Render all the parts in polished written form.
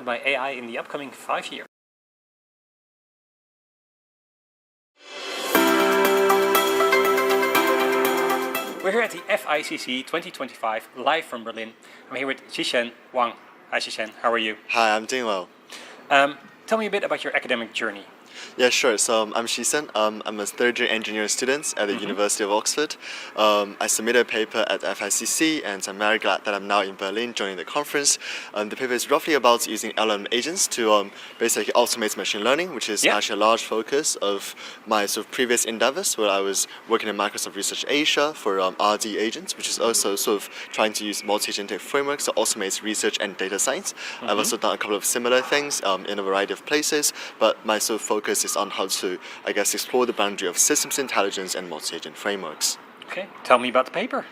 by AI in the upcoming 5 years. We're here at the FICC 2025, live from Berlin. I'm here with Zhishen Wang. Hi Zhishen, how are you? Hi, I'm doing well. Tell me a bit about your academic journey. Yeah, sure. So I'm Shisen. I'm a third-year engineering student at the University of Oxford. I submitted a paper at FICC, and I'm very glad that I'm now in Berlin joining the conference. The paper is roughly about using LLM agents to basically automate machine learning, which is actually a large focus of my sort of previous endeavors, where I was working in Microsoft Research Asia for RD agents, which is also sort of trying to use multi-agentic frameworks to automate research and data science. I've also done a couple of similar things in a variety of places, but my sort of focus is on how to, I guess, explore the boundary of systems intelligence and multi-agent frameworks. Okay, tell me about the paper.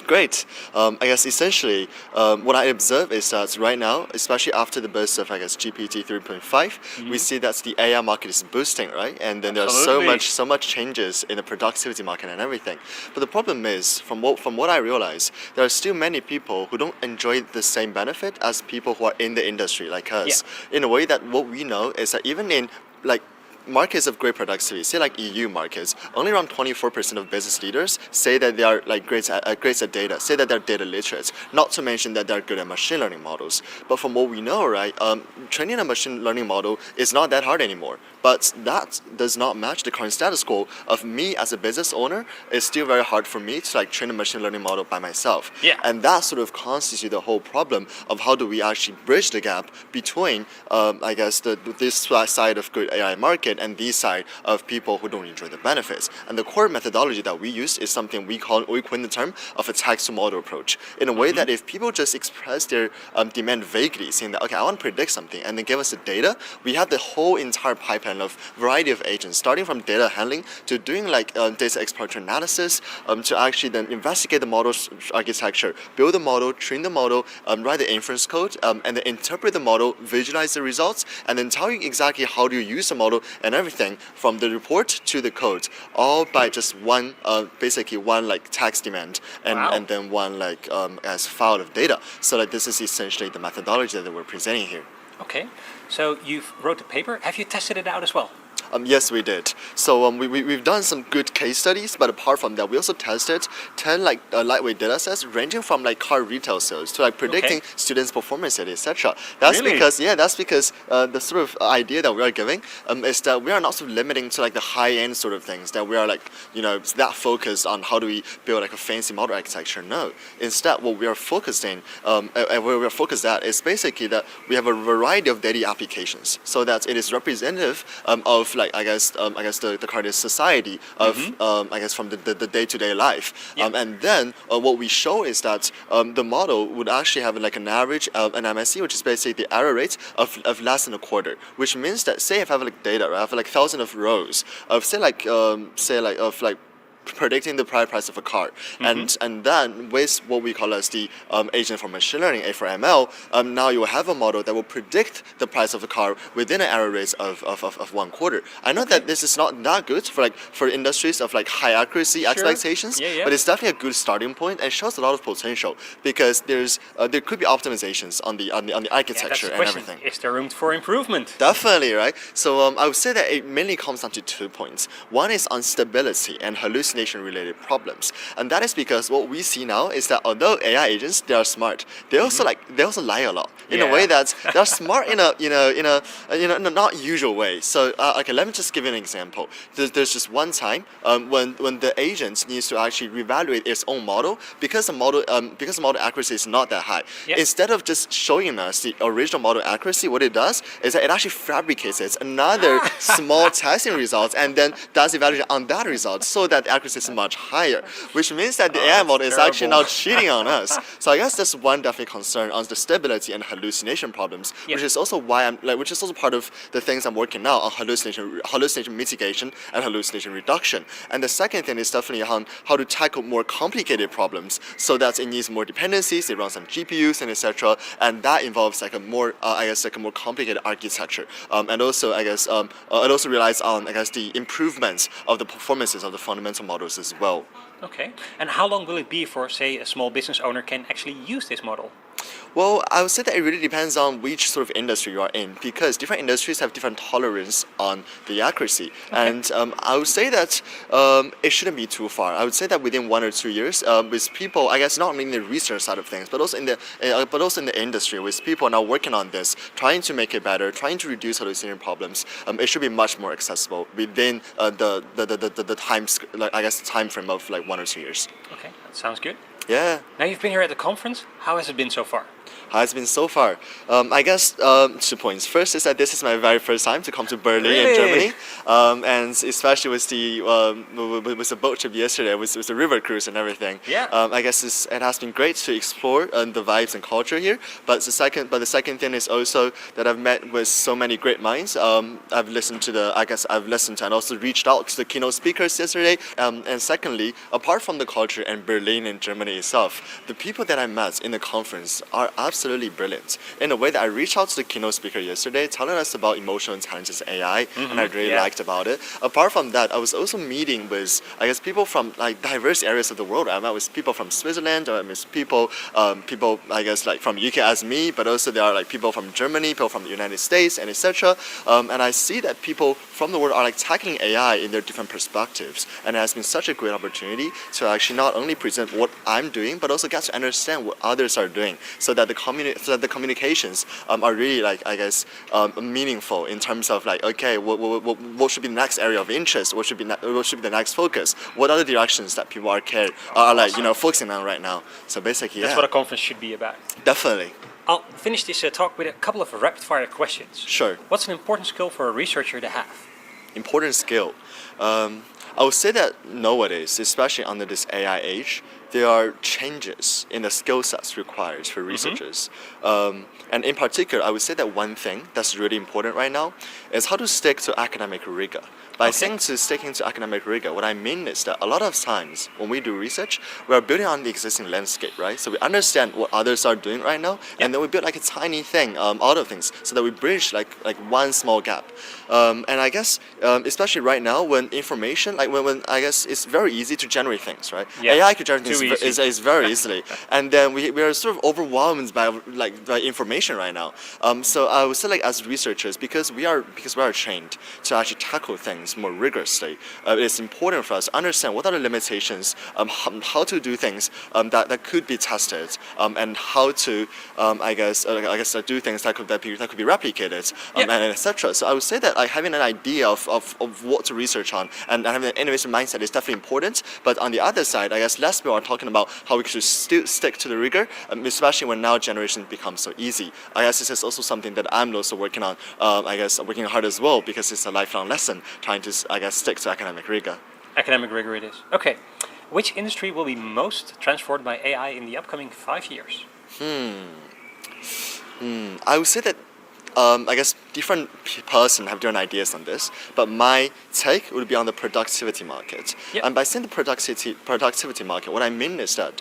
Great. I guess essentially what I observe is that right now, especially after the burst of, I guess, GPT 3.5, we see that the AI market is boosting, right? And then there are so much changes in the productivity market and everything. But the problem is, from what I realize, there are still many people who don't enjoy the same benefit as people who are in the industry like us. In a way that what we know is that even in like markets of great productivity, say like EU markets, only around 24% of business leaders say that they are like great at data, say that they're data literate, not to mention that they're good at machine learning models. But from what we know, right, training a machine learning model is not that hard anymore. But that does not match the current status quo of me as a business owner. It's still very hard for me to like train a machine learning model by myself. And that sort of constitutes the whole problem of how do we actually bridge the gap between, I guess, this side of good AI market and this side of people who don't enjoy the benefits. And the core methodology that we use is something we coin the term of a text-to-model approach, in a way that if people just express their demand vaguely, saying that, okay, I want to predict something, and then give us the data, we have the whole entire pipeline of variety of agents, starting from data handling to doing like data exploratory analysis, to actually then investigate the model's architecture, build the model, train the model, write the inference code, and then interpret the model, visualize the results, and then tell you exactly how do you use the model and everything from the report to the code, all by just one, basically one like text demand and then one like as file of data. So like this is essentially the methodology that we're presenting here. Okay, so you've wrote a paper. Have you tested it out as well? Yes, we did. So we've done some good case studies, but apart from that, we also tested 10 like lightweight data sets ranging from like car retail sales to like predicting students' performance, etc. That's because the sort of idea that we are giving is that we are not sort of limiting to like the high-end sort of things, that we are like, you know, that focused on how do we build like a fancy model architecture. No, instead what we are focusing and where we are focused at is basically that we have a variety of daily applications, so that it is representative of like I guess the current society of I guess from the day-to-day life, and then what we show is that the model would actually have like an average an MSE, which is basically the error rate of less than a quarter, which means that say if I have like data, right, I have like thousands of rows of predicting the price of a car, and then with what we call as the agent for machine learning, A for ML, now you will have a model that will predict the price of a car within an error rate of 1/4. I know that this is not that good for industries of like high accuracy expectations, but it's definitely a good starting point and shows a lot of potential, because there could be optimizations on the architecture and everything. Is there room for improvement? Definitely, right? So I would say that it mainly comes down to 2 points. One is on stability and hallucination related problems, and that is because what we see now is that although AI agents, they are smart, they also lie a lot in a way that they're smart in a not usual way. So okay, let me just give you an example. There's just one time when the agent needs to actually reevaluate its own model because the model accuracy is not that high. Instead of just showing us the original model accuracy, what it does is that it actually fabricates another small testing result and then does evaluation on that result, so that the accuracy is much higher, which means that the AI model is actually now cheating on us. So I guess that's one definitely concern on the stability and hallucination problems, which is also why which is also part of the things I'm working now on hallucination mitigation and hallucination reduction. And the second thing is definitely on how to tackle more complicated problems, so that it needs more dependencies, it runs on GPUs and etc. And that involves like a more more complicated architecture. And also I guess it also relies on the improvements of the performances of the fundamental models as well. Okay, and how long will it be for, say, a small business owner can actually use this model? Well, I would say that it really depends on which sort of industry you are in, because different industries have different tolerance on the accuracy. And I would say that it shouldn't be too far. I would say that within 1 or 2 years, with people, I guess not only in the research side of things, but also in the industry, with people now working on this, trying to make it better, trying to reduce hallucination problems, it should be much more accessible within the time frame of like 1 or 2 years. Okay, that sounds good. Yeah. Now you've been here at the conference. How has it been so far? How it's been so far? I guess 2 points. First is that this is my very first time to come to Berlin in Germany, and especially with the boat trip yesterday, with the river cruise and everything. Yeah. I guess it has been great to explore the vibes and culture here. But the second thing is also that I've met with so many great minds. I've listened to and also reached out to the keynote speakers yesterday. And secondly, apart from the culture and Berlin and Germany itself, the people that I met in the conference are absolutely brilliant. In a way that I reached out to the keynote speaker yesterday, telling us about emotional intelligence AI, and I really liked about it. Apart from that, I was also meeting with, I guess, people from like diverse areas of the world. I met with people from Switzerland, I met with people, I guess like from UK as me, but also there are like people from Germany, people from the United States, and etc. And I see that people from the world are like tackling AI in their different perspectives, and it has been such a great opportunity to actually not only present what I'm doing, but also get to understand what others are doing, so that the communications are really like, I guess, meaningful in terms of like, okay, what should be the next area of interest? What should be the next focus? What are the directions that people are like, focusing on right now? So basically, That's what a conference should be about. Definitely. I'll finish this talk with a couple of rapid-fire questions. Sure. What's an important skill for a researcher to have? Important skill. I would say that nowadays, especially under this AI age, there are changes in the skill sets required for researchers. And in particular, I would say that one thing that's really important right now is how to stick to academic rigor. By saying sticking to academic rigor, what I mean is that a lot of times when we do research, we are building on the existing landscape, right? So we understand what others are doing right now, and then we build like a tiny thing out of things, so that we bridge like one small gap. And I guess especially right now, when information, like when I guess it's very easy to generate things, right? Yeah. AI could generate things is very easily, and then we are sort of overwhelmed by information right now. So I would say, like, as researchers, because we are trained to actually tackle things more rigorously, it is important for us to understand what are the limitations, how to do things that could be tested, and how to do things that could be replicated, and etc. So I would say that having an idea of what to research on and having an innovation mindset is definitely important. But on the other side, I guess less people are talking about how we should still stick to the rigor, especially when now generation becomes so easy. I guess this is also something that I'm also working on. Working hard as well, because it's a lifelong lesson, trying to, I guess, stick to academic rigor. Academic rigor it is. Okay. Which industry will be most transformed by AI in the upcoming 5 years? I would say that I guess different person have different ideas on this, but my take would be on the productivity market. And by saying the productivity market, what I mean is that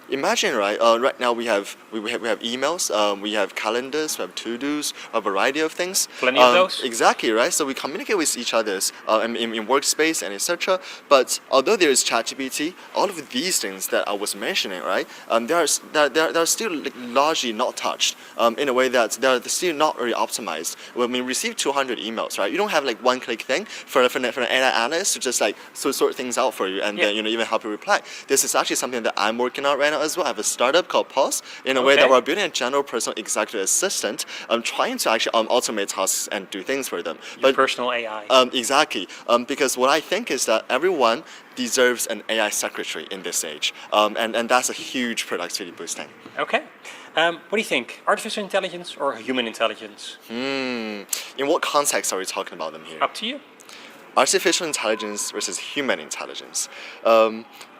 imagine, right now we have emails, we have calendars, we have to-dos, a variety of things. Plenty of those. Exactly, right. So we communicate with each others in workspace and etc. But although there is ChatGPT, all of these things that I was mentioning, right, they are still largely not touched in a way that they are still not really optimized. When we receive 200 emails, right, you don't have like one-click thing for an AI analyst to just like sort things out for you and then even help you reply. This is actually something that I'm working on right now as well. I have a startup called Pulse, in a way that we're building a general personal executive assistant. I'm trying to actually automate tasks and do things for them. But personal AI. Exactly. Because what I think is that everyone deserves an AI secretary in this age, and that's a huge productivity boosting. Okay. What do you think? Artificial intelligence or human intelligence? In what context are we talking about them here? Up to you. Artificial intelligence versus human intelligence.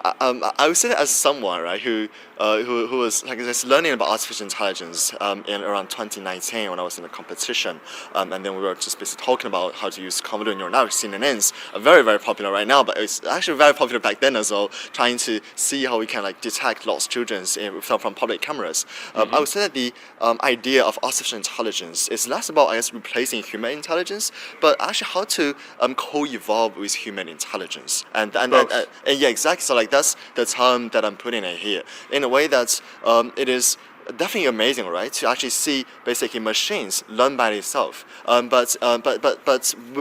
I would say that as someone, right, who was like just learning about artificial intelligence in around 2019 when I was in a competition, and then we were just basically talking about how to use convolutional neural networks, CNNs, very, very popular right now, but it's actually very popular back then as well, trying to see how we can like detect lost children from public cameras. I would say that the idea of artificial intelligence is less about, I guess, replacing human intelligence, but actually how to co-evolve with human intelligence. And yeah, exactly. So like that's the term that I'm putting in here, in a way that it is definitely amazing, right? To actually see basically machines learn by itself. But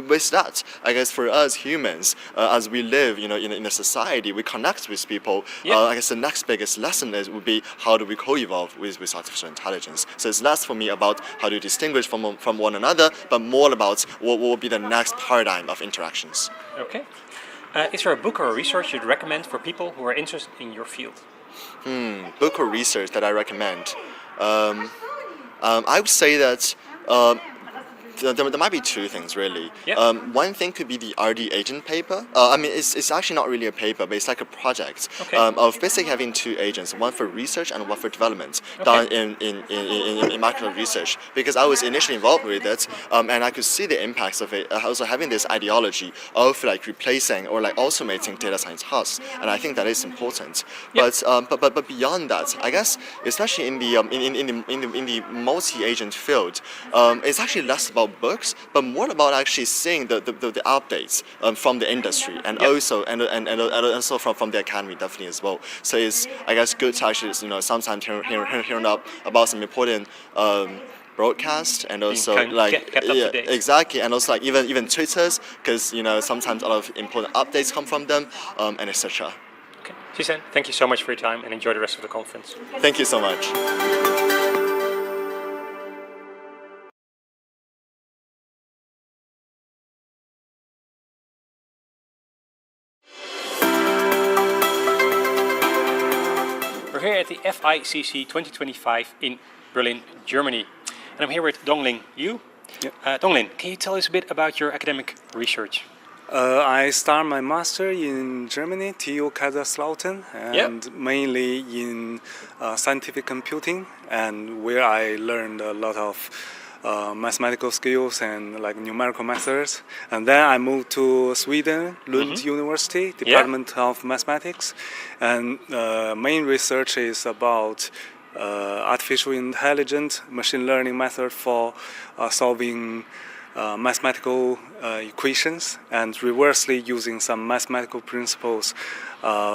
with that, I guess for us humans, as we live, in a society, we connect with people. I guess the next biggest lesson would be how do we co-evolve with artificial intelligence. So it's less for me about how to distinguish from one another, but more about what will be the next paradigm of interactions. Okay. Is there a book or a research you'd recommend for people who are interested in your field? Book or research that I recommend. I would say that there might be two things really. One thing could be the RD agent paper. I mean, it's actually not really a paper, but it's like a project of basically having two agents, one for research and one for development, done in molecular research. Because I was initially involved with it, and I could see the impacts of it. Also having this ideology of like replacing or like automating data science tasks, and I think that is important. But beyond that, I guess especially in the multi-agent field, it's actually less about books, but more about actually seeing the updates from the industry and also from the academy definitely as well. So it's, I guess, good to actually sometimes hearing about some important broadcast and also kept up to date. Exactly, and also like even Twitters, because sometimes a lot of important updates come from them, and etc. Okay, Zhishan, thank you so much for your time and enjoy the rest of the conference. Thank you so much. We're here at the FICC 2025 in Berlin, Germany. And I'm here with Donglin Yu. Donglin, can you tell us a bit about your academic research? I started my master in Germany, TU Kaiserslautern, and mainly in scientific computing, and where I learned a lot of mathematical skills and like numerical methods. And then I moved to Sweden, Lund University, Department of Mathematics, and main research is about artificial intelligence, machine learning method for solving mathematical equations, and reversely using some mathematical principles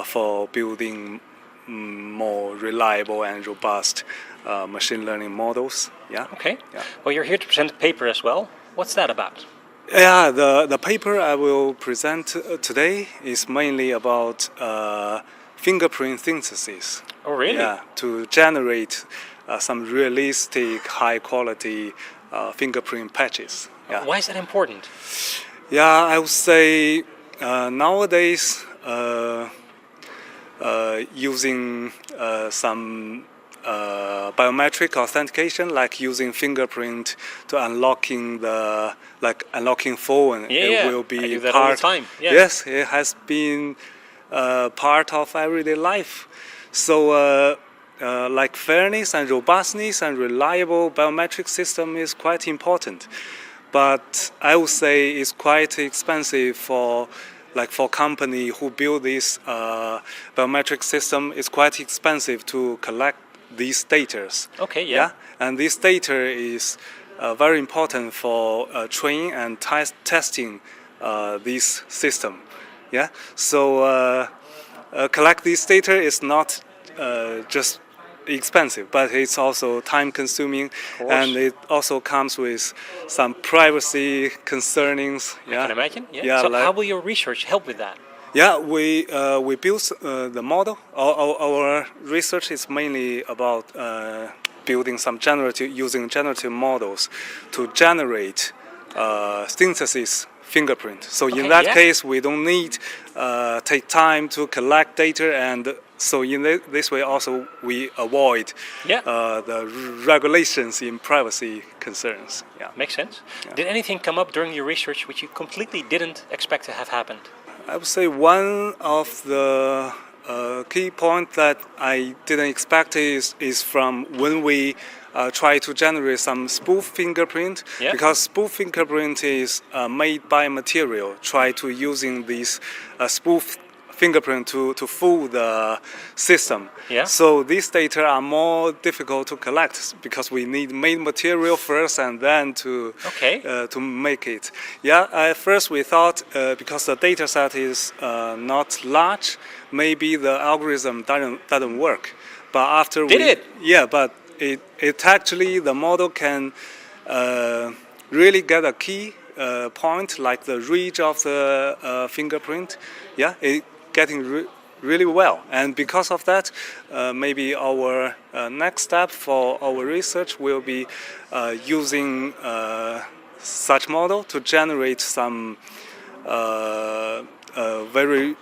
for building more reliable and robust machine learning models. Okay. Well, you're here to present a paper as well. What's that about? The paper I will present today is mainly about fingerprint synthesis. Oh, really? Yeah, to generate some realistic, high-quality fingerprint patches. Why is that important? I would say nowadays using some biometric authentication, like using fingerprint to unlocking phone, it will be I do that part. all the time. Yes, it has been part of everyday life. So like fairness and robustness and reliable biometric system is quite important. But I would say it's quite expensive for company who build this biometric system. It's quite expensive to collect these data. Okay. And this data is very important for training and testing this system. So collect this data is not just expensive, but it's also time consuming, and it also comes with some privacy concernings. I can imagine. So how will your research help with that? We built the model. Our research is mainly about building some using generative models to generate synthesis fingerprint. So in that case, we don't need take time to collect data, and so in this way also we avoid the regulations in privacy concerns. Makes sense. Did anything come up during your research which you completely didn't expect to have happened? I would say one of the key points that I didn't expect is from when we try to generate some spoof fingerprint, because spoof fingerprint is made by material. Try to using this spoof fingerprint to fool the system. So these data are more difficult to collect because we need main material first and then to make it. At first we thought because the data set is not large, maybe the algorithm doesn't work. But after but it actually the model can really get a key point like the reach of the fingerprint. Yeah, it getting really well, and because of that, maybe our next step for our research will be using such model to generate some very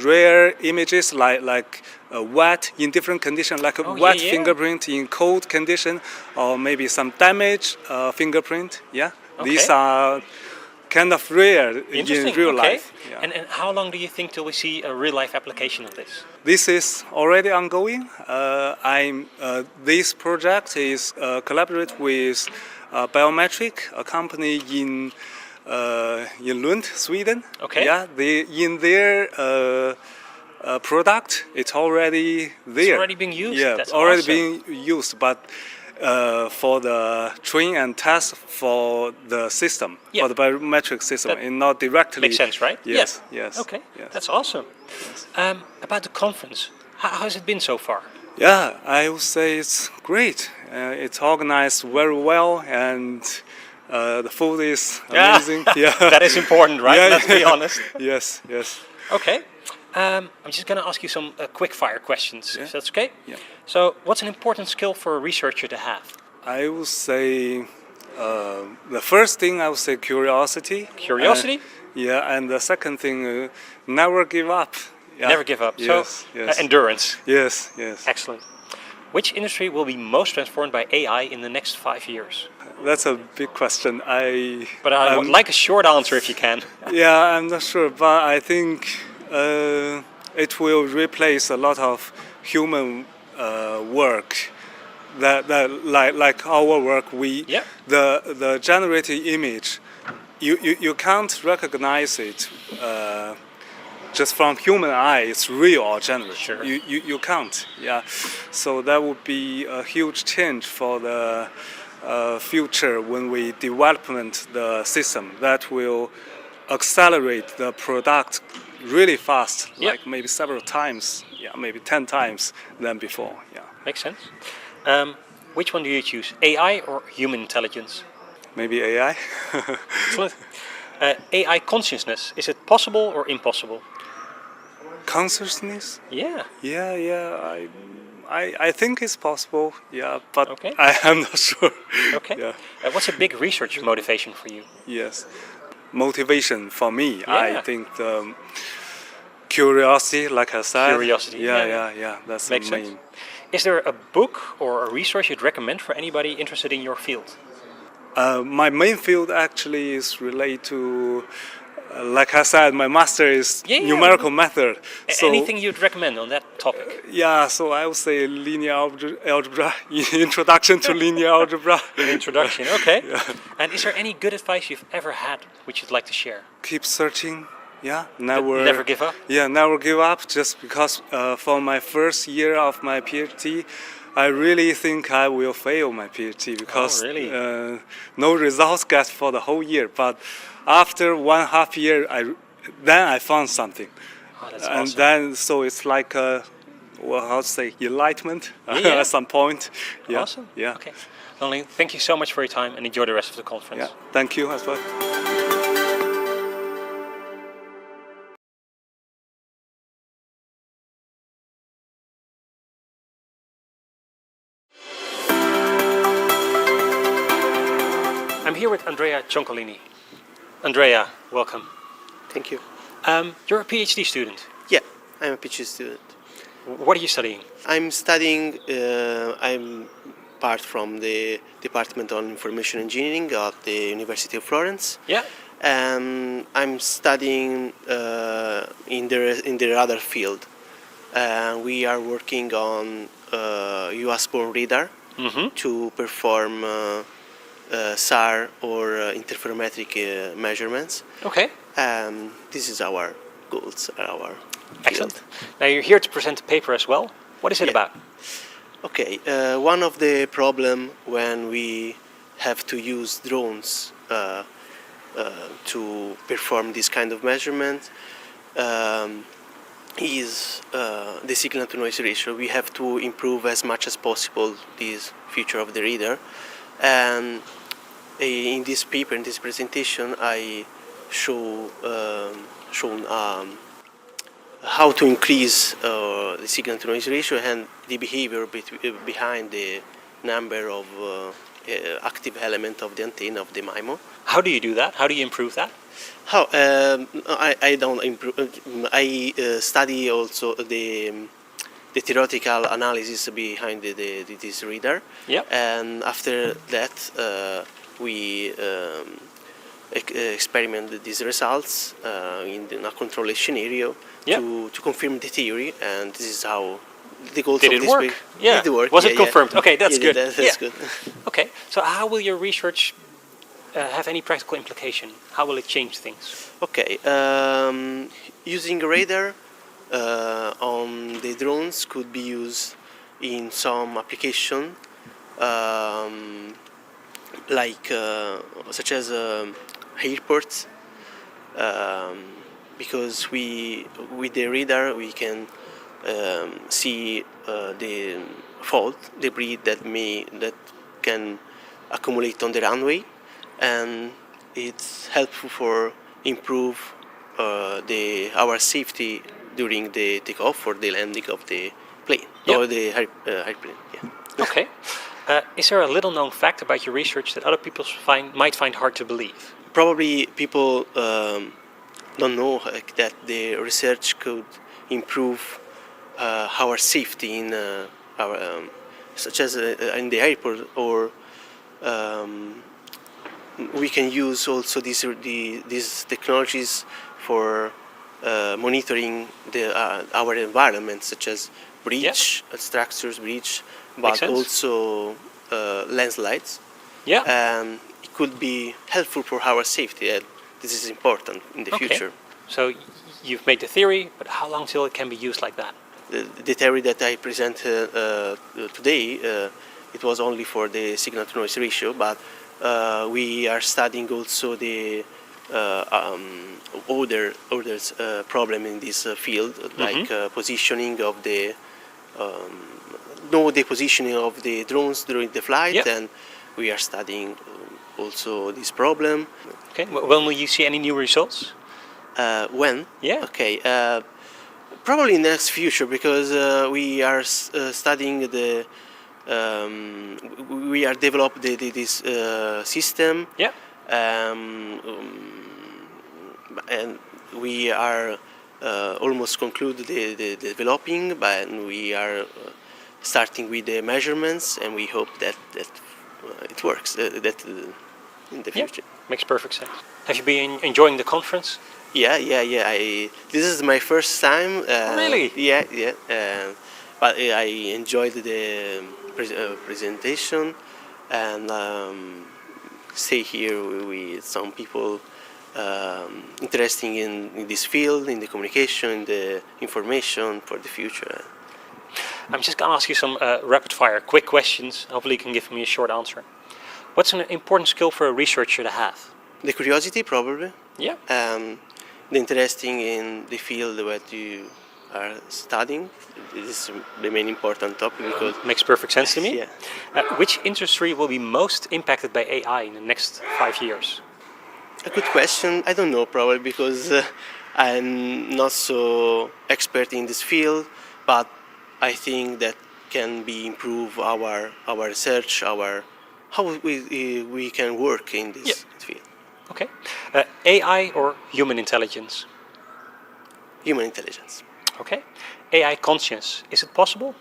rare images like wet in different conditions, like a wet fingerprint in cold condition, or maybe some damaged fingerprint. Yeah, these are kind of rare in real life. Yeah. And how long do you think till we see a real life application of this? This is already ongoing. This project is collaborate with Biometric, a company in Lund, Sweden. Okay. Yeah, in their product, it's already there. It's already being used. Yeah, that's already awesome. being used, but for the train and test for the system, for the biometric system, and not directly. Makes sense, right? Yes, yes. Okay, yes. that's awesome. Yes. About the conference, how has it been so far? Yeah, I would say it's great. It's organized very well, and the food is amazing. Yeah, that is important, right? Yeah, Let's be honest. Yes, yes. Okay. I'm just going to ask you some quick fire questions, if that's okay? Yeah. So, what's an important skill for a researcher to have? I would say the first thing I would say curiosity. Curiosity? Yeah, and the second thing, never give up. Yeah. Never give up. Yes, So, yes. endurance. Yes, yes. Excellent. Which industry will be most transformed by AI in the next 5 years? That's a big question. But I would like a short answer if you can. Yeah, I'm not sure, but I think it will replace a lot of human work. That like our work, the generated image, you can't recognize it just from human eye. It's real or generated. Sure. You can't. Yeah, so that would be a huge change for the future when we development the system that will accelerate the product really fast, like maybe several times, maybe 10 times than before. Yeah, makes sense. Which one do you choose, AI or human intelligence? Maybe AI. Excellent. AI consciousness, is it possible or impossible? Consciousness? Yeah. Yeah. I think it's possible. Yeah, but okay. I am not sure. Okay. Yeah. What's a big research motivation for you? Yes. Motivation for me, I think the curiosity, like I said. Curiosity. Yeah. That's makes the main. sense. Is there a book or a resource you'd recommend for anybody interested in your field? My main field actually is related to, like I said, my master is numerical method. So anything you'd recommend on that topic? Yeah, so I would say linear algebra, introduction to linear algebra. Introduction, okay. Yeah. And is there any good advice you've ever had which you'd like to share? Keep searching. Yeah, never give up? Yeah, never give up, just because for my first year of my PhD, I really think I will fail my PhD because no results get for the whole year. But after 1.5 years, then I found something. Oh, that's and awesome. Then, so it's like how to say, enlightenment at some point. Yeah. Awesome. Yeah. Okay. Dongling, thank you so much for your time and enjoy the rest of the conference. Yeah. Thank you as well. I'm here with Andrea Cioncolini. Andrea, welcome. Thank you. You're a PhD student. Yeah, I'm a PhD student. What are you studying? I'm studying, I'm part from the Department on Information Engineering of the University of Florence. Yeah. I'm studying in the radar field. We are working on US-born radar to perform SAR or interferometric measurements. Okay. This is our goals, our Excellent. field. Now you're here to present a paper as well. What is it about? Okay, one of the problem when we have to use drones to perform this kind of measurement, is the signal to noise ratio. We have to improve as much as possible this feature of the reader. And in this paper, in this presentation, I shown how to increase the signal to noise ratio and the behavior behind the number of active element of the antenna of the MIMO. How do you do that? How do you improve that? How I don't improve. I study also the theoretical analysis behind this reader. Yep. And after that, we experiment these results in a controlled scenario Yep. to confirm the theory. And this is how the goals Did of it this work? week. Yeah. Did it work? Was Yeah, it confirmed? Yeah. Okay, that's Yeah, good. That's Yeah. good. Okay, so how will your research have any practical implication? How will it change things? Okay, using radar on the drones could be used in some application, like such as airports, because with the radar we can see the fault debris that can accumulate on the runway, and it's helpful for improve our safety during the takeoff or the landing of the plane. Yep. Or the airplane. Yeah. Okay. Is there a little known fact about your research that other people might find hard to believe? Probably people don't know that the research could improve our safety in our such as in the airport, or we can use also these technologies for monitoring our environment, such as breach, structures breach, but also landslides. Yeah. And it could be helpful for our safety. And this is important in the future. So you've made the theory, but how long till it can be used like that? The theory that I presented today, it was only for the signal to noise ratio, but we are studying also the other problem in this field, like positioning of the positioning of the drones during the flight, and we are studying also this problem. Okay. When will you see any new results? When? Yeah. Okay. Probably in the next future, because we are studying the. We are developing this system. Yeah. And we are almost concluded the developing, but we are starting with the measurements, and we hope that it works. That in the future. Makes perfect sense. Have you been enjoying the conference? Yeah. This is my first time. Really? Yeah. But I enjoyed the presentation, and stay here with some people interested in this field, in the communication, in the information for the future. I'm just going to ask you some rapid-fire, quick questions. Hopefully you can give me a short answer. What's an important skill for a researcher to have? The curiosity, probably. Yeah. The interesting in the field that you are studying. This is the main important topic because makes perfect sense to me. Yeah. Which industry will be most impacted by AI in the next 5 years? A good question. I don't know, probably because I'm not so expert in this field, but I think that can be improve our research, how we can work in this field. Okay. AI or human intelligence? Human intelligence. Okay. AI conscience, is it possible?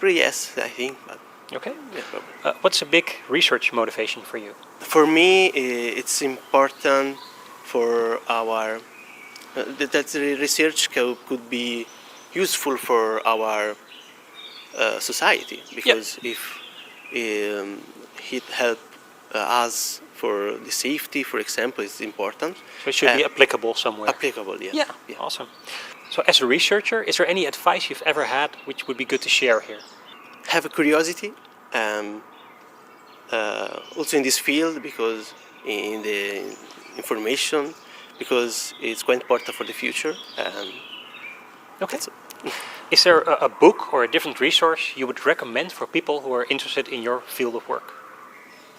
Yes, I think. But okay. Yeah, probably. What's a big research motivation for you? For me, it's important for our that the research could be useful for our society, because if it help us for the safety, for example, it's important. So it should be applicable somewhere. Applicable, yeah. Yeah. Awesome. So as a researcher, is there any advice you've ever had which would be good to share here? Have a curiosity, also in this field, because in the information, because it's quite important for the future. Okay. Is there a book or a different resource you would recommend for people who are interested in your field of work?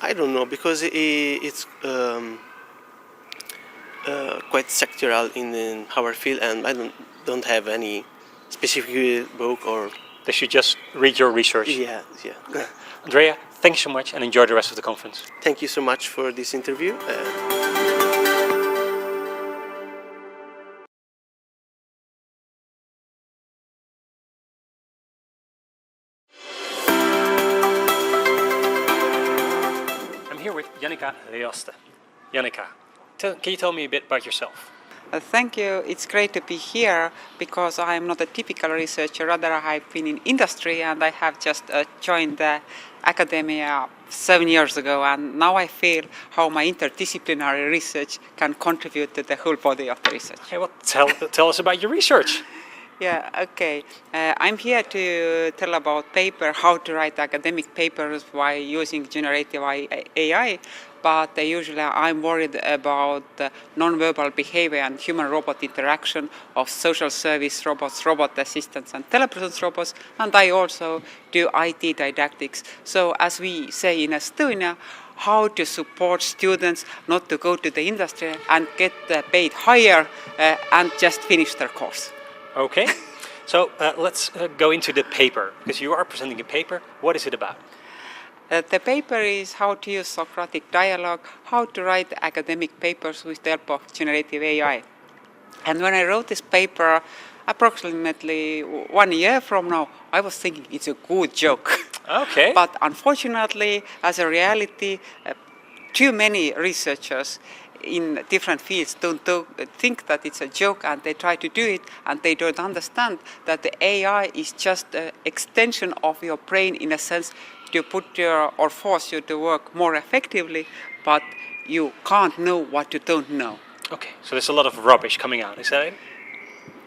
I don't know, because it's quite sectoral in our field, and I don't have any specific book or. They should just read your research. Yeah. Andrea, thanks so much and enjoy the rest of the conference. Thank you so much for this interview. I'm here with Jannica Reoste. Jannica, can you tell me a bit about yourself? Thank you. It's great to be here because I'm not a typical researcher. Rather, I've been in industry and I have just joined academia 7 years ago, and now I feel how my interdisciplinary research can contribute to the whole body of the research. Okay, well, tell us about your research. Yeah, okay. I'm here to tell about how to write academic papers by using generative AI, but usually I'm worried about non-verbal behavior and human-robot interaction of social service robots, robot assistants, and telepresence robots, and I also do IT didactics. So as we say in Estonia, how to support students not to go to the industry and get paid higher and just finish their course. Okay, so let's go into the paper, because you are presenting a paper. What is it about? The paper is how to use Socratic dialogue, how to write academic papers with the help of generative AI. And when I wrote this paper, approximately 1 year from now, I was thinking it's a good joke. Okay. But unfortunately, as a reality, too many researchers in different fields don't think that it's a joke, and they try to do it, and they don't understand that the AI is just an extension of your brain, in a sense, to put or force you to work more effectively, but you can't know what you don't know. Okay, so there's a lot of rubbish coming out, is that it?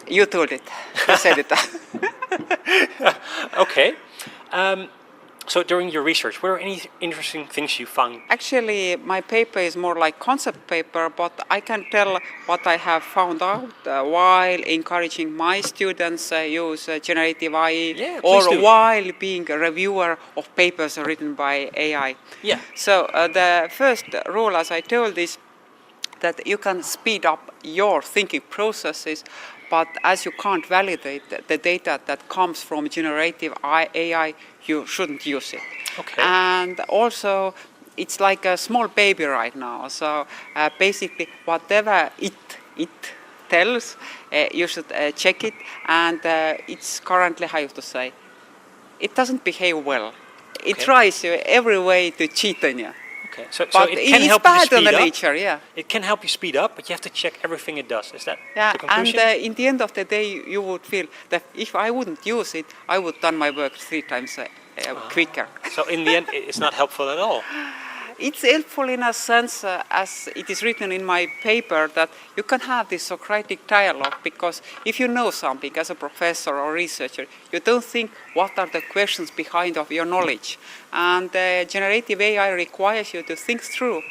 You told it. You said it. Okay. So during your research, were there any interesting things you found? Actually, my paper is more like concept paper, but I can tell what I have found out while encouraging my students use generative AI, or while being a reviewer of papers written by AI. Yeah. So the first rule, as I told, is that you can speed up your thinking processes, but as you can't validate the data that comes from generative AI, you shouldn't use it. Okay. And also, it's like a small baby right now. So basically, whatever it tells, you should check it. And it's currently, how to say, it doesn't behave well. It tries every way to cheat on you. Okay, so But it can help bad you speed on the up. nature, yeah. It can help you speed up, but you have to check everything it does. Is that the And conclusion? in the end of the day, you would feel that if I wouldn't use it, I would done my work 3 times quicker. So in the end, it's not helpful at all. It's helpful in a sense, as it is written in my paper, that you can have this Socratic dialogue, because if you know something as a professor or researcher, you don't think what are the questions behind of your knowledge. And generative AI requires you to think through,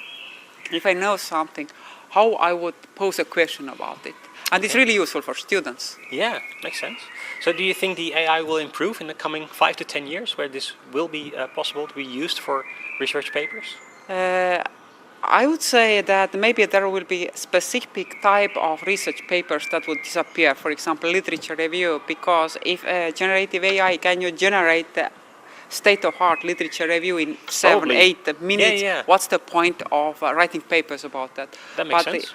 if I know something, how I would pose a question about it. And it's really useful for students. Yeah, makes sense. So do you think the AI will improve in the coming 5 to 10 years, where this will be possible to be used for research papers? I would say that maybe there will be specific type of research papers that would disappear. For example, literature review, because if generative AI can you generate state-of-art literature review in 7-8 minutes, what's the point of writing papers about that? That makes sense.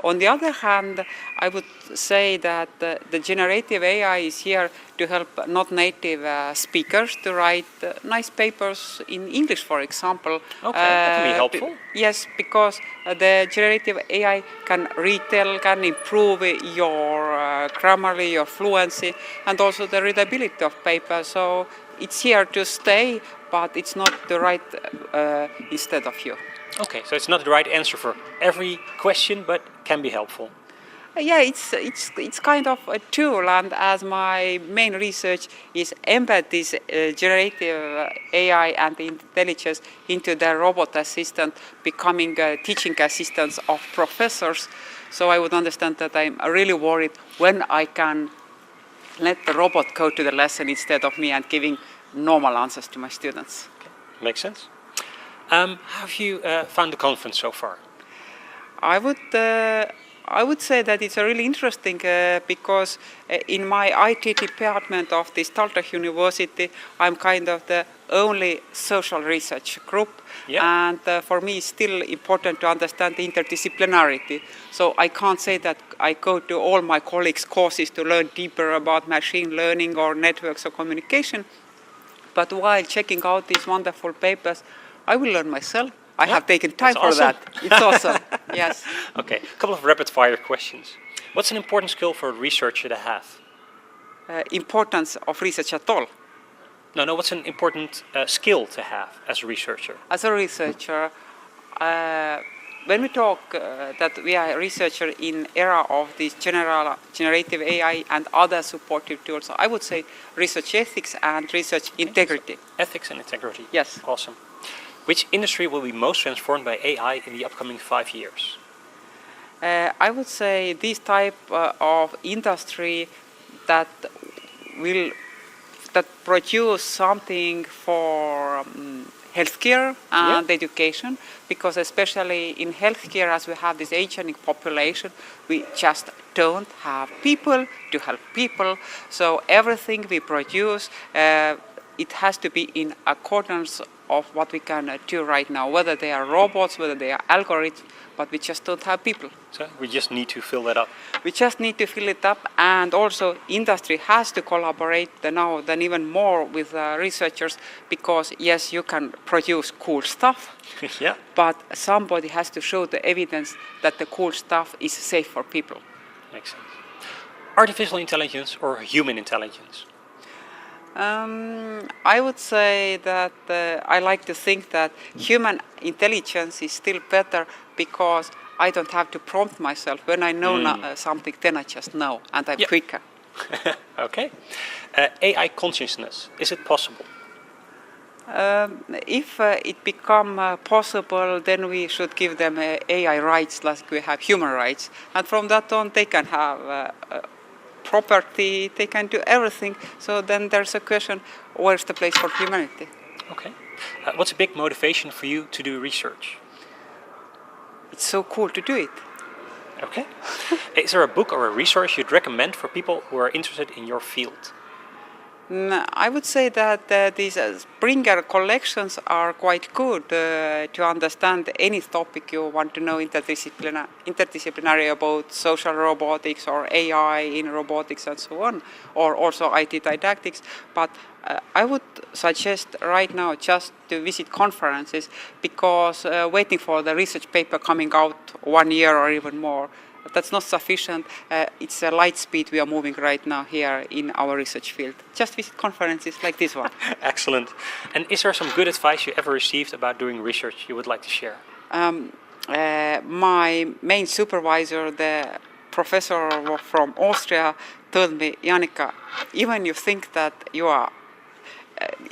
On the other hand, I would say that the generative AI is here to help not native speakers to write nice papers in English, for example. Okay, that can be helpful. Yes, because the generative AI can retell, can improve your grammar, your fluency, and also the readability of paper. So it's here to stay, but it's not to write instead of you. Okay, so it's not the right answer for every question, but can be helpful. Yeah, it's kind of a tool, and as my main research is embed this generative AI and intelligence into the robot assistant, becoming teaching assistants of professors. So I would understand that I'm really worried when I can let the robot go to the lesson instead of me and giving normal answers to my students. Okay. Makes sense. How have you found the conference so far? I would say that it's a really interesting because in my IT department of this Taltech University, I'm kind of the only social research group. Yeah. And for me, it's still important to understand the interdisciplinarity. So I can't say that I go to all my colleagues' courses to learn deeper about machine learning or networks or communication. But while checking out these wonderful papers, I will learn myself. I have taken time for awesome. that. It's awesome. Yes. Okay, a couple of rapid fire questions. What's an important skill for a researcher to have? Importance of research at all. No, what's an important skill to have as a researcher? As a researcher, when we talk that we are a researcher in era of this generative AI and other supportive tools, I would say research ethics and research integrity. Ethics and integrity. Yes. Awesome. Which industry will be most transformed by AI in the upcoming 5 years? I would say this type of industry that produce something for healthcare and education, because especially in healthcare, as we have this aging population, we just don't have people to help people. So everything we produce, it has to be in accordance of what we can do right now, whether they are robots, whether they are algorithms, but we just don't have people. So we just need to fill that up. We just need to fill it up, and also industry has to collaborate now than even more with researchers, because yes, you can produce cool stuff, Yeah. but somebody has to show the evidence that the cool stuff is safe for people. Makes sense. Artificial intelligence or human intelligence? I would say that I like to think that human intelligence is still better, because I don't have to prompt myself. When I know something, then I just know, and I'm quicker. Okay. AI consciousness, is it possible? If it become possible, then we should give them AI rights like we have human rights. And from that on, they can have property, they can do everything. So then there's a question, where's the place for humanity? Okay. What's a big motivation for you to do research? It's so cool to do it. Okay. Is there a book or a resource you'd recommend for people who are interested in your field? I would say that these Springer collections are quite good to understand any topic you want to know interdisciplinary about social robotics or AI in robotics and so on, or also IT didactics. But I would suggest right now just to visit conferences, because waiting for the research paper coming out 1 year or even more, that's not sufficient. It's a light speed we are moving right now here in our research field. Just visit conferences like this one. Excellent. And is there some good advice you ever received about doing research you would like to share? My main supervisor, the professor from Austria, told me, Janika, even you think that you are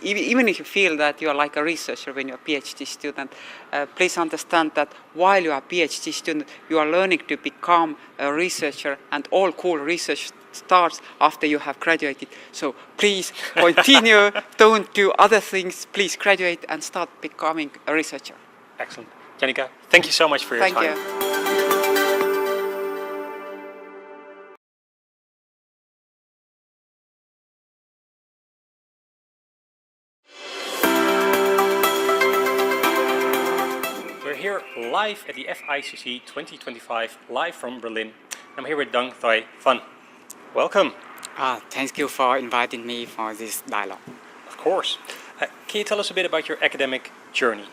even if you feel that you are like a researcher when you're a PhD student, please understand that while you are a PhD student, you are learning to become a researcher, and all cool research starts after you have graduated. So please continue, don't do other things, please graduate and start becoming a researcher. Excellent. Janika, thank you so much for your time. Thank you. Here live at the FICC 2025, live from Berlin. I'm here with Dang Thoi Van. Welcome. Thank you for inviting me for this dialogue. Of course. Can you tell us a bit about your academic journey?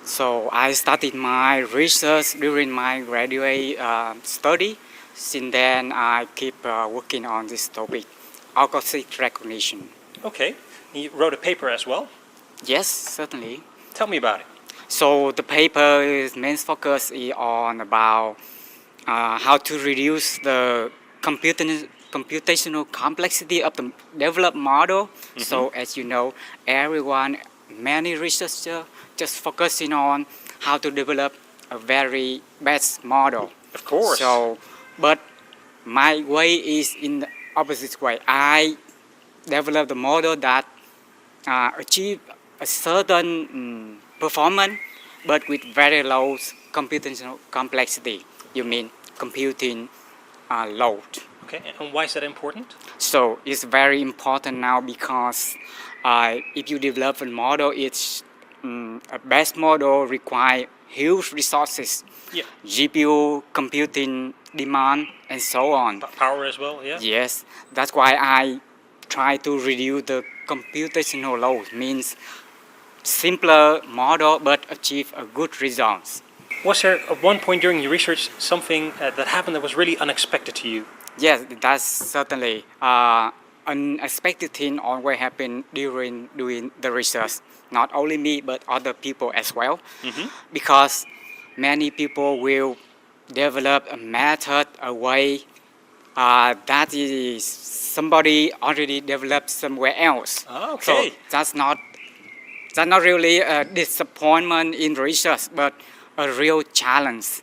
So I started my research during my graduate study. Since then, I keep working on this topic, acoustic recognition. Okay. You wrote a paper as well? Yes, certainly. Tell me about it. So the paper's main focus is on about how to reduce the computational complexity of the developed model. Mm-hmm. So as you know, many researchers just focusing on how to develop a very best model. Of course. So, but my way is in opposite way. I developed a model that achieve a certain performance, but with very low computational complexity. You mean computing load. Okay, and why is that important? So it's very important now because if you develop a model, it's a best model require huge resources, Yeah. GPU, computing demand, and so on. Power as well, yeah? Yes, that's why I try to reduce the computational load. Means simpler model but achieve a good results. Was there at one point during your research something that happened that was really unexpected to you? Yes, that's certainly unexpected thing always happen during doing the research. Not only me, but other people as well. Because many people will develop a method, a way that is somebody already developed somewhere else. Okay. So that's not really a disappointment in research, but a real challenge.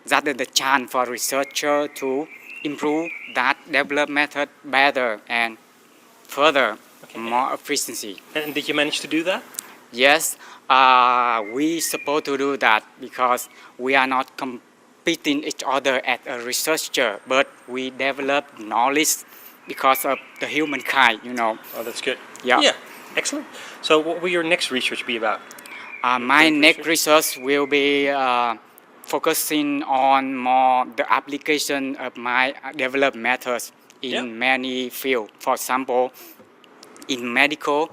That is the chance for researcher to improve that developed method better and further more efficiency. And did you manage to do that? Yes, we supposed to do that because we are not competing each other as a researcher, but we develop knowledge because of the humankind, you know. Oh, that's good. Yeah. Yeah, excellent. So what will your next research be about? My next research will be focusing on more the application of my developed methods in many fields. For example, in medical,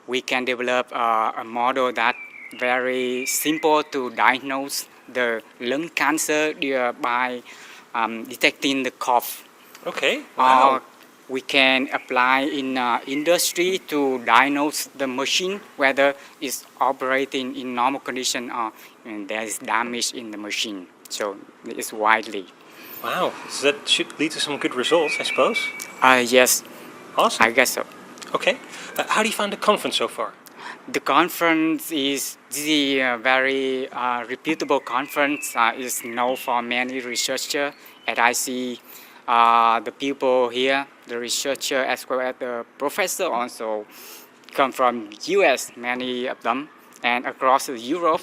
we can develop a model that very simple to diagnose the lung cancer by detecting the cough. Okay. Wow. We can apply in industry to diagnose the machine whether it's operating in normal condition or there is damage in the machine. So it's widely. Wow. So that should lead to some good results, I suppose. Yes. Awesome. I guess so. Okay. How do you find the conference so far? The conference is the very reputable conference. Is known for many researchers, and I see the people here, the researcher as well as the professor also come from US, many of them, and across Europe.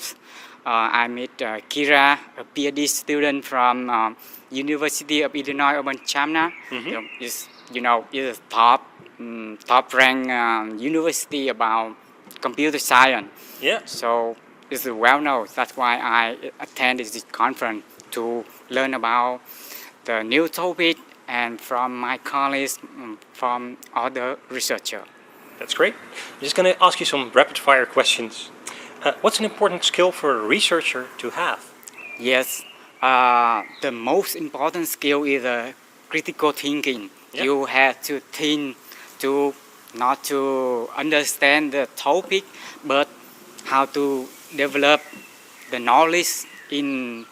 I met Kira, a PhD student from University of Illinois Urbana-Champaign. Is a top ranked university about computer science. Yeah. So it's well known. That's why I attended this conference to learn about the new topic and from my colleagues, from other researchers. That's great. I'm just going to ask you some rapid fire questions. What's an important skill for a researcher to have? Yes, the most important skill is critical thinking. Yeah. You have to think to not to understand the topic, but how to develop the knowledge in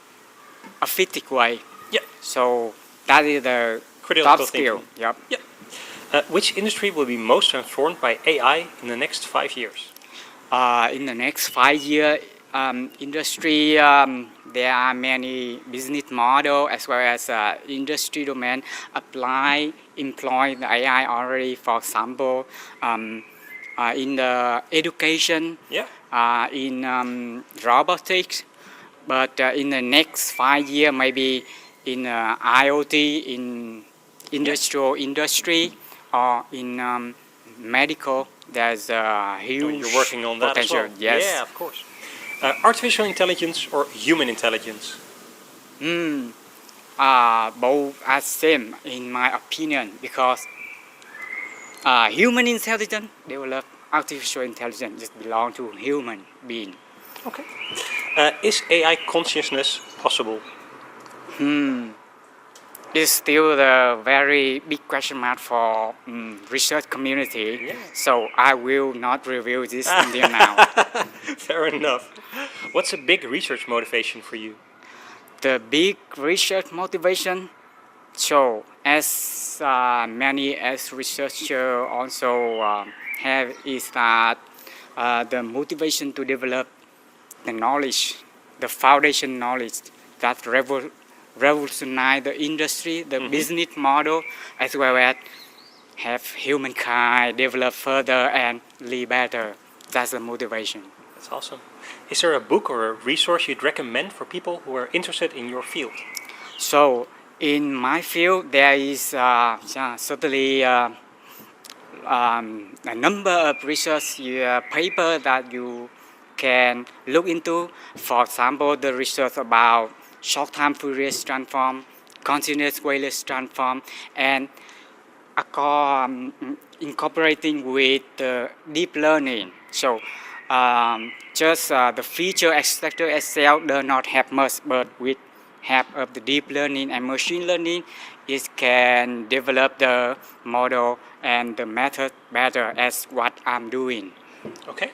a effective way. Yeah. So that is the Critical top skill. thinking. Yep. Yeah. Which industry will be most transformed by AI in the next 5 years? In the next 5 years, industry, there are many business model as well as industry domain employ the AI already. For example, in the education, in robotics, but in the next 5 years, maybe in IoT, in industrial industry, or in medical. There's a huge You're working on that potential. as well. Yes. Yeah, of course. Artificial intelligence or human intelligence? Both are same in my opinion because human intelligence develop artificial intelligence just belong to human being. Okay. Is AI consciousness possible? It's still the very big question mark for research community. Yeah. So I will not reveal this until now. Fair enough. What's a big research motivation for you? The big research motivation, so as many as researchers also have, is that the motivation to develop the knowledge, the foundation knowledge that revolutionize the industry, the business model, as well as have humankind develop further and live better. That's the motivation. That's awesome. Is there a book or a resource you'd recommend for people who are interested in your field? So in my field, there is certainly a number of research papers that you can look into. For example, the research about short-time Fourier transform, continuous Weyl transform, and incorporating with deep learning. So just the feature extractor itself does not have much, but with help of the deep learning and machine learning, it can develop the model and the method better as what I'm doing. Okay.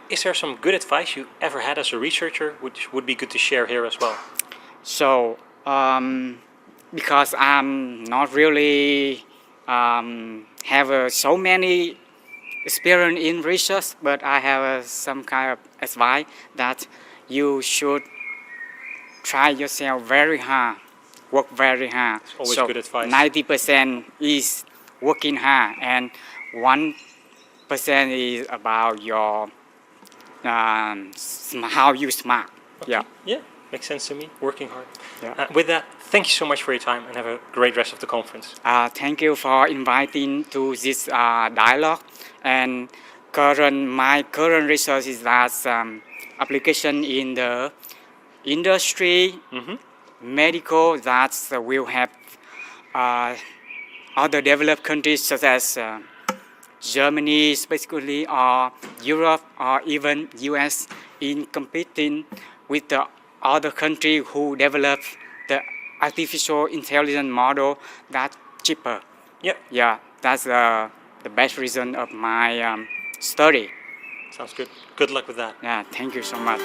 Is there some good advice you ever had as a researcher, which would be good to share here as well? So because I'm not really have so many experience in research, but I have some kind of advice that you should try yourself very hard, work very hard. It's always so good advice. 90% is working hard, and 1% is about your how you smart. Okay. Yeah. Yeah, makes sense to me. Working hard. Yeah. With that, thank you so much for your time and have a great rest of the conference. Thank you for inviting to this dialogue. And my current research is that application in the industry, medical, that will have other developed countries such as Germany, specifically, or Europe, or even US, in competing with the other country who develop the artificial intelligence model that's cheaper. Yep. Yeah, that's the best reason of my study. Sounds good. Good luck with that. Yeah, thank you so much.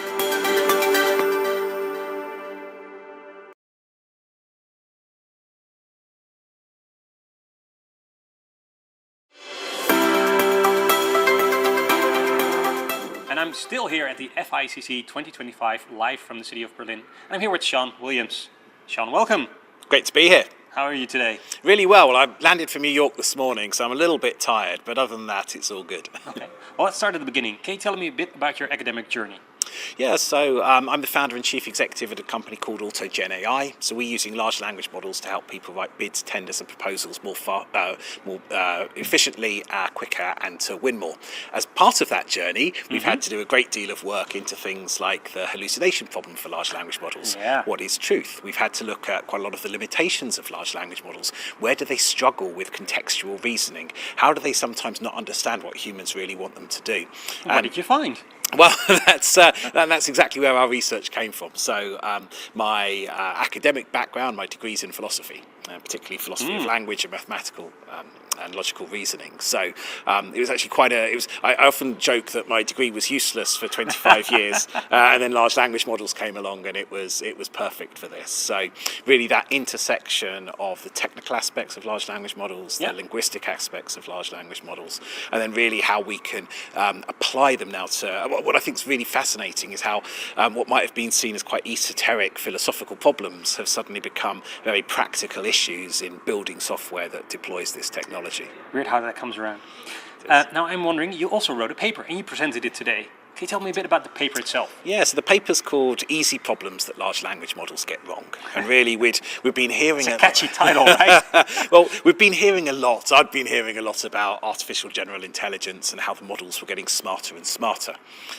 And I'm still here at the FICC 2025 live from the city of Berlin. And I'm here with Sean Williams. Sean, welcome. Great to be here. How are you today? Really well. Well, I landed from New York this morning, so I'm a little bit tired, but other than that, it's all good. Okay. Well, let's start at the beginning. Can you tell me a bit about your academic journey? Yeah, so I'm the founder and chief executive at a company called AutoGen AI. So we're using large language models to help people write bids, tenders and proposals more efficiently, quicker, and to win more. As part of that journey, we've had to do a great deal of work into things like the hallucination problem for large language models. Yeah. What is truth? We've had to look at quite a lot of the limitations of large language models. Where do they struggle with contextual reasoning? How do they sometimes not understand what humans really want them to do? What did you find? Well, that's exactly where our research came from. So my academic background, my degree's in philosophy, particularly philosophy of language and mathematical and logical reasoning. So it was actually I often joke that my degree was useless for 25 years, and then large language models came along, and it was perfect for this. So really, that intersection of the technical aspects of large language models, the linguistic aspects of large language models, and then really how we can apply them now to what I think is really fascinating is how what might have been seen as quite esoteric philosophical problems have suddenly become very practical issues in building software that deploys this technology. Weird how that comes around. Now I'm wondering, you also wrote a paper and you presented it today. Can you tell me a bit about the paper itself? Yeah, so the paper's called Easy Problems That Large Language Models Get Wrong. And really, we've been hearing... It's a catchy title, right? Well, we've been hearing a lot. I've been hearing a lot about artificial general intelligence and how the models were getting smarter and smarter.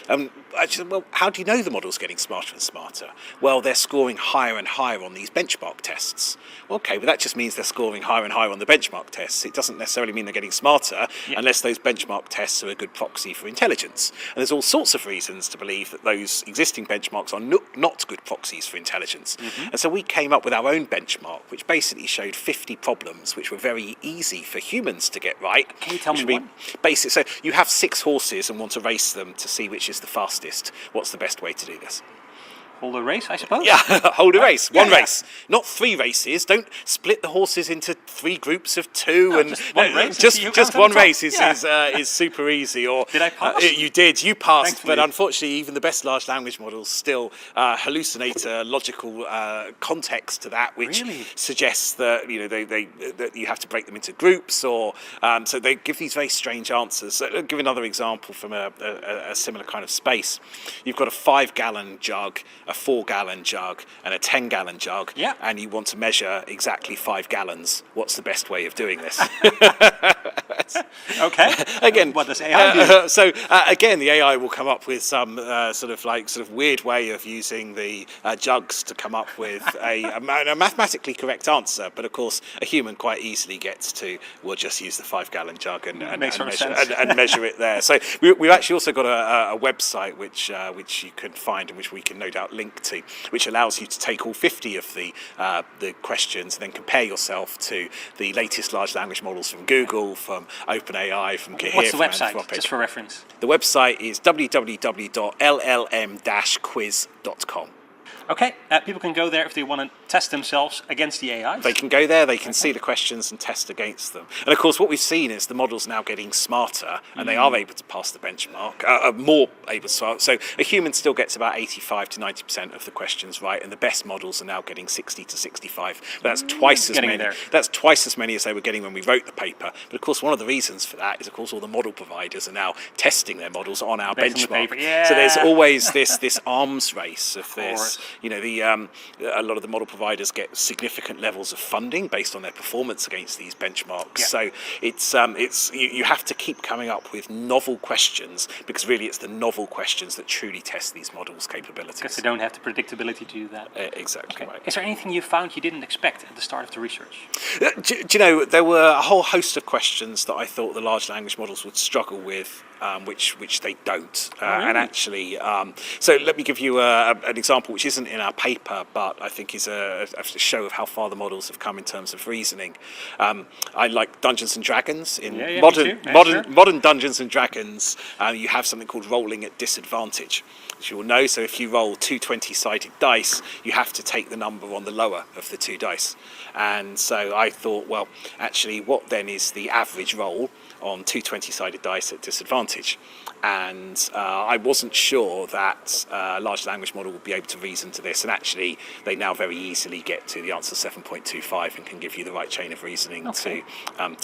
Well, how do you know the model's getting smarter and smarter? Well, they're scoring higher and higher on these benchmark tests. Okay, but that just means they're scoring higher and higher on the benchmark tests. It doesn't necessarily mean they're getting smarter unless those benchmark tests are a good proxy for intelligence. And there's all sorts of reasons to believe that those existing benchmarks are not good proxies for intelligence. And so we came up with our own benchmark, which basically showed 50 problems which were very easy for humans to get right. Can you tell me one? Basic. So you have 6 horses and want to race them to see which is the fastest. What's the best way to do this? hold a race, I suppose? Yeah, hold a race, one yeah. race, not 3 races. Don't split the horses into 3 groups of 2. No, And just one race. Just one race is super easy. Or Did I pass? You did. You passed, Thankfully. but unfortunately, even the best large language models still hallucinate a logical context to that, which Really? suggests that that you have to break them into groups, or so they give these very strange answers. So I'll give another example from a similar kind of space. You've got a 5-gallon jug, a 4-gallon jug, and a 10-gallon jug, Yeah. and you want to measure exactly 5 gallons. What's the best way of doing this? Okay. Again, What does AI do? Again, the AI will come up with some sort of weird way of using the jugs to come up with a mathematically correct answer. But of course, a human quite easily gets to, we'll just use the 5-gallon jug and measure it there. So we've actually also got a website which you can find and which we can no doubt link to, which allows you to take all 50 of the questions and then compare yourself to the latest large language models from Google, from OpenAI, from Cohere. What's the from website, Anthropic. just for reference? The website is www.llm-quiz.com. Okay, people can go there if they want to test themselves against the AI. They can go there, they can see the questions and test against them. And of course, what we've seen is the model's now getting smarter and they are able to pass the benchmark, more able to. So a human still gets about 85 to 90% of the questions right, and the best models are now getting 60 to 65. But that's twice as many. That's twice as many as they were getting when we wrote the paper. But of course, one of the reasons for that is, of course, all the model providers are now testing their models on our Based on the benchmark. paper. Yeah. So there's always this arms race of this. A lot of the model providers get significant levels of funding based on their performance against these benchmarks. Yeah. So you have to keep coming up with novel questions, because really it's the novel questions that truly test these models' capabilities. Because they don't have the predictability to do that. Exactly right. Is there anything you found you didn't expect at the start of the research? Do you know, there were a whole host of questions that I thought the large language models would struggle with, which they don't. And actually, so let me give you an example which isn't in our paper, but I think is a show of how far the models have come in terms of reasoning. I like Dungeons and Dragons. In modern Dungeons and Dragons, you have something called rolling at disadvantage, as you will know. So if you roll 2 20-sided dice, you have to take the number on the lower of the 2 dice. And so I thought, well, actually, what then is the average roll on 2 20-sided dice at disadvantage? And I wasn't sure that a large language model would be able to reason to this, and actually they now very easily get to the answer 7.25 and can give you the right chain of reasoning to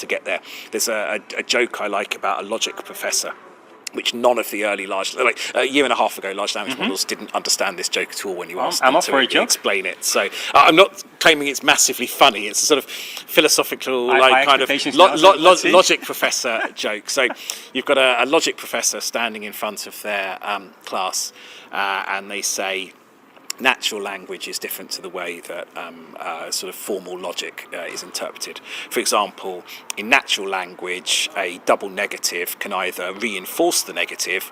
get there. There's a joke I like about a logic professor, which none of the early a year and a half ago, large language models didn't understand this joke at all when you asked them to explain it. So I'm not claiming it's massively funny. It's a sort of philosophical, kind of logic professor joke. So you've got a logic professor standing in front of their class, and they say, natural language is different to the way that sort of formal logic is interpreted. For example, in natural language, a double negative can either reinforce the negative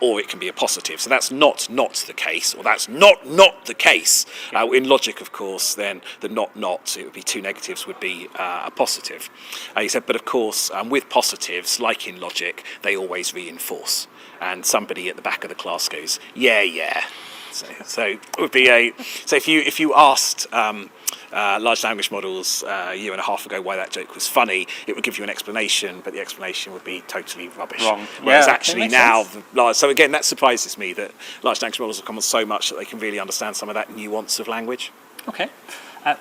or it can be a positive. So that's not the case, or that's not the case. In logic, of course, then the not, it would be 2 negatives would be a positive. He said, but of course, with positives, like in logic, they always reinforce. And somebody at the back of the class goes, yeah. So it would be if you asked large language models a year and a half ago why that joke was funny, it would give you an explanation, but the explanation would be totally rubbish. Wrong. Whereas actually now, so again, that surprises me that large language models have come on so much that they can really understand some of that nuance of language. Okay.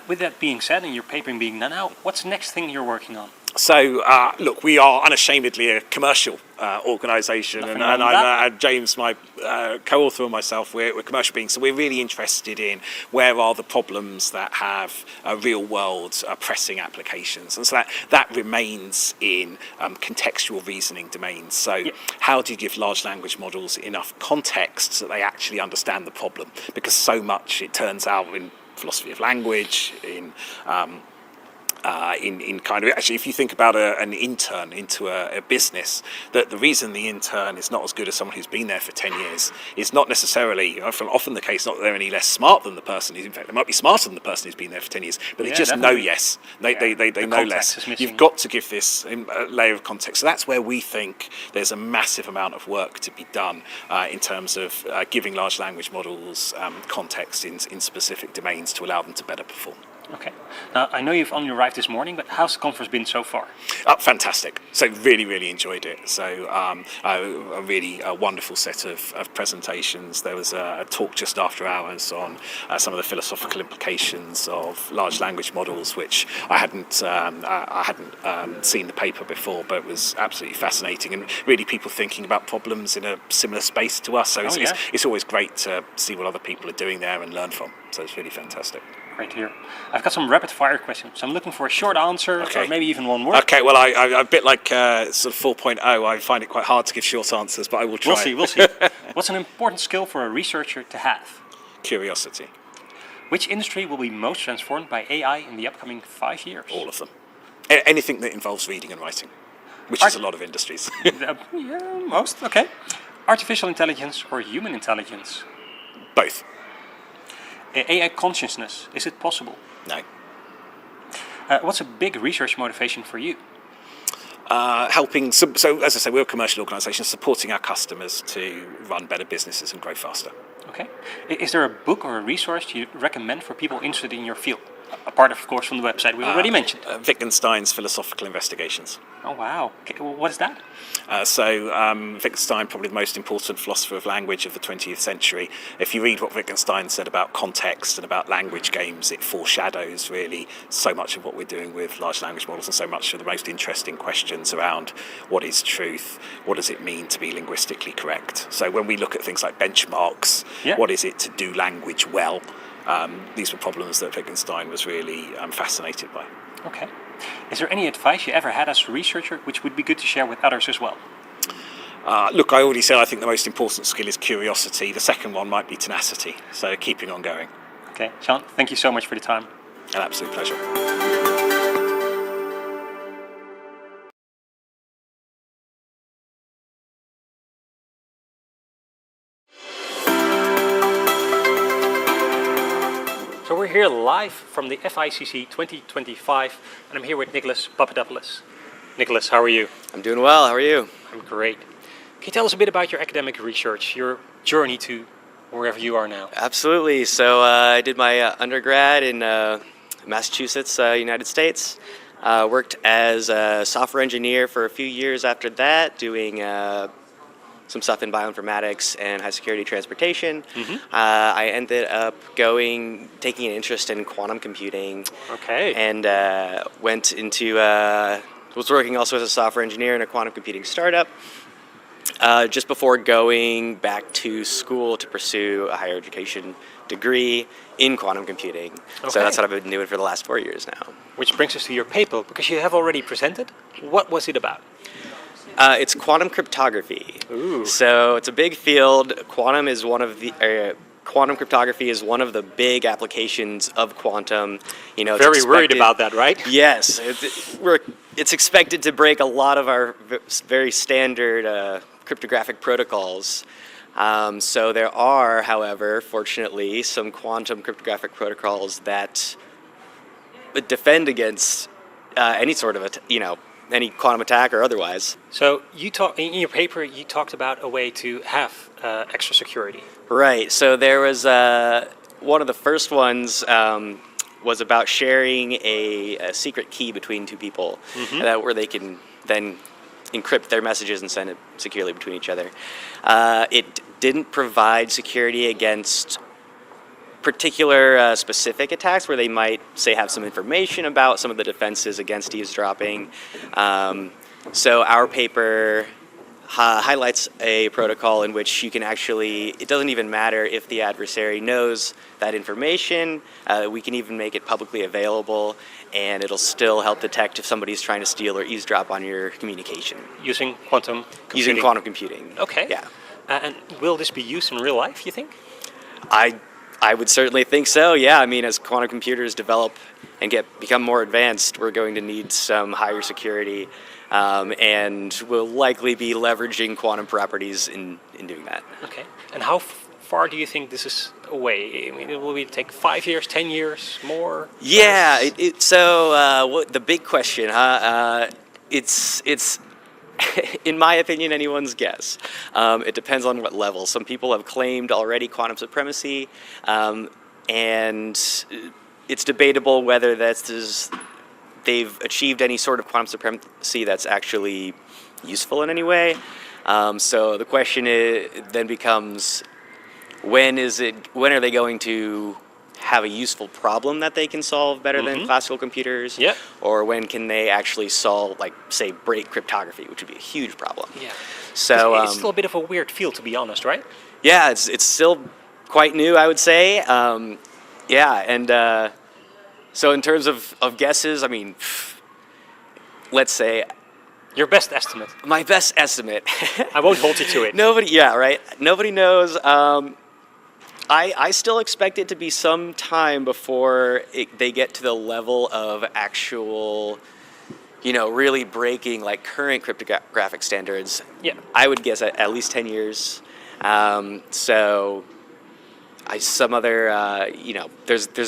With that being said, and your paper being done now, what's the next thing you're working on? So, look, we are unashamedly a commercial organisation, and James, my co-author, and myself, we're commercial beings. So we're really interested in where are the problems that have real-world pressing applications, and so that remains in contextual reasoning domains. So, how do you give large language models enough context so that they actually understand the problem? Because so much, it turns out, in philosophy of language, in in kind of actually, if you think about an intern into a business, that the reason the intern is not as good as someone who's been there for 10 years is not necessarily, often the case, not that they're any less smart than the person who's, in fact, they might be smarter than the person who's been there for 10 years, but they just definitely. know yes. They know less. Is You've got to give this a layer of context. So that's where we think there's a massive amount of work to be done in terms of giving large language models context in specific domains to allow them to better perform. Okay. Now, I know you've only arrived this morning, but how's the conference been so far? Fantastic. So really enjoyed it. So a really wonderful set of presentations. There was a talk just after hours on some of the philosophical implications of large language models, which I hadn't seen the paper before, but it was absolutely fascinating, and really people thinking about problems in a similar space to us. So it's always great to see what other people are doing there and learn from. So it's really fantastic. Great to hear. I've got some rapid fire questions. I'm looking for a short answer, or maybe even one word. Okay, well, I a bit like sort of 4.0, I find it quite hard to give short answers, but I will try. We'll see. What's an important skill for a researcher to have? Curiosity. Which industry will be most transformed by AI in the upcoming 5 years? All of them. Anything that involves reading and writing, which is a lot of industries. Most, okay. Artificial intelligence or human intelligence? Both. AI consciousness, is it possible? No. What's a big research motivation for you? Helping, so as I say, we're a commercial organisation supporting our customers to run better businesses and grow faster. Okay. Is there a book or a resource you recommend for people interested in your field? Apart, of course, from the website we already mentioned. Wittgenstein's Philosophical Investigations. Oh, wow. Okay, well, what is that? Wittgenstein, probably the most important philosopher of language of the 20th century. If you read what Wittgenstein said about context and about language games, it foreshadows really so much of what we're doing with large language models, and so much of the most interesting questions around what is truth, what does it mean to be linguistically correct. So when we look at things like benchmarks, what is it to do language well? These were problems that Wittgenstein was really fascinated by. Okay. Is there any advice you ever had as a researcher which would be good to share with others as well? Look, I already said I think the most important skill is curiosity. The second one might be tenacity, so keeping on going. Okay, Sean, thank you so much for the time. An absolute pleasure. So we're here live from the FICC 2025, and I'm here with Nicholas Papadopoulos. Nicholas, how are you? I'm doing well. How are you? I'm great. Can you tell us a bit about your academic research, your journey to wherever you are now? Absolutely. So I did my undergrad in Massachusetts, United States. Worked as a software engineer for a few years after that, doing some stuff in bioinformatics and high security transportation. I ended up taking an interest in quantum computing. Okay. And went into, was working also as a software engineer in a quantum computing startup. Just before going back to school to pursue a higher education degree in quantum computing. Okay. So that's what I've been doing for the last 4 years now. Which brings us to your paper, because you have already presented. What was it about? It's quantum cryptography. Ooh. So it's a big field. Quantum cryptography is one of the big applications of quantum. You know, very worried about that, right? Yes, it's expected to break a lot of our very standard cryptographic protocols. So there are, however, fortunately, some quantum cryptographic protocols that defend against any sort of any quantum attack or otherwise. So in your paper, you talked about a way to have extra security. Right. So there was one of the first ones was about sharing a secret key between two people, where they can then encrypt their messages and send it securely between each other. It didn't provide security against particular specific attacks where they might, say, have some information about some of the defenses against eavesdropping. So our paper highlights a protocol in which you can actually, it doesn't even matter if the adversary knows that information, we can even make it publicly available, and it'll still help detect if somebody's trying to steal or eavesdrop on your communication. Using quantum computing? Using quantum computing. Okay. Yeah. And will this be used in real life, you think? I I would certainly think so. Yeah, I mean, as quantum computers develop and become more advanced, we're going to need some higher security, and we'll likely be leveraging quantum properties in doing that. Okay. And how far do you think this is away? I mean, will it take 5 years, 10 years, more? Yeah. less? The big question, huh? It's in my opinion, anyone's guess. It depends on what level. Some people have claimed already quantum supremacy, and it's debatable whether they've achieved any sort of quantum supremacy that's actually useful in any way. So the question then becomes, when are they going to have a useful problem that they can solve better than classical computers? Yeah. Or when can they actually solve, like, say, break cryptography, which would be a huge problem. Yeah. So it's still a bit of a weird field, to be honest, right? yeah, it's still quite new, I would say. So in terms of guesses, I mean, let's say Your best estimate. my best estimate. I won't hold you to it. Nobody knows. I still expect it to be some time before they get to the level of actual, really breaking like current cryptographic standards. Yeah. I would guess at least 10 years. There's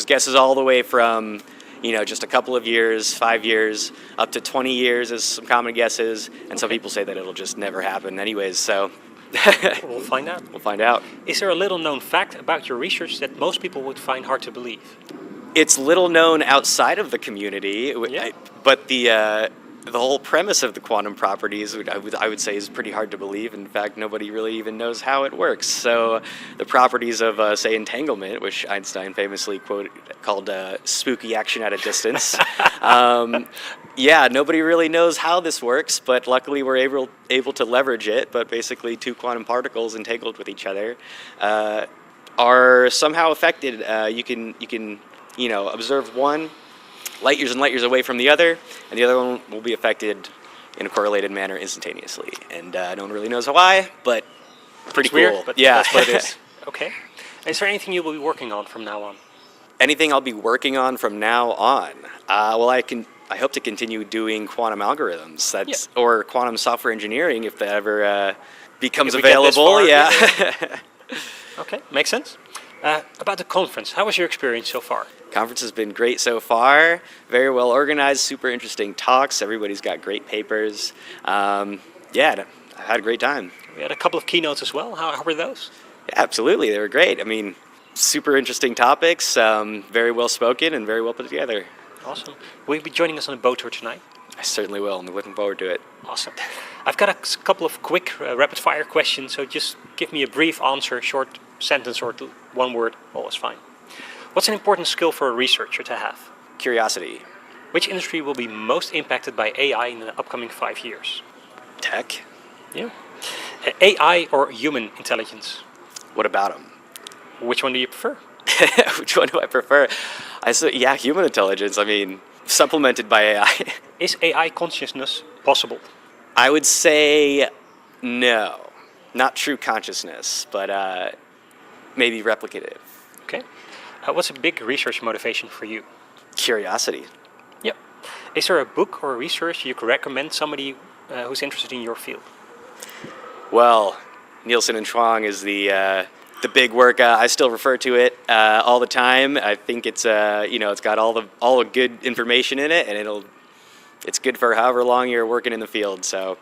guesses all the way from, just a couple of years, 5 years, up to 20 years is some common guesses. And some people say that it'll just never happen anyways, so. We'll find out. We'll find out. Is there a little known fact about your research that most people would find hard to believe? It's little known outside of the community, Yeah. but the whole premise of the quantum properties, I would say, is pretty hard to believe. In fact, nobody really even knows how it works. So the properties of, say, entanglement, which Einstein famously called spooky action at a distance. Nobody really knows how this works, but luckily we're able to leverage it. But basically, two quantum particles entangled with each other are somehow affected. You can observe one light years and light years away from the other, and the other one will be affected in a correlated manner instantaneously. And no one really knows why, but pretty cool. Weird, but yeah, that's what it is. Okay. Is there anything you will be working on from now on? Anything I'll be working on from now on? I hope to continue doing quantum algorithms. Or quantum software engineering if that ever becomes available. Far, yeah. Okay, makes sense. About the conference, how was your experience so far? Conference has been great so far. Very well organized, super interesting talks. Everybody's got great papers. I had a great time. We had a couple of keynotes as well. How were those? Yeah, absolutely, they were great. I mean, super interesting topics, very well spoken and very well put together. Awesome. Will you be joining us on a boat tour tonight? I certainly will. I'm looking forward to it. Awesome. I've got a couple of quick rapid-fire questions, so just give me a brief answer, short sentence or one word, always fine. What's an important skill for a researcher to have? Curiosity. Which industry will be most impacted by AI in the upcoming 5 years? Tech. Yeah. AI or human intelligence? What about them? Which one do you prefer? Which one do I prefer? Human intelligence. I mean, supplemented by AI. Is AI consciousness possible? I would say no. Not true consciousness, but maybe replicative. Okay. What's a big research motivation for you? Curiosity. Yep. Is there a book or research you could recommend somebody who's interested in your field? Well, Nielsen and Chuang is the big work. I still refer to it all the time. I think it's it's got all the good information in it, and it's good for however long you're working in the field. So,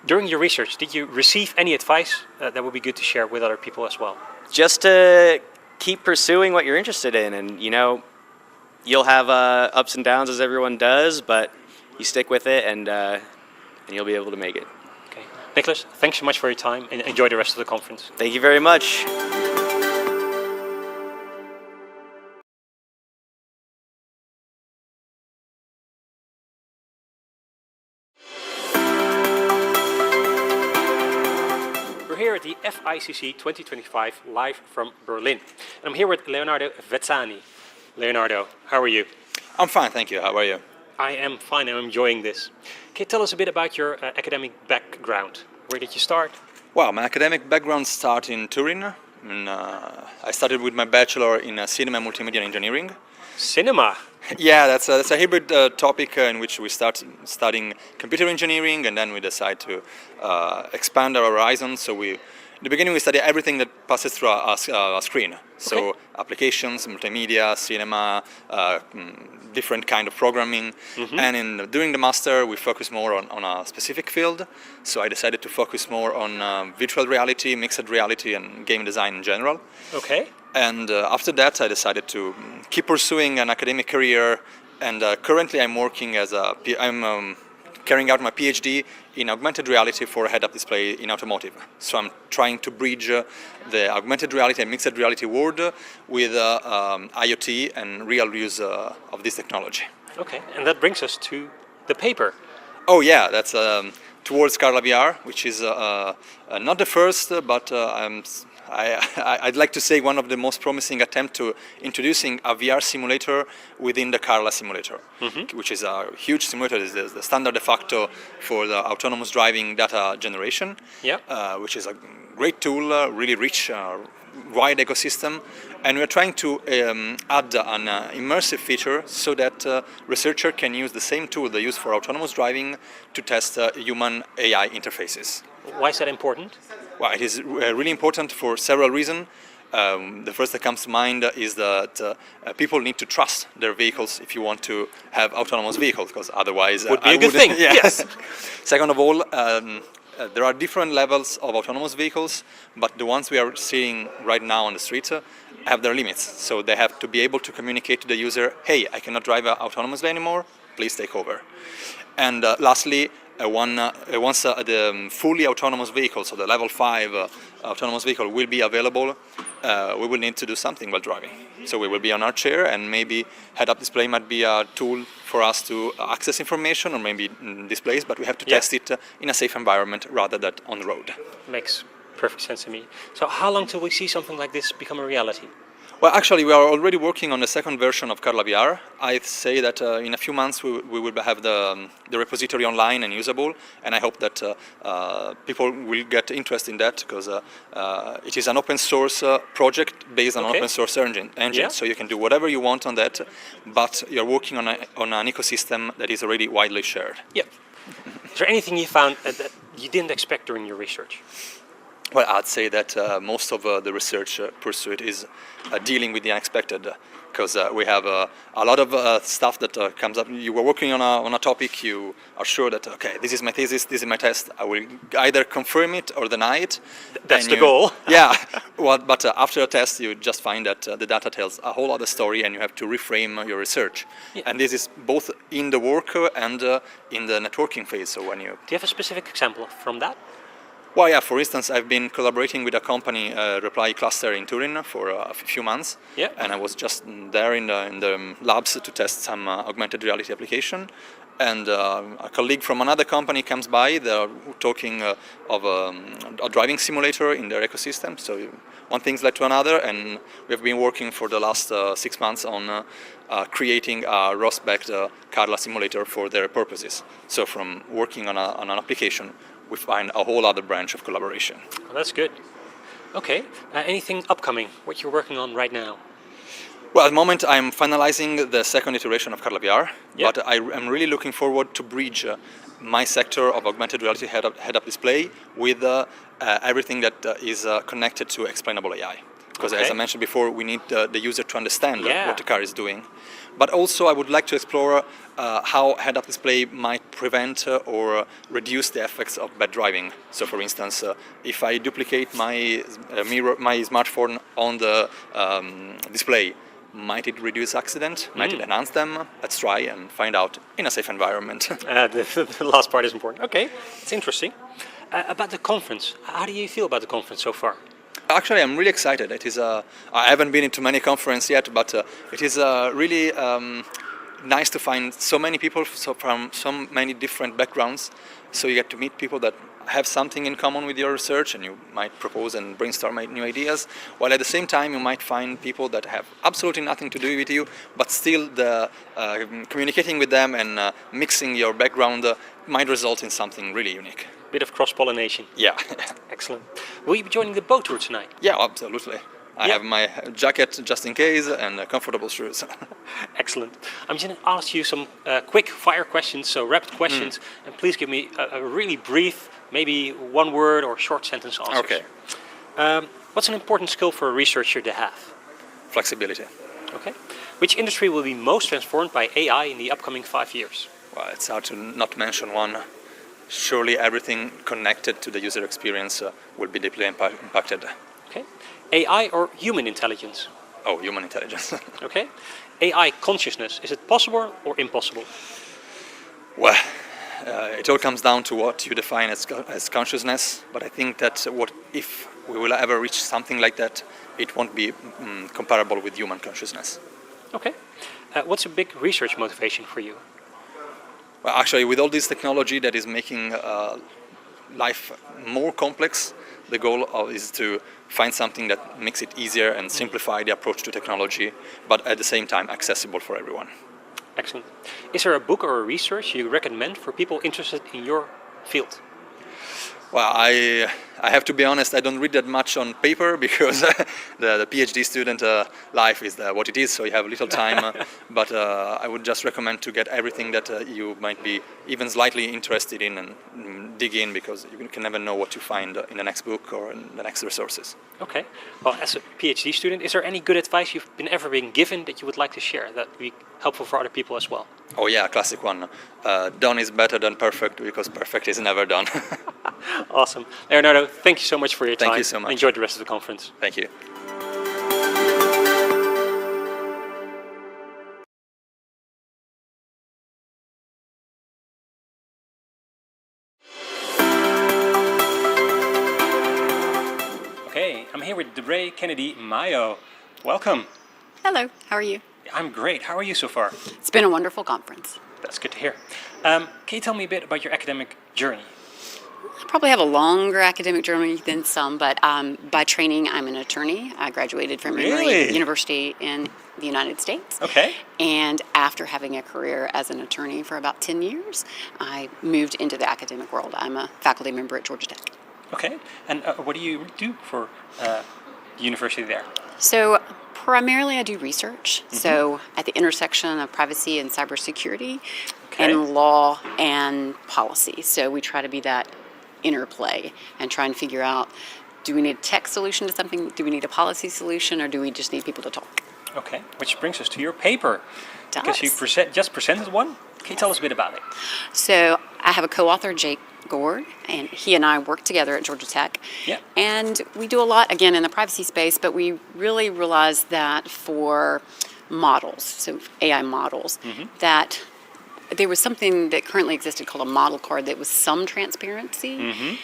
during your research, did you receive any advice that would be good to share with other people as well? Just to keep pursuing what you're interested in, and you'll have ups and downs as everyone does, but you stick with it, and you'll be able to make it. Okay, Nicholas, thanks so much for your time, and enjoy the rest of the conference. Thank you very much. We're here at the FICC 2025 live from Berlin. And I'm here with Leonardo Vezzani. Leonardo, how are you? I'm fine, thank you. How are you? I am fine. I'm enjoying this. Can you tell us a bit about your academic background? Where did you start? Well, my academic background started in Turin, I started with my bachelor in cinema and multimedia engineering. Cinema. Yeah, that's a hybrid topic in which we start studying computer engineering, and then we decide to expand our horizons. So in the beginning we study everything that passes through a screen. So Okay. applications, multimedia, cinema, different kind of programming. And during the master we focus more on a specific field. So I decided to focus more on virtual reality, mixed reality, and game design in general. Okay. And after that, I decided to keep pursuing an academic career. And currently, I'm carrying out my PhD in augmented reality for a head-up display in automotive. So I'm trying to bridge the augmented reality and mixed reality world with IoT and real use of this technology. Okay. And that brings us to the paper. Oh yeah, that's towards Carla VR, which is not the first, but I'd like to say one of the most promising attempt to introducing a VR simulator within the Carla simulator, which is a huge simulator. It's the standard de facto for the autonomous driving data generation, which is a great tool, really rich, wide ecosystem. And we're trying to add an immersive feature so that researcher can use the same tool they use for autonomous driving to test human AI interfaces. Why is that important? Well, it is really important for several reasons. The first that comes to mind is that people need to trust their vehicles if you want to have autonomous vehicles, because otherwise Would be a good thing. Yeah. Yes. Second of all, there are different levels of autonomous vehicles, but the ones we are seeing right now on the street have their limits. So they have to be able to communicate to the user, hey, I cannot drive autonomously anymore, please take over. And lastly, once the fully autonomous vehicle, so the level 5 autonomous vehicle will be available, we will need to do something while driving. So we will be on our chair, and maybe head-up display might be a tool for us to access information or maybe displays, but we have to test it in a safe environment rather than on the road. Makes perfect sense to me. So how long till we see something like this become a reality? Well, actually, we are already working on the second version of Carla VR. I'd say that in a few months we will have the repository online and usable, and I hope that people will get interested in that, because it is an open source project based on an open source engine. So you can do whatever you want on that, but you're working on an ecosystem that is already widely shared. Yep. Is there anything you found that you didn't expect during your research? Well, I'd say that most of the research pursuit is dealing with the unexpected, because we have a lot of stuff that comes up. You were working on a topic, you are sure that, okay, this is my thesis, this is my test, I will either confirm it or deny it. That's the goal. Yeah, well, but after a test you just find that the data tells a whole other story, and you have to reframe your research. And this is both in the work and in the networking phase. So when you... Do you have a specific example from that? Well, yeah, for instance, I've been collaborating with a company, Reply Cluster in Turin, for a few months. Yeah. And I was just there in the labs to test some augmented reality application. And a colleague from another company comes by. They're talking of a driving simulator in their ecosystem. So one thing's led to another, and we have been working for the last 6 months on creating a ROS-backed Carla simulator for their purposes. So from working on an application, we find a whole other branch of collaboration. Well, that's good. Okay. Anything upcoming? What you're working on right now? Well, at the moment I'm finalizing the second iteration of Carla VR, but I am really looking forward to bridge my sector of augmented reality head-up display with everything that is connected to explainable AI. Because as I mentioned before, we need the user to understand what the car is doing. But also I would like to explore how head-up display might prevent or reduce the effects of bad driving. So for instance, if I duplicate my smartphone on the display, might it reduce accident? Might it enhance them? Let's try and find out in a safe environment. The last part is important. Okay, it's interesting. About the conference, how do you feel about the conference so far? Actually, I'm really excited. It is. I haven't been into many conferences yet, but it is really nice to find so many people from so many different backgrounds. So you get to meet people that have something in common with your research, and you might propose and brainstorm new ideas. While at the same time, you might find people that have absolutely nothing to do with you, but still communicating with them and mixing your background might result in something really unique. bit of cross-pollination. Yeah. Excellent. Will you be joining the boat tour tonight? Yeah, absolutely. I have my jacket just in case and comfortable shoes. Excellent. I'm just going to ask you some quick fire questions, so rapid questions, and please give me a really brief, maybe one word or short sentence answers. Okay. What's an important skill for a researcher to have? Flexibility. Okay. Which industry will be most transformed by AI in the upcoming 5 years? Well, it's hard to not mention one. Surely everything connected to the user experience will be deeply impacted. Okay. AI or human intelligence? Oh, human intelligence. Okay. AI consciousness, is it possible or impossible? Well, it all comes down to what you define as consciousness, but I think that if we will ever reach something like that, it won't be comparable with human consciousness. Okay. What's a big research motivation for you? Well, actually, with all this technology that is making life more complex, the goal is to find something that makes it easier and simplify the approach to technology, but at the same time accessible for everyone. Excellent. Is there a book or a research you recommend for people interested in your field? Well, I have to be honest, I don't read that much on paper because the PhD student life is what it is, so you have little time. But I would just recommend to get everything that you might be even slightly interested in and dig in, because you can never know what you find in the next book or in the next resources. Okay. Well, as a PhD student, is there any good advice you've ever been given that you would like to share that would be helpful for other people as well? Oh yeah, classic one. Done is better than perfect, because perfect is never done. Awesome. Leonardo, thank you so much for your time. Thank you so much. Enjoy the rest of the conference. Thank you. Okay, I'm here with Debre Kennedy Mayo. Welcome. Hello, how are you? I'm great. How are you so far? It's been a wonderful conference. That's good to hear. Can you tell me a bit about your academic journey? I probably have a longer academic journey than some, but by training, I'm an attorney. I graduated from Emory University in the United States. Okay. And after having a career as an attorney for about 10 years, I moved into the academic world. I'm a faculty member at Georgia Tech. Okay. And what do you do for the university there? So primarily I do research. So at the intersection of privacy and cybersecurity and law and policy. So we try to be that interplay and try and figure out, do we need a tech solution to something? Do we need a policy solution, or do we just need people to talk? Okay, which brings us to your paper. Does. Because you just presented one. Can you tell us a bit about it? So I have a co-author, Jake Gord, and he and I work together at Georgia Tech. Yeah. And we do a lot, again, in the privacy space, but we really realized that for models, so AI models, that there was something that currently existed called a model card that was some transparency,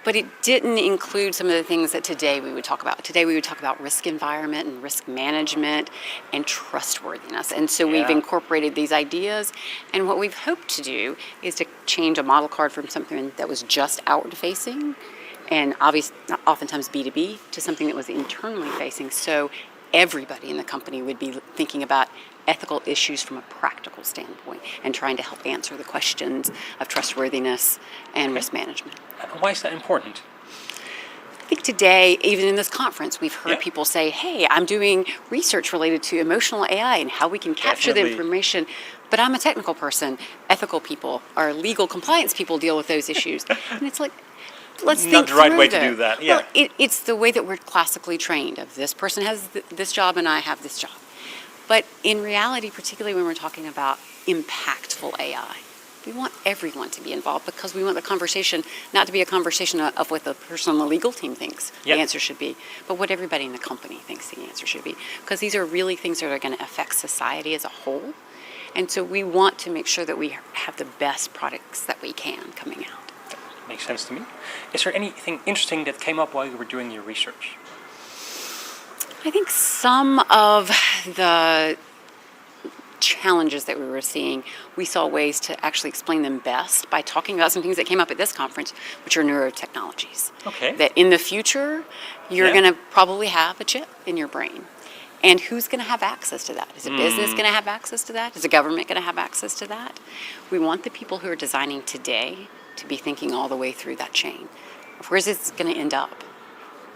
but it didn't include some of the things that today we would talk about. Today we would talk about risk environment and risk management and trustworthiness. And so we've incorporated these ideas, and what we've hoped to do is to change a model card from something that was just outward facing and oftentimes B2B to something that was internally facing. So everybody in the company would be thinking about ethical issues from a practical standpoint and trying to help answer the questions of trustworthiness and risk management. Why is that important? I think today, even in this conference, we've heard people say, hey, I'm doing research related to emotional AI and how we can capture the information, but I'm a technical person. Ethical people or legal compliance people deal with those issues. And it's like, let's think Not the right through way to do that, Well, it's the way that we're classically trained. Of this person has this job and I have this job. But in reality, particularly when we're talking about impactful AI, we want everyone to be involved because we want the conversation not to be a conversation of what the person on the legal team thinks the answer should be, but what everybody in the company thinks the answer should be. Because these are really things that are going to affect society as a whole. And so we want to make sure that we have the best products that we can coming out. Makes sense to me. Is there anything interesting that came up while you were doing your research? I think some of the challenges that we were seeing, we saw ways to actually explain them best by talking about some things that came up at this conference, which are neurotechnologies. Okay. That in the future, you're going to probably have a chip in your brain. And who's going to have access to that? Is a business going to have access to that? Is a government going to have access to that? We want the people who are designing today to be thinking all the way through that chain. Where's this going to end up?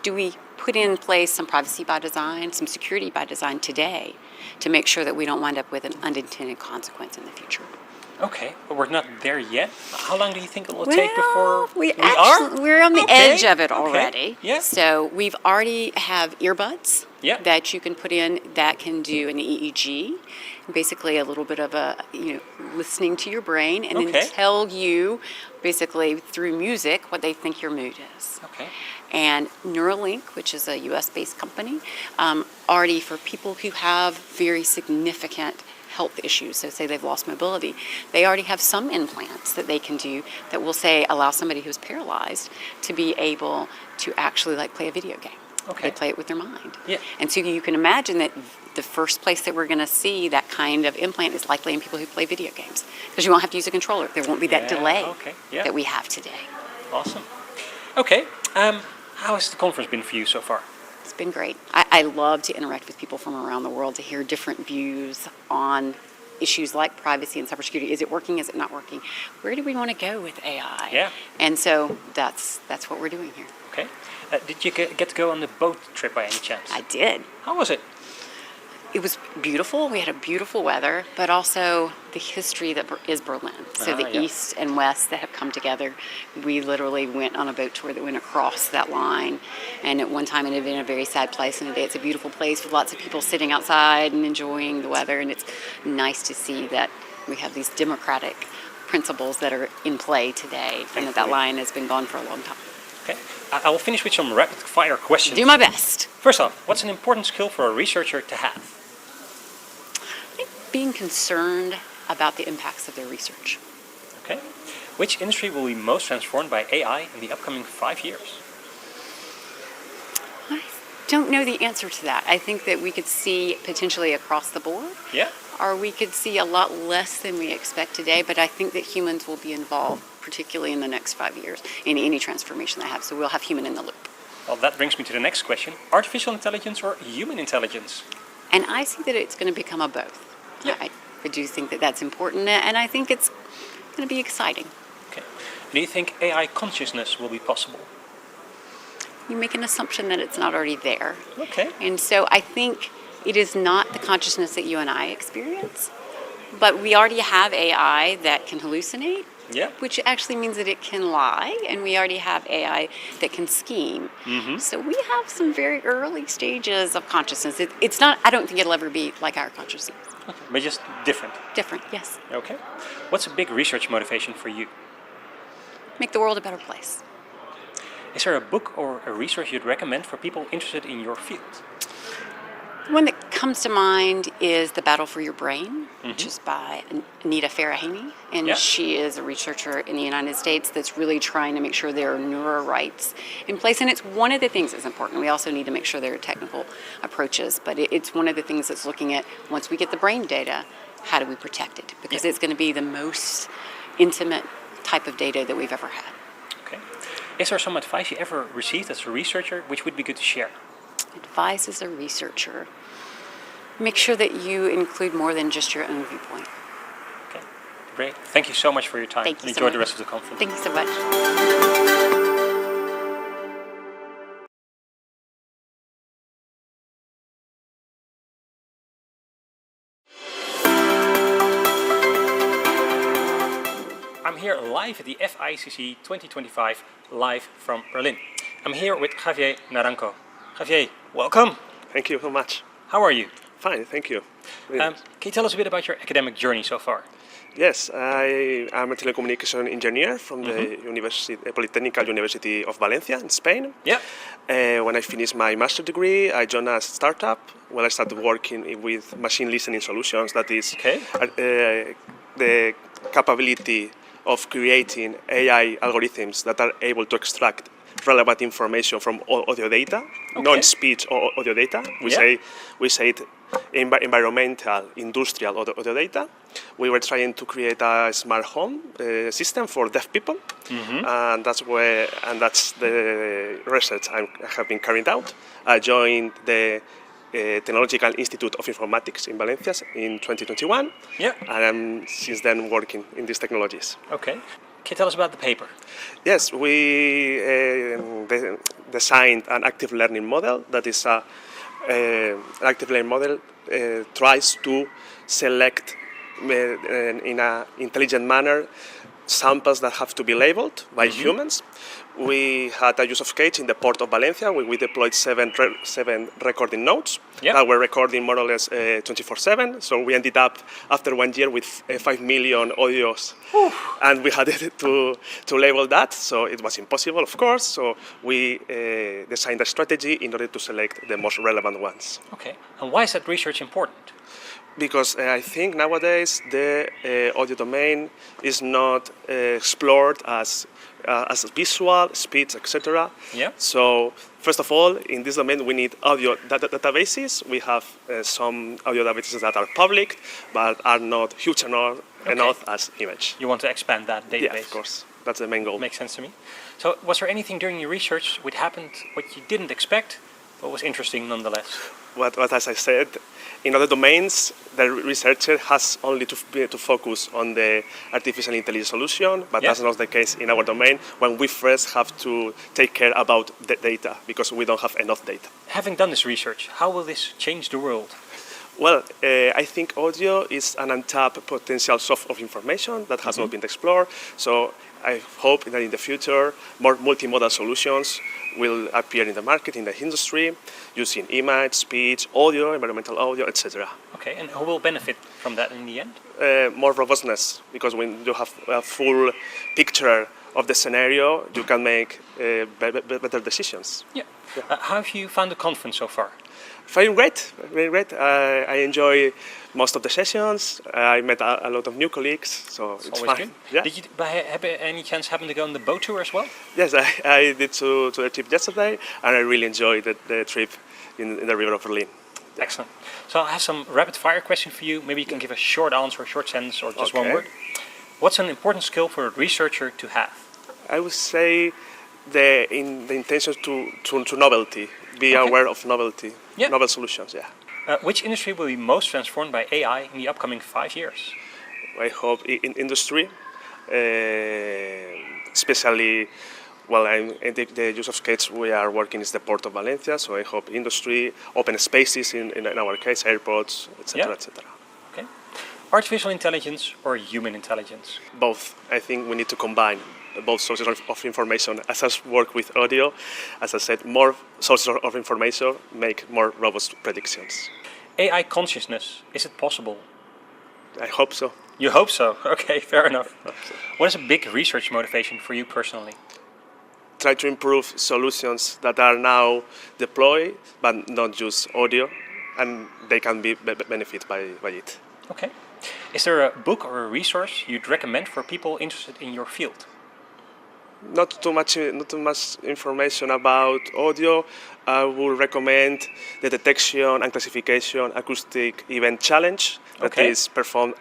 Do we put in place some privacy by design, some security by design today to make sure that we don't wind up with an unintended consequence in the future? Okay, but we're not there yet. How long do you think it will take before we're on the Okay, edge of it okay, already. yeah. So we've already have earbuds Yeah. that you can put in that can do an EEG, basically a little bit of a listening to your brain and Okay. then tell you basically through music what they think your mood is. Okay. And Neuralink, which is a US-based company, already for people who have very significant health issues, so say they've lost mobility, they already have some implants that they can do that will say allow somebody who's paralyzed to be able to actually like play a video game. Okay. They play it with their mind. Yeah. And so you can imagine that the first place that we're going to see that kind of implant is likely in people who play video games, because you won't have to use a controller. There won't be that Yeah, delay okay, yeah. that we have today. Awesome. Okay. How has the conference been for you so far? It's been great. I love to interact with people from around the world to hear different views on issues like privacy and cybersecurity. Is it working? Is it not working? Where do we want to go with AI? Yeah. And so that's what we're doing here. Okay. Did you get to go on the boat trip by any chance? I did. How was it? It was beautiful. We had a beautiful weather, but also the history that is Berlin. So the yeah. East and West that have come together. We literally went on a boat tour that went across that line. And at one time it had been a very sad place, and today it's a beautiful place with lots of people sitting outside and enjoying the weather. And it's nice to see that we have these democratic principles that are in play today, and that line has been gone for a long time. Okay. I will finish with some rapid fire questions. Do my best. First off, what's an important skill for a researcher to have? Being concerned about the impacts of their research. Okay. Which industry will be most transformed by AI in the upcoming 5 years? I don't know the answer to that. I think that we could see potentially across the board, Yeah. or we could see a lot less than we expect today, but I think that humans will be involved, particularly in the next 5 years, in any transformation they have. So we'll have human in the loop. Well, that brings me to the next question. Artificial intelligence or human intelligence? And I see that it's going to become a both. Yeah. I do think that that's important, and I think it's going to be exciting. Okay. Do you think AI consciousness will be possible? You make an assumption that it's not already there. Okay. And so I think it is not the consciousness that you and I experience, but we already have AI that can hallucinate, Yeah. which actually means that it can lie, and we already have AI that can scheme. Mm-hmm. So we have some very early stages of consciousness. It's not, I don't think it'll ever be like our consciousness. But just different. Different, yes. Okay. What's a big research motivation for you? Make the world a better place. Is there a book or a resource you'd recommend for people interested in your field? The one that comes to mind is The Battle for Your Brain, which is by Anita Farahany. And Yeah. she is a researcher in the United States that's really trying to make sure there are neural rights in place. And it's one of the things that's important. We also need to make sure there are technical approaches. But it's one of the things that's looking at, once we get the brain data, how do we protect it? Because it's going to be the most intimate type of data that we've ever had. Okay. Is there some advice you ever received as a researcher which would be good to share? Advice as a researcher: make sure that you include more than just your own viewpoint. Okay. Great. Thank you so much for your time. Thank you so Enjoy much. the rest of the conference. Thank you so much. I'm here live at the FICC 2025, live from Berlin. I'm here with Javier Naranjo. Javier, welcome. Thank you so much. How are you? Fine, thank you. Can you tell us a bit about your academic journey so far? Yes, I am a telecommunication engineer from the Polytechnical University of Valencia in Spain. Yeah. When I finished my master's degree, I joined a startup where I started working with machine listening solutions. That is the capability of creating AI algorithms that are able to extract relevant information from audio data, non-speech audio data. We say it environmental, industrial audio data. We were trying to create a smart home system for deaf people, and that's the research I have been carrying out. I joined the Technological Institute of Informatics in Valencia in 2021, and I'm since then working in these technologies. Okay. Can you tell us about the paper? Yes, we designed an active learning model that is an active learning model tries to select in an intelligent manner samples that have to be labeled by humans. We had a use of case in the port of Valencia where we deployed seven recording nodes that were recording more or less 24/7. So we ended up after 1 year with 5 million audios, and we had to label that. So it was impossible, of course. So we designed a strategy in order to select the most relevant ones. Okay. And why is that research important? Because I think nowadays the audio domain is not explored as visual, speech, etc. Yeah. So first of all, in this domain we need audio databases. We have some audio databases that are public, but are not huge enough as image. You want to expand that database? Yeah, of course. That's the main goal. Makes sense to me. So was there anything during your research which happened what you didn't expect, but was interesting nonetheless? What as I said, in other domains, the researcher has only to focus on the artificial intelligence solution, but that's not the case in our domain when we first have to take care about the data because we don't have enough data. Having done this research, how will this change the world? Well, I think audio is an untapped potential source of information that has not been explored. So I hope that in the future, more multimodal solutions will appear in the market, in the industry, using image, speech, audio, environmental audio, etc. Okay, and who will benefit from that in the end? More robustness, because when you have a full picture of the scenario, you can make better decisions. Yeah. How have you found the conference so far? Very great, very great. I enjoy most of the sessions. I met a lot of new colleagues, so it's fun. Good. Yeah. Did you have any chance happen to go on the boat tour as well? Yes, I did to the trip yesterday, and I really enjoyed the trip in the river of Berlin. Yeah. Excellent. So I have some rapid fire question for you. Maybe you can give a short answer, a short sentence, or just one word. What's an important skill for a researcher to have? I would say the intention to novelty, be aware of novelty, novel solutions. Yeah. Which industry will be most transformed by AI in the upcoming 5 years? I hope in industry, especially. Well, in the use of case we are working is the port of Valencia, so I hope industry, open spaces in our case, airports, etc., etc. Okay. Artificial intelligence or human intelligence? Both. I think we need to combine both sources of information. As I work with audio, as I said, more sources of information make more robust predictions. AI consciousness, is it possible? I hope so. You hope so? Okay, fair enough. What is a big research motivation for you personally? Try to improve solutions that are now deployed, but not just audio, and they can be benefited by it. Okay. Is there a book or a resource you'd recommend for people interested in your field? Not too much information about audio. I would recommend the Detection and Classification Acoustic Event Challenge that is performed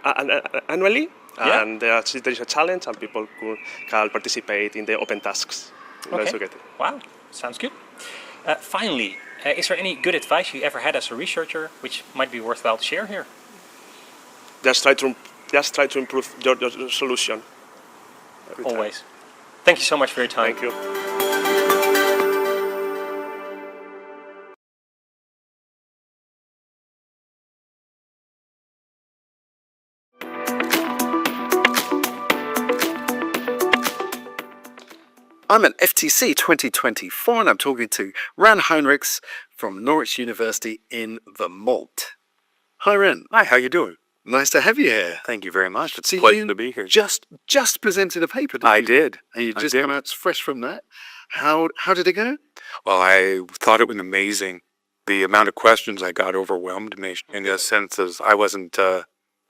annually, and there is a challenge, and people can participate in the open tasks. Okay. Wow, sounds good. Finally, is there any good advice you ever had as a researcher which might be worthwhile to share here? Just try to improve your solution. Always. Thank you so much for your time. Thank you. I'm at FTC 2024 and I'm talking to Ran Heinrichs from Norwich University in Vermont. Hi Ran. Hi, how you doing? Nice to have you here. Thank you very much. It's See, a pleasure you to be here. Just presented a paper, didn't I you? did. And you just come out fresh from that. How did it go? Well, I thought it was amazing. The amount of questions I got overwhelmed me in the sense as I wasn't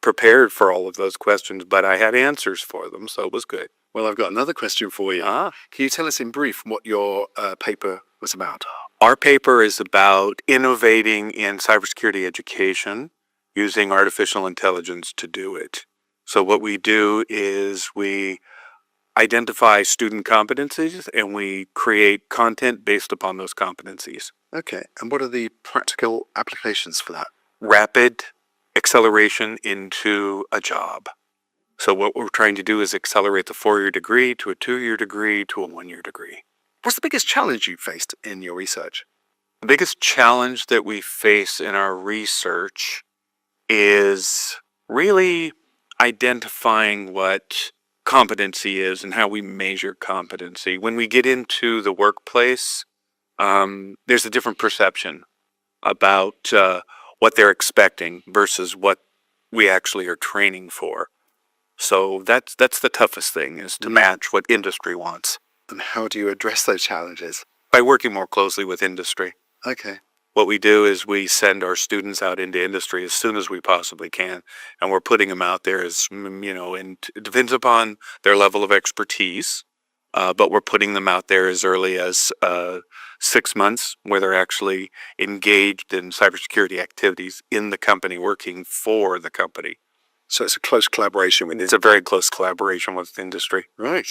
prepared for all of those questions, but I had answers for them, so it was good. Well, I've got another question for you. Can you tell us in brief what your paper was about? Our paper is about innovating in cybersecurity education using artificial intelligence to do it. So what we do is we identify student competencies and we create content based upon those competencies. Okay, and what are the practical applications for that? Rapid acceleration into a job. So what we're trying to do is accelerate the 4-year degree to a 2-year degree to a 1-year degree. What's the biggest challenge you faced in your research? The biggest challenge that we face in our research is really identifying what competency is and how we measure competency. When we get into the workplace, there's a different perception about what they're expecting versus what we actually are training for. So that's the toughest thing, is to match what industry wants. And how do you address those challenges? By working more closely with industry. Okay. What we do is we send our students out into industry as soon as we possibly can, and we're putting them out there as, and it depends upon their level of expertise, but we're putting them out there as early as 6 months, where they're actually engaged in cybersecurity activities in the company, working for the company. So it's a close collaboration with It's a very close collaboration with industry. Right.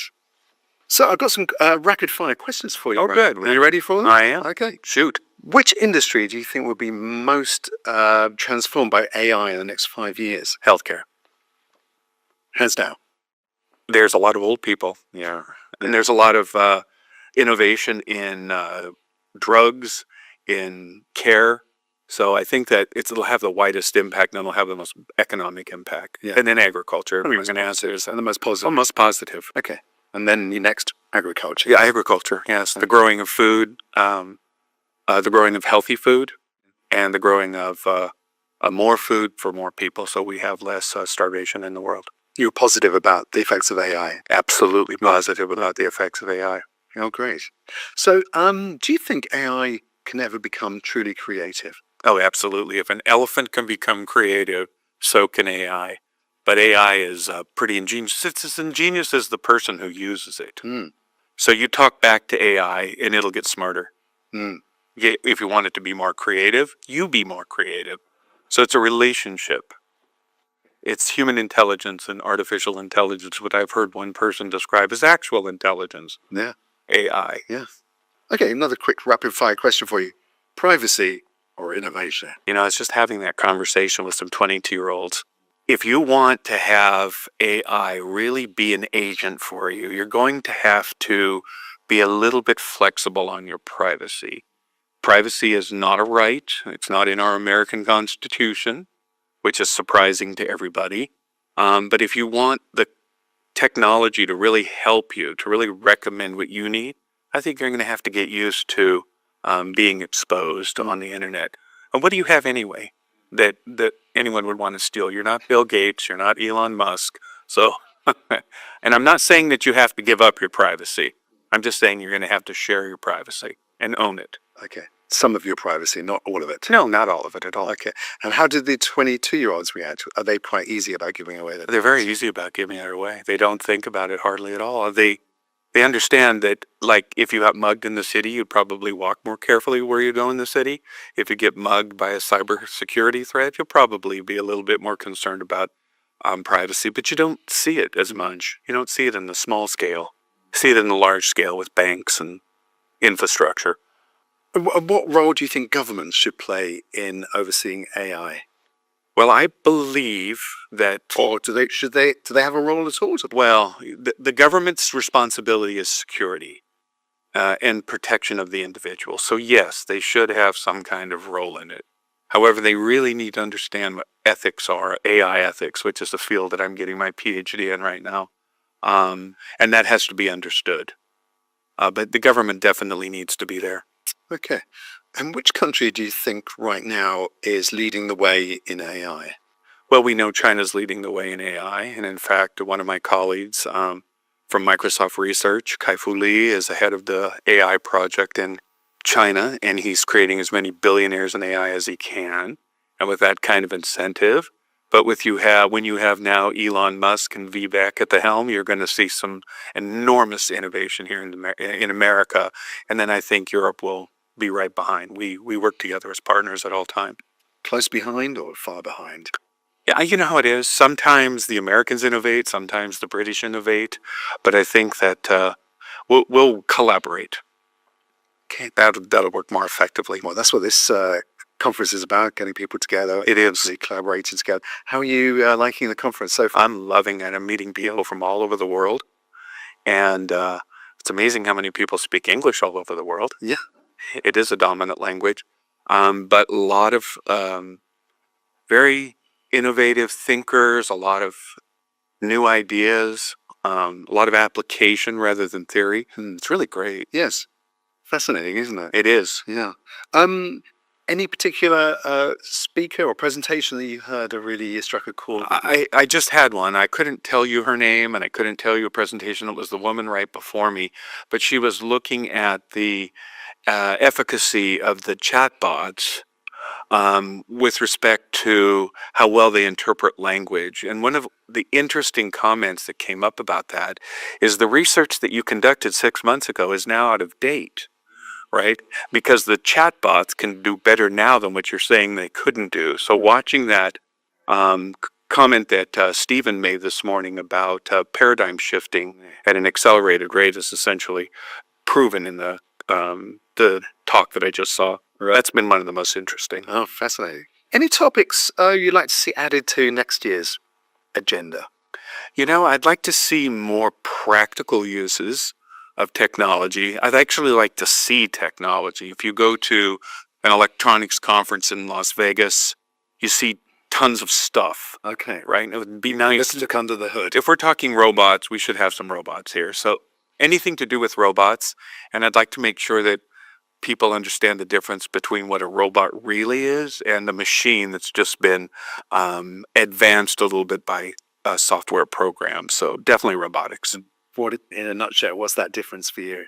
So I've got some rapid fire questions for you. Oh, Brian. good. Are you ready for them? I am. Okay. Shoot. Which industry do you think will be most transformed by AI in the next 5 years? Healthcare. Hands down. There's a lot of old people, and there's a lot of innovation in drugs, in care. So I think that it'll have the widest impact, and it'll have the most economic impact. Yeah. And then agriculture. Probably I'm going to answer is and the most positive. most positive. Okay. And then your next, agriculture. Yeah, agriculture. Yes, the growing of food, the growing of healthy food, and the growing of more food for more people, so we have less starvation in the world. You're positive about the effects of AI. Absolutely positive about the effects of AI. Oh, great. So, do you think AI can ever become truly creative? Oh, absolutely. If an elephant can become creative, so can AI. But AI is pretty ingenious. It's as ingenious as the person who uses it. So you talk back to AI, and it'll get smarter. If you want it to be more creative, you be more creative. So it's a relationship. It's human intelligence and artificial intelligence, what I've heard one person describe as actual intelligence. Yeah. AI. Yeah. Okay, another quick rapid fire question for you. Privacy or innovation? I was just having that conversation with some 22-year-olds. If you want to have AI really be an agent for you, you're going to have to be a little bit flexible on your privacy. Privacy is not a right. It's not in our American Constitution, which is surprising to everybody. But if you want the technology to really help you, to really recommend what you need, I think you're going to have to get used to being exposed on the internet. And what do you have anyway that anyone would want to steal? You're not Bill Gates. You're not Elon Musk. So, and I'm not saying that you have to give up your privacy. I'm just saying you're going to have to share your privacy and own it. Okay. Some of your privacy, not all of it. No, not all of it at all. Okay. And how did the 22-year-olds react? Are they quite easy about giving away that? They're very easy about giving it away. They don't think about it hardly at all. They understand that, like, if you got mugged in the city, you'd probably walk more carefully where you go in the city. If you get mugged by a cyber security threat, you'll probably be a little bit more concerned about privacy, but you don't see it as much. You don't see it in the small scale. You see it in the large scale with banks and infrastructure. What role do you think governments should play in overseeing AI? Well, I believe that... Or do they have a role at all? Well, the government's responsibility is security and protection of the individual. So yes, they should have some kind of role in it. However, they really need to understand what ethics are, AI ethics, which is the field that I'm getting my PhD in right now. And that has to be understood. But the government definitely needs to be there. Okay. And which country do you think right now is leading the way in AI? Well, we know China's leading the way in AI. And in fact, one of my colleagues from Microsoft Research, Kai-Fu Lee, is the head of the AI project in China. And he's creating as many billionaires in AI as he can. And with that kind of incentive. But when you have now Elon Musk and Vivek at the helm, you're going to see some enormous innovation here in America. And then I think Europe will be right behind. We work together as partners at all time. Close behind or far behind? Yeah, you know how it is. Sometimes the Americans innovate, sometimes the British innovate, but I think that we'll collaborate. Okay, that'll work more effectively. Well, that's what this conference is about, getting people together. It is. The collaborating together. How are you liking the conference so far? I'm loving it. I'm meeting people from all over the world. And it's amazing how many people speak English all over the world. Yeah. It is a dominant language. But a lot of very innovative thinkers, a lot of new ideas, a lot of application rather than theory. It's really great. Yes. Fascinating, isn't it? It is. Yeah. Any particular speaker or presentation that you heard that really struck a chord? I just had one. I couldn't tell you her name, and I couldn't tell you a presentation. It was the woman right before me, but she was looking at the efficacy of the chatbots with respect to how well they interpret language. And one of the interesting comments that came up about that is the research that you conducted 6 months ago is now out of date, right? Because the chatbots can do better now than what you're saying they couldn't do. So watching that comment that Stephen made this morning about paradigm shifting at an accelerated rate is essentially proven in the talk that I just saw. That's been one of the most interesting. Oh, fascinating. Any topics you'd like to see added to next year's agenda? You know, I'd like to see more practical uses of technology. I'd actually like to see technology. If you go to an electronics conference in Las Vegas, you see tons of stuff. Okay. Right? It would be nice Let's look under the hood. If we're talking robots, we should have some robots here. So anything to do with robots, and I'd like to make sure that people understand the difference between what a robot really is and the machine that's just been advanced a little bit by a software program. So definitely robotics. In a nutshell, what's that difference for you?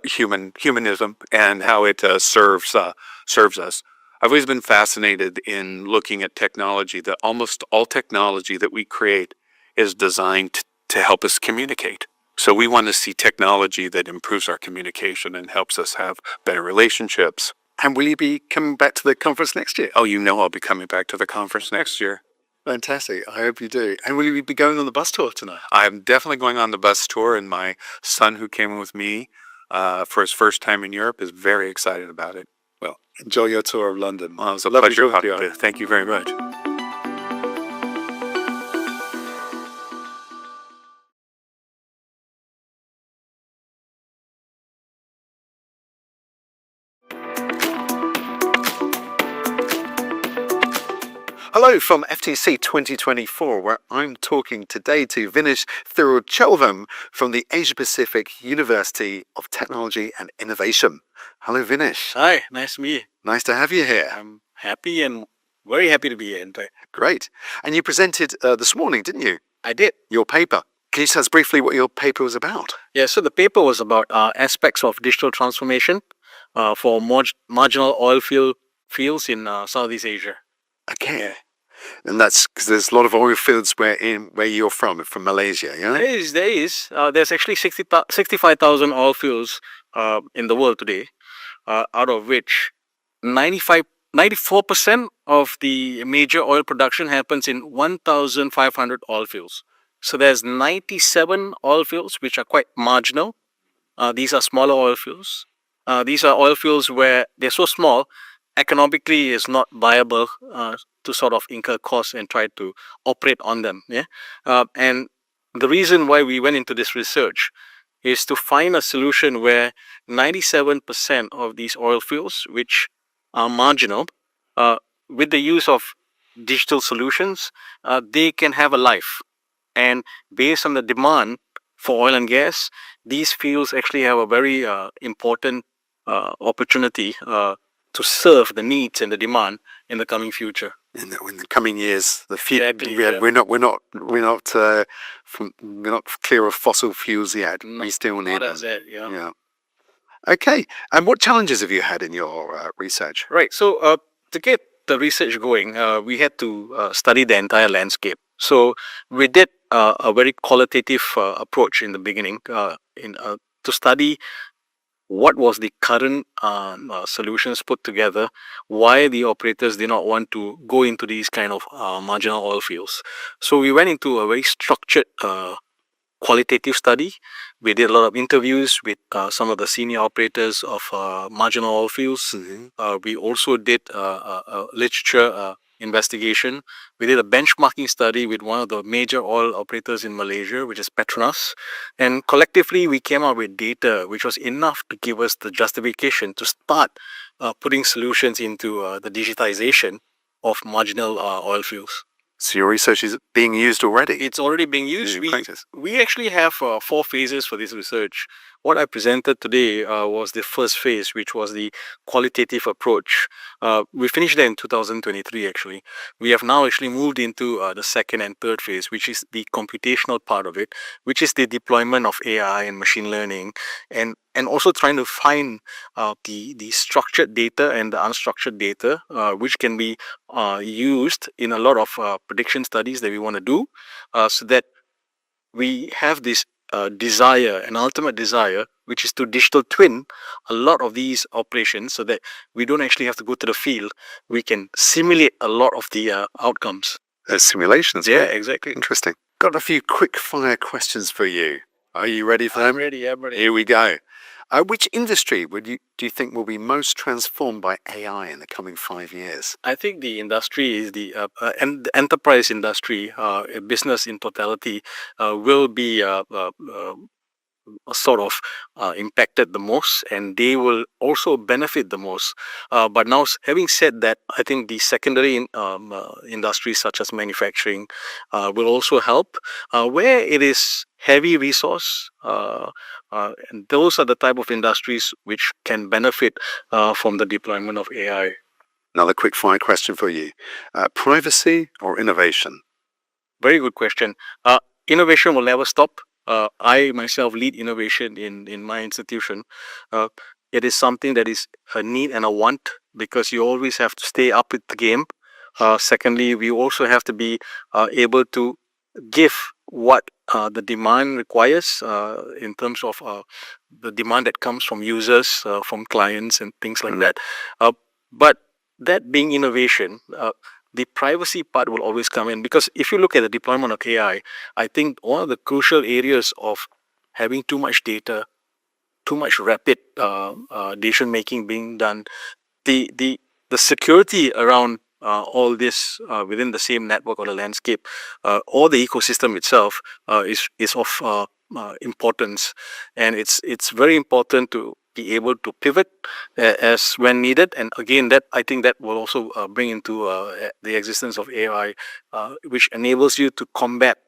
Humanism and how it serves us. I've always been fascinated in looking at technology, that almost all technology that we create is designed to help us communicate. So we want to see technology that improves our communication and helps us have better relationships. And will you be coming back to the conference next year? Oh, you know I'll be coming back to the conference next year. Fantastic. I hope you do. And will you be going on the bus tour tonight? I'm definitely going on the bus tour, and my son, who came with me for his first time in Europe, is very excited about it. Well, enjoy your tour of London. Well, it was a pleasure talking to you. Thank you very much. Hello from FTC 2024, where I'm talking today to Vinesh Thirulchelvam from the Asia Pacific University of Technology and Innovation. Hello, Vinesh. Hi, nice to meet you. Nice to have you here. I'm happy and very happy to be here. Great. And you presented this morning, didn't you? I did. Your paper. Can you tell us briefly what your paper was about? Yeah, so the paper was about aspects of digital transformation for marginal oil fields in Southeast Asia. Okay. Yeah. And that's because there's a lot of oil fields where you're from Malaysia, yeah? There is. There's actually 65,000 oil fields in the world today, out of which 94% of the major oil production happens in 1,500 oil fields. So there's 97 oil fields which are quite marginal. These are smaller oil fields. These are oil fields where they're so small, economically it's not viable to sort of incur costs and try to operate on them. Yeah, and the reason why we went into this research is to find a solution where 97% of these oil fields, which are marginal, with the use of digital solutions, they can have a life. And based on the demand for oil and gas, these fields actually have a very important opportunity to serve the needs and the demand in the coming future. In the coming years, Exactly, we're not clear of fossil fuels yet. We still need them. Yeah. Okay. And what challenges have you had in your research? Right. So to get the research going, we had to study the entire landscape. So we did a very qualitative approach in the beginning to study what was the current solutions put together, why the operators did not want to go into these kind of marginal oil fields. So we went into a very structured qualitative study. We did a lot of interviews with some of the senior operators of marginal oil fields. We also did a literature investigation. We did a benchmarking study with one of the major oil operators in Malaysia, which is Petronas. And collectively, we came up with data which was enough to give us the justification to start putting solutions into the digitization of marginal oil fields. So your research is being used already? It's already being used. In practice? We actually have 4 phases for this research. What I presented today was the first phase, which was the qualitative approach. We finished that in 2023, actually. We have now actually moved into the second and third phase, which is the computational part of it, which is the deployment of AI and machine learning, and also trying to find the structured data and the unstructured data, which can be used in a lot of prediction studies that we want to do, so that we have this desire, an ultimate desire, which is to digital twin a lot of these operations so that we don't actually have to go to the field. We can simulate a lot of the outcomes. Simulations? Yeah, exactly. Interesting. Got a few quick fire questions for you. Are you ready for them? I'm ready. Here we go. Which industry do you think will be most transformed by AI in the coming 5 years? I think the industry is the enterprise industry, business in totality, will be sort of impacted the most, and they will also benefit the most. But now, having said that, I think the secondary industries such as manufacturing will also help, where it is heavy resource, and those are the type of industries which can benefit from the deployment of AI. Another quick fire question for you. Privacy or innovation? Very good question. Innovation will never stop. I myself lead innovation in my institution. It is something that is a need and a want, because you always have to stay up with the game. Secondly, we also have to be able to give what the demand requires in terms of the demand that comes from users, from clients and things like that. But that being innovation, the privacy part will always come in, because if you look at the deployment of AI, I think one of the crucial areas of having too much data, too much rapid decision making being done, the security around all this within the same network or the landscape or the ecosystem itself is of importance, and it's very important to be able to pivot as when needed. And again, that I think that will also bring into the existence of AI, which enables you to combat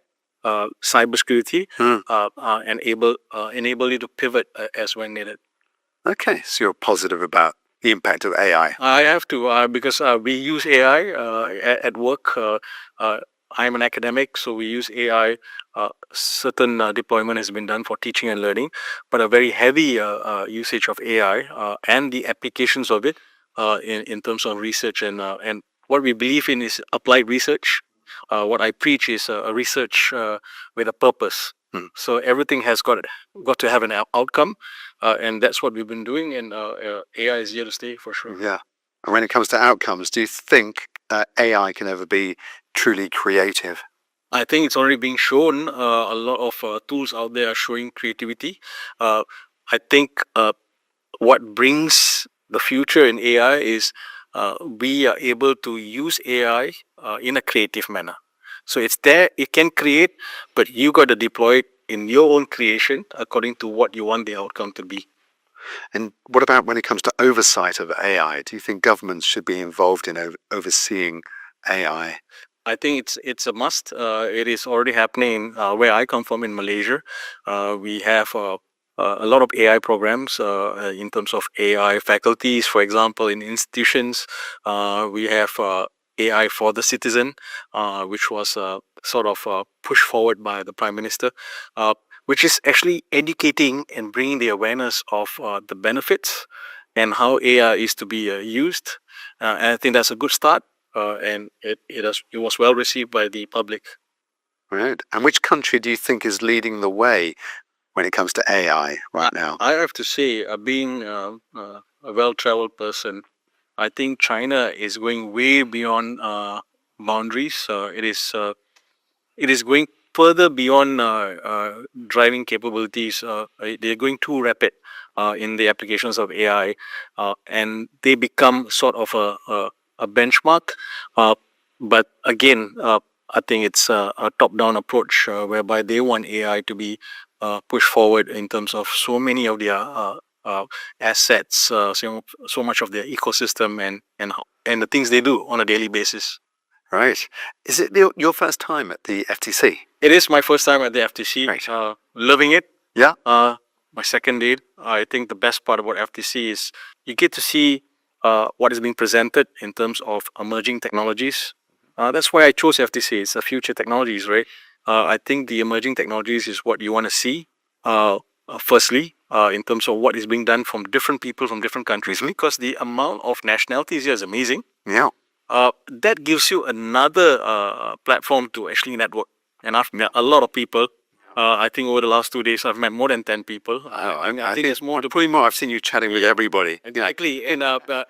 cybersecurity and enable you to pivot as when needed. Okay, so you're positive about the impact of AI. I have to, because we use AI at work. I'm an academic, so we use AI. Certain deployment has been done for teaching and learning, but a very heavy usage of AI and the applications of it in terms of research, and what we believe in is applied research. What I preach is a research with a purpose. So everything has got to have an outcome, and that's what we've been doing. And AI is here to stay for sure. Yeah. And when it comes to outcomes, do you think AI can ever be truly creative? I think it's already being shown. A lot of tools out there are showing creativity. I think what brings the future in AI is we are able to use AI in a creative manner. So it's there, it can create, but you got to deploy it in your own creation according to what you want the outcome to be. And what about when it comes to oversight of AI? Do you think governments should be involved in overseeing AI? I think it's a must. It is already happening where I come from in Malaysia. We have a lot of AI programs in terms of AI faculties, for example, in institutions. We have AI for the citizen, which was sort of pushed forward by the Prime Minister, which is actually educating and bringing the awareness of the benefits and how AI is to be used. And I think that's a good start, and it was well received by the public. Right. And which country do you think is leading the way when it comes to AI right now? I have to say, being a well-traveled person, I think China is going way beyond boundaries. It is going further beyond driving capabilities. They're going too rapid in the applications of AI, and they become sort of a benchmark. But again, I think it's a top-down approach whereby they want AI to be pushed forward in terms of so many of their assets, so much of their ecosystem, and the things they do on a daily basis. Right. Is it your first time at the FTC? It is my first time at the FTC. Right. Loving it. Yeah. My second day. I think the best part about FTC is you get to see what is being presented in terms of emerging technologies. That's why I chose FTC. It's the future technologies, right? I think the emerging technologies is what you want to see. Firstly, in terms of what is being done from different people from different countries, because the amount of nationalities here is amazing. Yeah. That gives you another platform to actually network. And I've met a lot of people. I think over the last 2 days, I've met more than 10 people. I think there's more. Probably more. I've seen you chatting with everybody. Exactly. And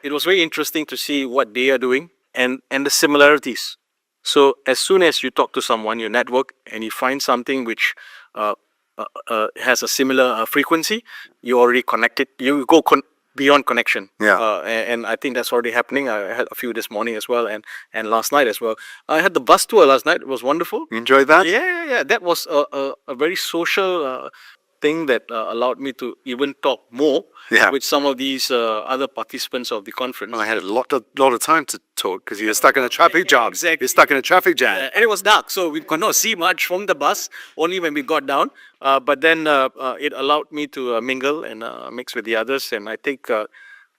it was very interesting to see what they are doing and the similarities. So as soon as you talk to someone, you network, and you find something which has a similar frequency, you already connected. You go beyond connection. Yeah. And I think that's already happening. I had a few this morning as well, and last night as well. I had the bus tour last night. It was wonderful. You enjoyed that? Yeah. That was a very social thing that allowed me to even talk more with some of these other participants of the conference. Well, I had a lot of time to talk because you're stuck in a traffic jam. Exactly. You're stuck in a traffic jam. And it was dark, so we could not see much from the bus, only when we got down. But then it allowed me to mingle and mix with the others. And I think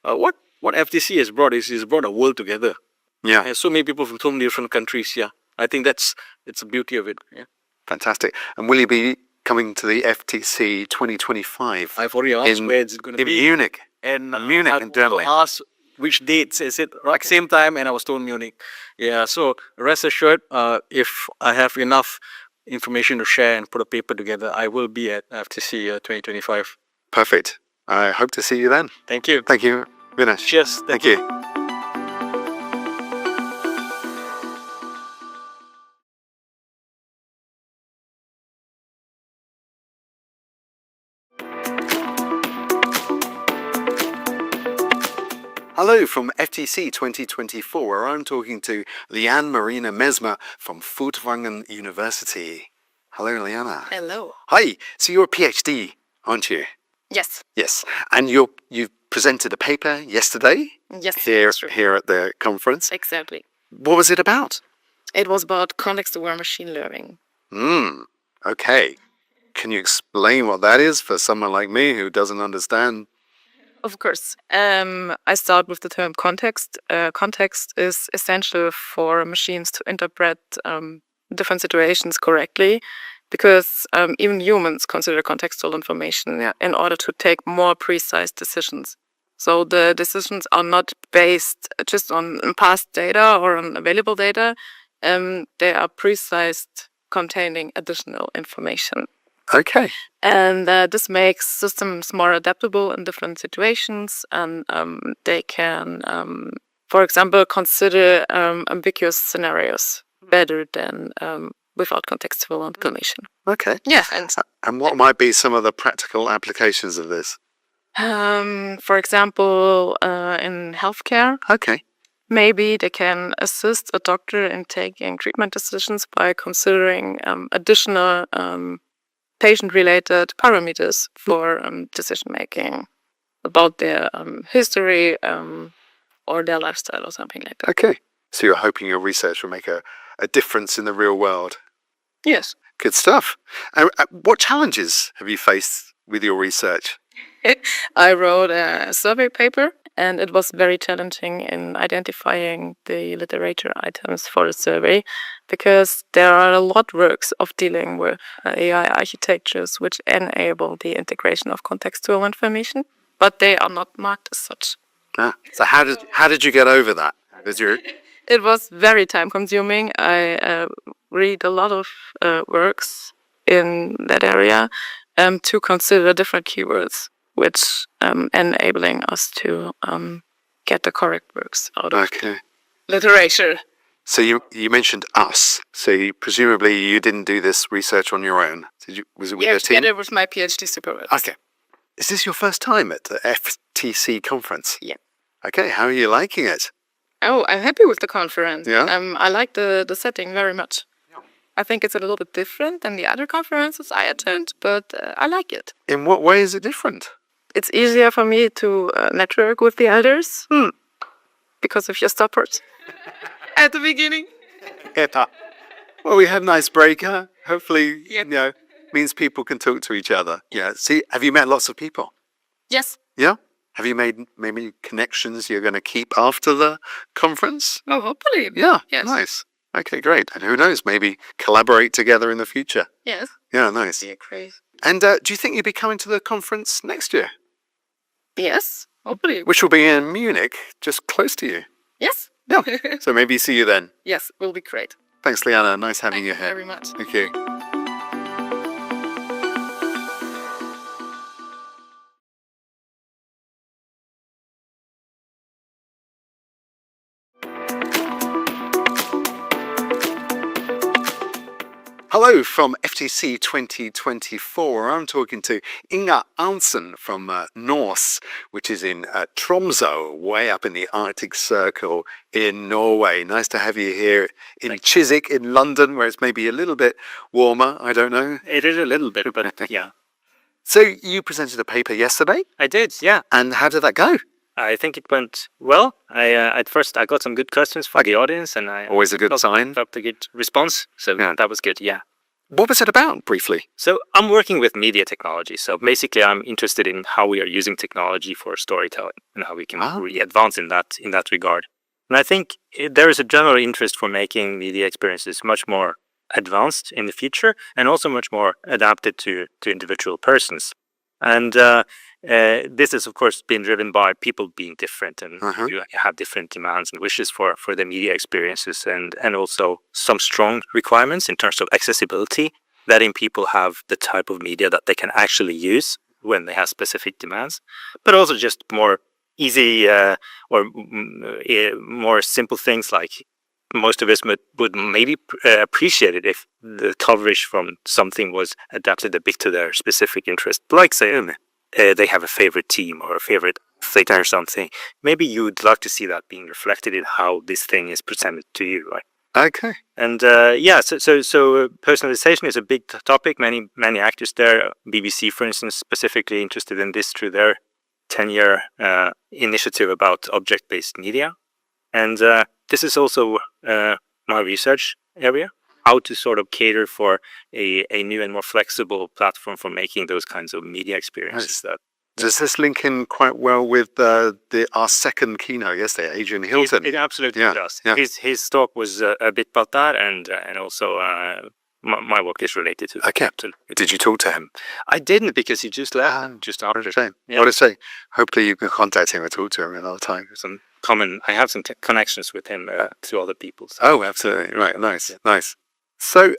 what FTC has brought is brought a world together. Yeah. And so many people from so many different countries. Yeah. I think it's the beauty of it. Yeah. Fantastic. And will you be coming to the FTC 2025? I've already asked where it's going to be. In Munich. And Munich and Berlin. Asked which dates is it? Right, same time, and I was told Munich. Yeah, so rest assured, if I have enough information to share and put a paper together, I will be at FTC 2025. Perfect. I hope to see you then. Thank you. Thank you, Vinesh. Cheers. Thank you. Hello from FTC 2024, where I'm talking to Liane Marina Mesmer from Furtwangen University. Hello, Liana. Hello. Hi. So you're a PhD, aren't you? Yes. Yes. And you presented a paper yesterday. Yes. Here at the conference. Exactly. What was it about? It was about context-aware machine learning. Okay. Can you explain what that is for someone like me who doesn't understand? Of course. I start with the term context. Context is essential for machines to interpret different situations correctly, because even humans consider contextual information in order to take more precise decisions. So the decisions are not based just on past data or on available data. They are precise, containing additional information. Okay. And this makes systems more adaptable in different situations, and they can, for example, consider ambiguous scenarios better than without contextual information. Okay. Yeah. And what might be some of the practical applications of this? For example, in healthcare. Okay. Maybe they can assist a doctor in taking treatment decisions by considering additional patient-related parameters for decision-making about their history or their lifestyle or something like that. Okay. So you're hoping your research will make a difference in the real world? Yes. Good stuff. And what challenges have you faced with your research? I wrote a survey paper, and it was very challenging in identifying the literature items for the survey, because there are a lot of works of dealing with AI architectures which enable the integration of contextual information, but they are not marked as such. So how did you get over that? It was very time consuming. I read a lot of works in that area to consider different keywords, which enabling us to get the correct works out of literature. So you mentioned us. So presumably you didn't do this research on your own. Was it with a team? together with my PhD supervisor. Okay. Is this your first time at the FTC conference? Yeah. Okay, how are you liking it? Oh, I'm happy with the conference. Yeah? I like the setting very much. I think it's a little bit different than the other conferences I attend, but I like it. In what way is it different? It's easier for me to network with the elders because of your stoppers at the beginning. Well, we had a nice break, huh? Hopefully, means people can talk to each other. Yeah. See, have you met lots of people? Yes. Yeah? Have you made maybe connections you're going to keep after the conference? Oh, hopefully. Yeah. Yes. Nice. Okay, great. And who knows, maybe collaborate together in the future. Yes. Yeah, nice. Yeah, crazy. And do you think you'll be coming to the conference next year? Yes, hopefully. Which will be in Munich, just close to you. Yes. Yeah. So maybe see you then. Yes, will be great. Thanks, Liana. Nice having you Thank here. you very much. Thank you. Hello from FTC 2024. I'm talking to Inga Arntzen from Norse, which is in Tromsø, way up in the Arctic Circle in Norway. Nice to have you here in Chiswick in London, where it's maybe a little bit warmer. I don't know. It is a little bit, but yeah. So you presented a paper yesterday? I did, yeah. And how did that go? I think it went well. At first I got some good questions from the audience, and I always a good sign. Felt a good response, so that was good. Yeah. What was it about, briefly? So I'm working with media technology. So basically, I'm interested in how we are using technology for storytelling and how we can really advance in that regard. And I think there is a general interest for making media experiences much more advanced in the future, and also much more adapted to individual persons. And this has, of course, been driven by people being different, and you have different demands and wishes for the media experiences, and also some strong requirements in terms of accessibility, letting people have the type of media that they can actually use when they have specific demands, but also just more easy or more simple things like most of us would maybe appreciate it if the coverage from something was adapted a bit to their specific interest. Like, say, they have a favorite team or a favorite athlete or something. Maybe you would like to see that being reflected in how this thing is presented to you, right? Okay. And so personalization is a big topic. Many actors there, BBC, for instance, specifically interested in this through their 10-year initiative about object-based media. And this is also my research area, how to sort of cater for a new and more flexible platform for making those kinds of media experiences. Nice. Does this link in quite well with our second keynote yesterday, Adrian Hilton? It absolutely does. Yeah. His talk was a bit about that, and also my work is related to that. Okay. Absolutely. Did you talk to him? I didn't, because he just left just after. What a shame. Yeah. What a shame. Hopefully you can contact him or talk to him another time. I have some connections with him to other people. So. Oh, absolutely. Right. Nice. Yeah. Nice. So,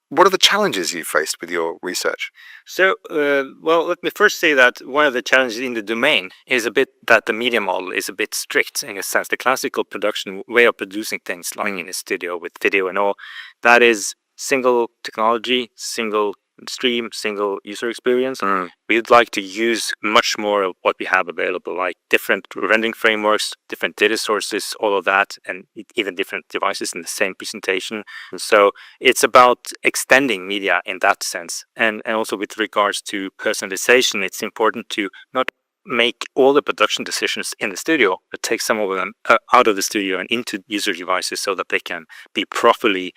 what are the challenges you faced with your research? So, well, let me first say that one of the challenges in the domain is a bit that the media model is a bit strict in a sense. The classical production way of producing things, like in a studio with video and all, that is single technology, single stream, single user experience. We'd like to use much more of what we have available, like different rendering frameworks, different data sources, all of that, and even different devices in the same presentation. So it's about extending media in that sense. And also with regards to personalization, it's important to not make all the production decisions in the studio, but take some of them out of the studio and into user devices so that they can be properly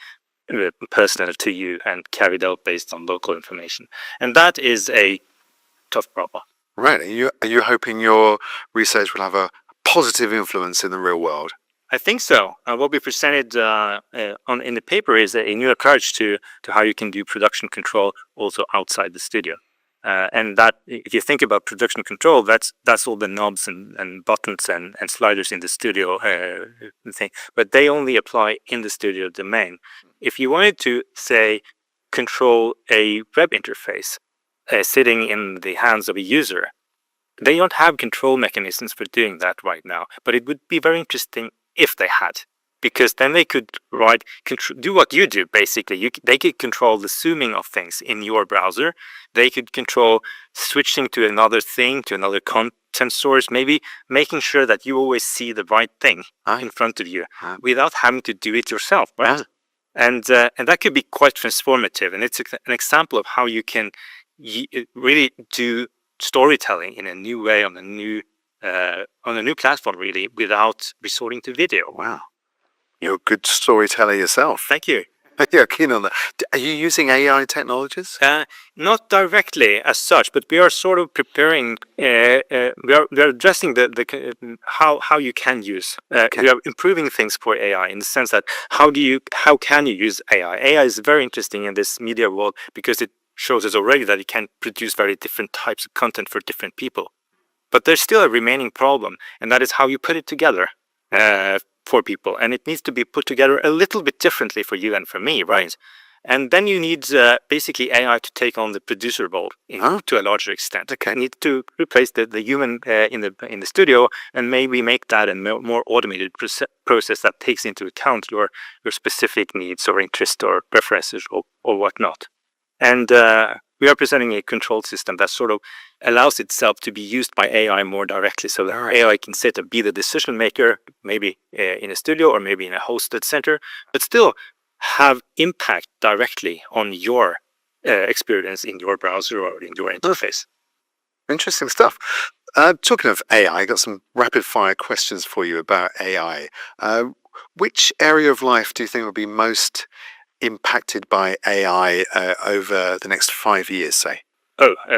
personal to you and carried out based on local information. And that is a tough problem. Right. Are you hoping your research will have a positive influence in the real world? I think so. What we presented in the paper is a new approach to how you can do production control also outside the studio. And that, if you think about production control, that's all the knobs and buttons and sliders in the studio thing, but they only apply in the studio domain. If you wanted to, say, control a web interface sitting in the hands of a user, they don't have control mechanisms for doing that right now, but it would be very interesting if they had. because then they could do what you do basically. They could control the zooming of things in your browser. They could control switching to another thing, to another content source, maybe making sure that you always see the right thing in front of you without having to do it yourself, right? And that could be quite transformative. And it's an example of how you can really do storytelling in a new way on a new platform, really, without resorting to video. Wow. You're a good storyteller yourself. Thank you. Yeah, keen on that. Are you using AI technologies? Not directly as such, but we are sort of preparing. We are addressing how you can use. We are improving things for AI in the sense that how can you use AI? AI is very interesting in this media world because it shows us already that it can produce very different types of content for different people. But there's still a remaining problem, and that is how you put it together for people. And it needs to be put together a little bit differently for you and for me, right? And then you need basically AI to take on the producer role to a larger extent. You need to replace the human in the studio and maybe make that a more automated process that takes into account your specific needs or interests or preferences or whatnot. And we are presenting a control system that sort of allows itself to be used by AI more directly, so that AI can sit and be the decision maker, maybe in a studio or maybe in a hosted center, but still have impact directly on your experience in your browser or in your interface. Interesting stuff. Talking of AI, I got some rapid fire questions for you about AI. Which area of life do you think will be most impacted by AI over the next 5 years, say?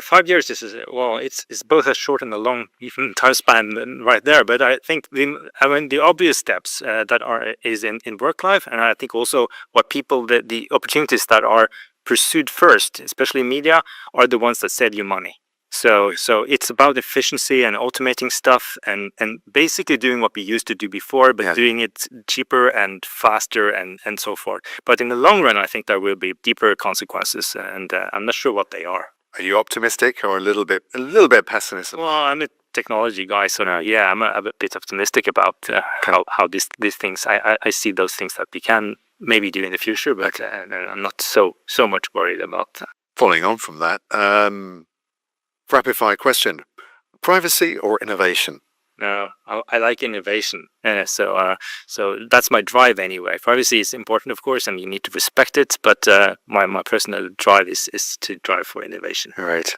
5 years, it's both a short and a long even time span right there. But I think the obvious steps that is in work life, and I think also what people, the opportunities that are pursued first, especially media, are the ones that save you money. So it's about efficiency and automating stuff and basically doing what we used to do before, but doing it cheaper and faster and so forth. But in the long run, I think there will be deeper consequences, and I'm not sure what they are. Are you optimistic or a little bit pessimistic? Well, I'm a technology guy, so now, I'm a bit optimistic about how these things. I see those things that we can maybe do in the future, but I'm not so much worried about that. Following on from that, rapid fire question: privacy or innovation? No, I like innovation. So that's my drive anyway. Privacy is important, of course, and you need to respect it. But my personal drive is to drive for innovation. Right.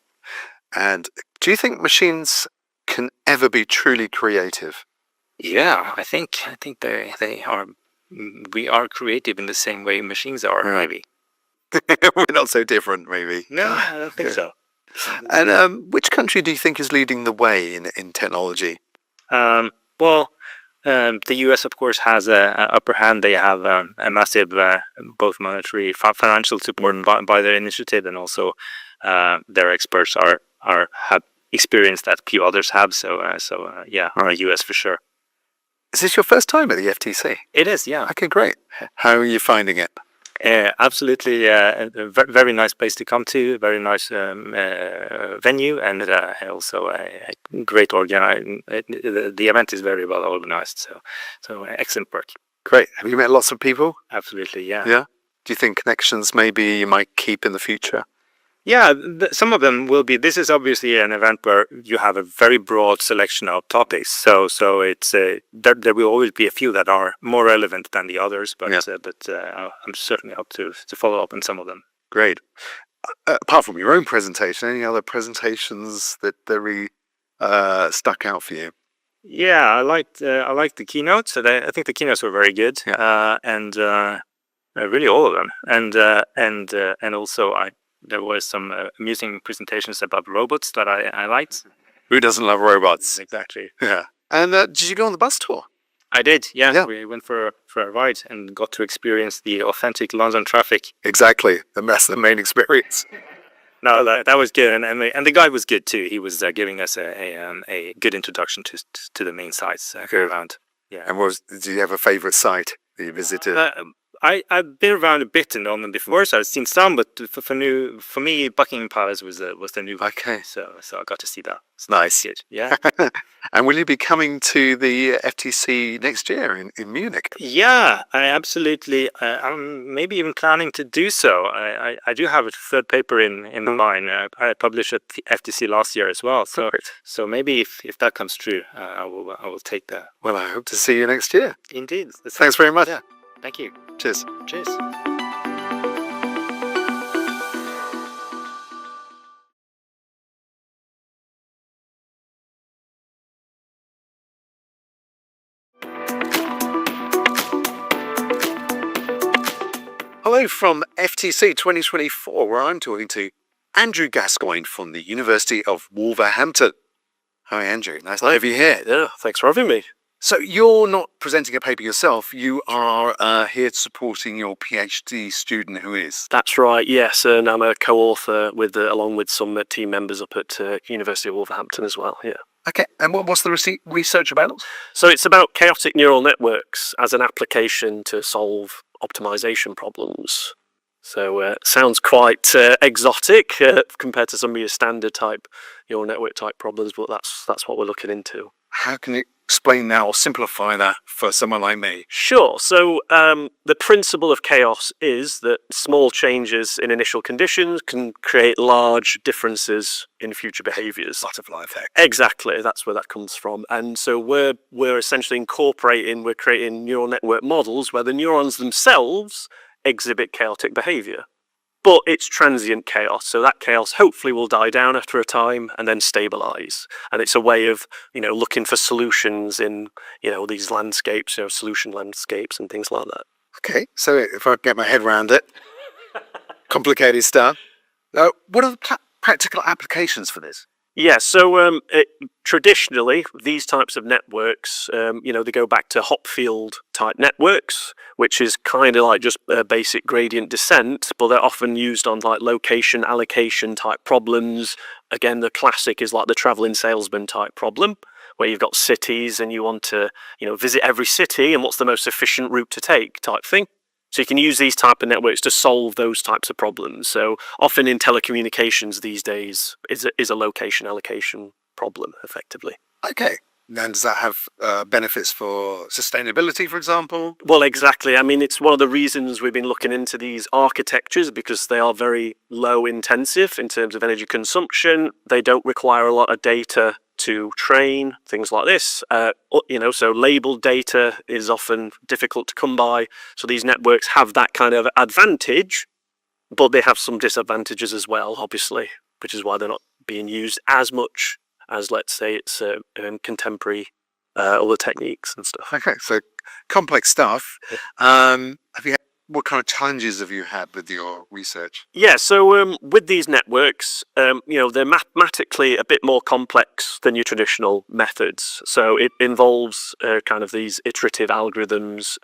And do you think machines can ever be truly creative? Yeah, I think they are. We are creative in the same way machines are. Maybe. We're not so different, maybe. No, I don't think so. And which country do you think is leading the way in technology? The US, of course, has an upper hand. They have a massive both monetary, financial support by their initiative, and also their experts have experience that few others have. US for sure. Is this your first time at the FTC? It is, yeah. Okay, great. How are you finding it? Absolutely, a very nice place to come to, very nice venue, and also a great the event is very well organized, so excellent work. Great. Have you met lots of people? Absolutely, yeah. Yeah? Do you think connections maybe you might keep in the future? Yeah, some of them will be. This is obviously an event where you have a very broad selection of topics. So it's there will always be a few that are more relevant than the others. But I'm certainly up to follow up on some of them. Great. Apart from your own presentation, any other presentations that really stuck out for you? Yeah, I liked the keynotes. I think the keynotes were very good, and really all of them. And also there were some amusing presentations about robots that I liked. Who doesn't love robots? Exactly. Yeah. And did you go on the bus tour? I did, yeah. We went for a ride and got to experience the authentic London traffic. Exactly. That's the main experience. No, that was good. And the guy was good too. He was giving us a good introduction to the main sites around. Yeah. And do you have a favourite site that you visited? I've been around a bit in London before, so I've seen some, but for me, Buckingham Palace was the new. Okay. So I got to see that. It's nice. Good. Yeah. And will you be coming to the FTC next year in Munich? Yeah, I absolutely. I'm maybe even planning to do so. I do have a third paper in mind. I published at the FTC last year as well. So maybe if that comes true, I will take that. Well, I hope to see you next year. Indeed. Thanks very much. Yeah. Thank you. Cheers. Cheers. Hello from FTC 2024, where I'm talking to Andrew Gascoigne from the University of Wolverhampton. Hi, Andrew. Nice to have you here. Yeah, thanks for having me. So you're not presenting a paper yourself. You are here supporting your PhD student who is. That's right, yes, and I'm a co-author along with some team members up at University of Wolverhampton as well, yeah. Okay, and what's the research about? So it's about chaotic neural networks as an application to solve optimization problems. So sounds quite exotic compared to some of your standard type neural network type problems, but that's what we're looking into. How can you explain that or simplify that for someone like me? Sure. So the principle of chaos is that small changes in initial conditions can create large differences in future behaviors. Butterfly effect. Exactly. That's where that comes from. And so we're essentially we're creating neural network models where the neurons themselves exhibit chaotic behavior. But it's transient chaos, so that chaos hopefully will die down after a time and then stabilize. And it's a way of, looking for solutions in, these landscapes, solution landscapes and things like that. Okay, so if I get my head around it, complicated stuff. What are the practical applications for this? Yeah, so traditionally, these types of networks, they go back to Hopfield type networks, which is kind of like just basic gradient descent, but they're often used on like location allocation type problems. Again, the classic is like the traveling salesman type problem, where you've got cities and you want to, visit every city and what's the most efficient route to take type thing. So you can use these type of networks to solve those types of problems. So often in telecommunications these days is a location allocation problem, effectively. Okay. And does that have benefits for sustainability, for example? Well, exactly. I mean, it's one of the reasons we've been looking into these architectures because they are very low intensive in terms of energy consumption. They don't require a lot of data to train, things like this. So labeled data is often difficult to come by. So these networks have that kind of advantage, but they have some disadvantages as well, obviously, which is why they're not being used as much as, let's say, it's contemporary other techniques and stuff. Okay, so complex stuff. What kind of challenges have you had with your research? Yeah, so with these networks, they're mathematically a bit more complex than your traditional methods. So it involves kind of these iterative algorithms.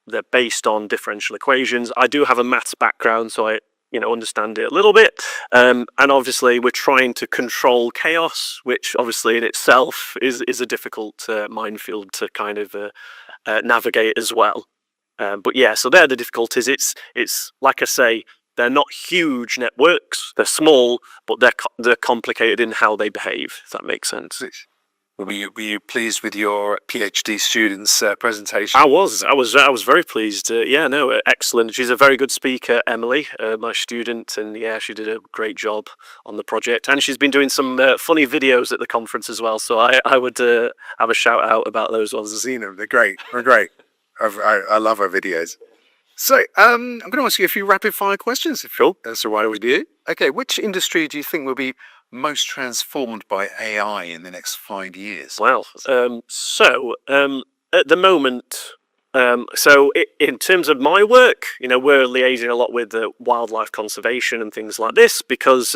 They're based on differential equations. I do have a maths background, so I understand it a little bit. And obviously, we're trying to control chaos, which obviously in itself is a difficult minefield to kind of navigate as well. But yeah, so they're the difficulties. It's like I say, they're not huge networks. They're small, but they're complicated in how they behave. If that makes sense. Were you pleased with your PhD student's presentation? I was very pleased. Excellent. She's a very good speaker, Emily, my student, and yeah, she did a great job on the project. And she's been doing some funny videos at the conference as well. So I would have a shout out about those ones. I've seen them. They're great. I love her videos. So I'm going to ask you a few rapid fire questions, if that's all right with you. Okay, which industry do you think will be most transformed by AI in the next 5 years? Well, at the moment, in terms of my work, we're liaising a lot with wildlife conservation and things like this because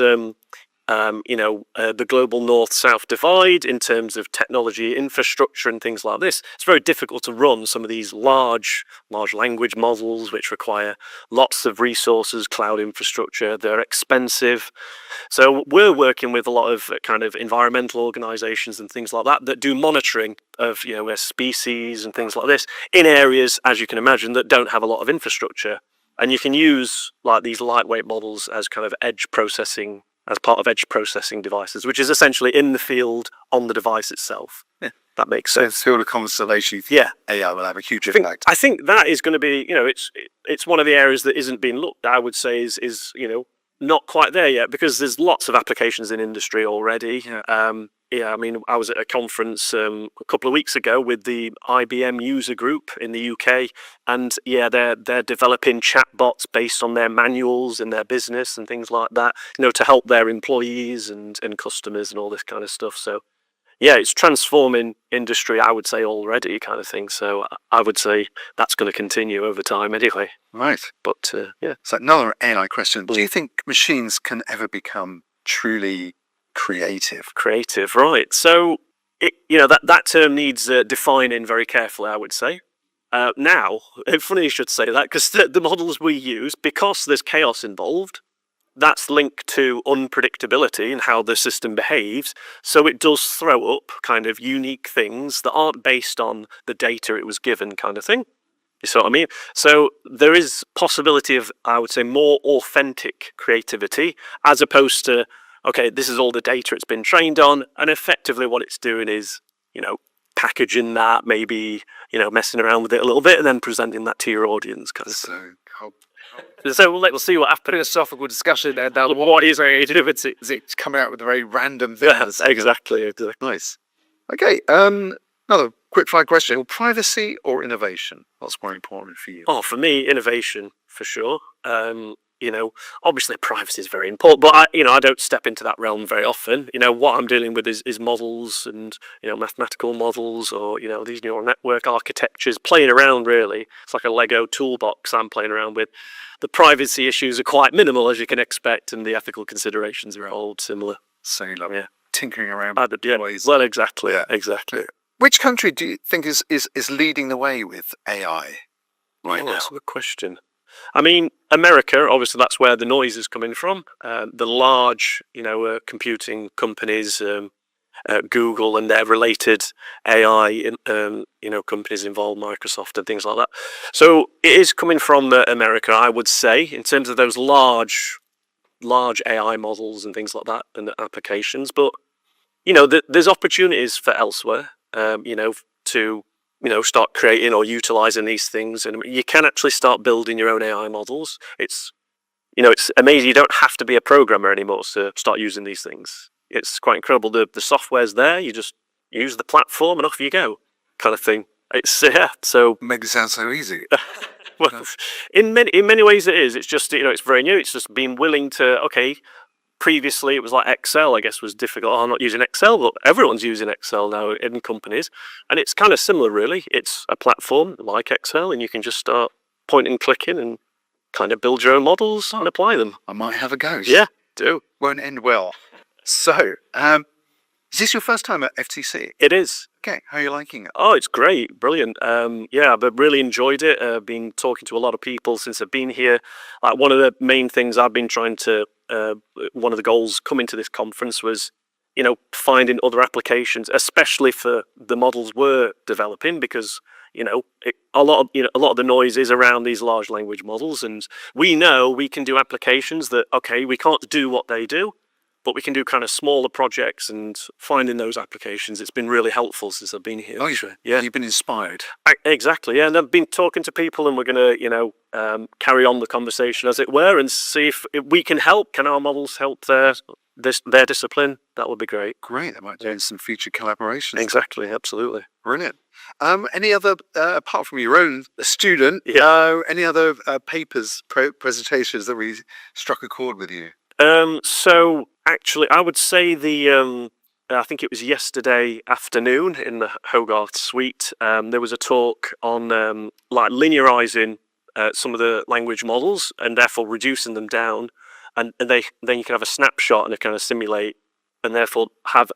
the global north-south divide in terms of technology infrastructure and things like this. It's very difficult to run some of these large language models which require lots of resources, cloud infrastructure. They're expensive. So we're working with a lot of kind of environmental organizations and things like that that do monitoring of species and things like this in areas, as you can imagine, that don't have a lot of infrastructure. And you can use like these lightweight models as kind of as part of edge processing devices, which is essentially in the field on the device itself. Yeah, that makes sense. So field of constellation, yeah, AI will have a huge impact. I think that is going to be, it's one of the areas that isn't being looked at, I would say, is not quite there yet, because there's lots of applications in industry already. I mean, I was at a conference a couple of weeks ago with the IBM user group in the UK, and they're developing chatbots based on their manuals in their business and things like that, to help their employees and customers and all this kind of stuff. So yeah, it's transforming industry, I would say, already, kind of thing. So I would say that's going to continue over time anyway. Right. But yeah. So another AI question. Do you think machines can ever become truly creative? Creative, right. So, that term needs defining very carefully, I would say. Now, it's funny you should say that, because the models we use, because there's chaos involved, that's linked to unpredictability and how the system behaves. So it does throw up kind of unique things that aren't based on the data it was given, kind of thing. You see what I mean? So there is possibility of, I would say, more authentic creativity, as opposed to, okay, this is all the data it's been trained on, and effectively what it's doing is, packaging that, maybe, messing around with it a little bit, and then presenting that to your audience, kind of thing. So we'll see what happens. Philosophical discussion about what is creativity. Is it coming out with very random things? Yeah, exactly. Nice. Okay, another quick fire question. Privacy or innovation? What's more important for you? Oh, for me, innovation, for sure. Obviously privacy is very important, but I don't step into that realm very often. What I'm dealing with is models and, mathematical models, or, these neural network architectures, playing around really. It's like a Lego toolbox I'm playing around with. The privacy issues are quite minimal, as you can expect, and the ethical considerations are all similar. So tinkering around with toys. Well, exactly. Yeah. Exactly. Which country do you think is leading the way with AI right now? That's a good question. I mean, America, obviously that's where the noise is coming from. The large, computing companies, Google and their related AI, companies involved, Microsoft and things like that. So it is coming from America, I would say, in terms of those large AI models and things like that and the applications. But, there's opportunities for elsewhere, to start creating or utilizing these things, and you can actually start building your own AI models. It's amazing. You don't have to be a programmer anymore to start using these things. It's quite incredible. The software's there. You just use the platform and off you go, kind of thing. It's so makes it sound so easy. Well, in many ways it is. It's just it's very new. It's just being willing to Previously, it was like Excel, I guess, was difficult. Oh, I'm not using Excel, but everyone's using Excel now in companies. And it's kind of similar, really. It's a platform like Excel, and you can just start pointing and clicking and kind of build your own models and apply them. I might have a go. Yeah, do. Won't end well. So, is this your first time at FTC? It is. Okay, how are you liking it? Oh, it's great, brilliant. I've really enjoyed it. Been talking to a lot of people since I've been here. One of the main things I've been trying to, one of the goals coming to this conference was, finding other applications, especially for the models we're developing, because a lot of the noise is around these large language models, and we know we can do applications that we can't do what they do, but we can do kind of smaller projects, and finding those applications, it's been really helpful since I've been here. Oh, yeah. You've been inspired. Exactly, yeah. And I've been talking to people, and we're going to, carry on the conversation, as it were, and see if we can help. Can our models help their discipline? That would be great. Great. That might do some future collaborations. Exactly, absolutely. Brilliant. Any other, apart from your own student, any other papers, presentations that we struck a chord with you? So actually, I would say I think it was yesterday afternoon in the Hogarth suite. There was a talk on linearizing some of the language models and therefore reducing them down. and then you can have a snapshot and a kind of simulate, and therefore have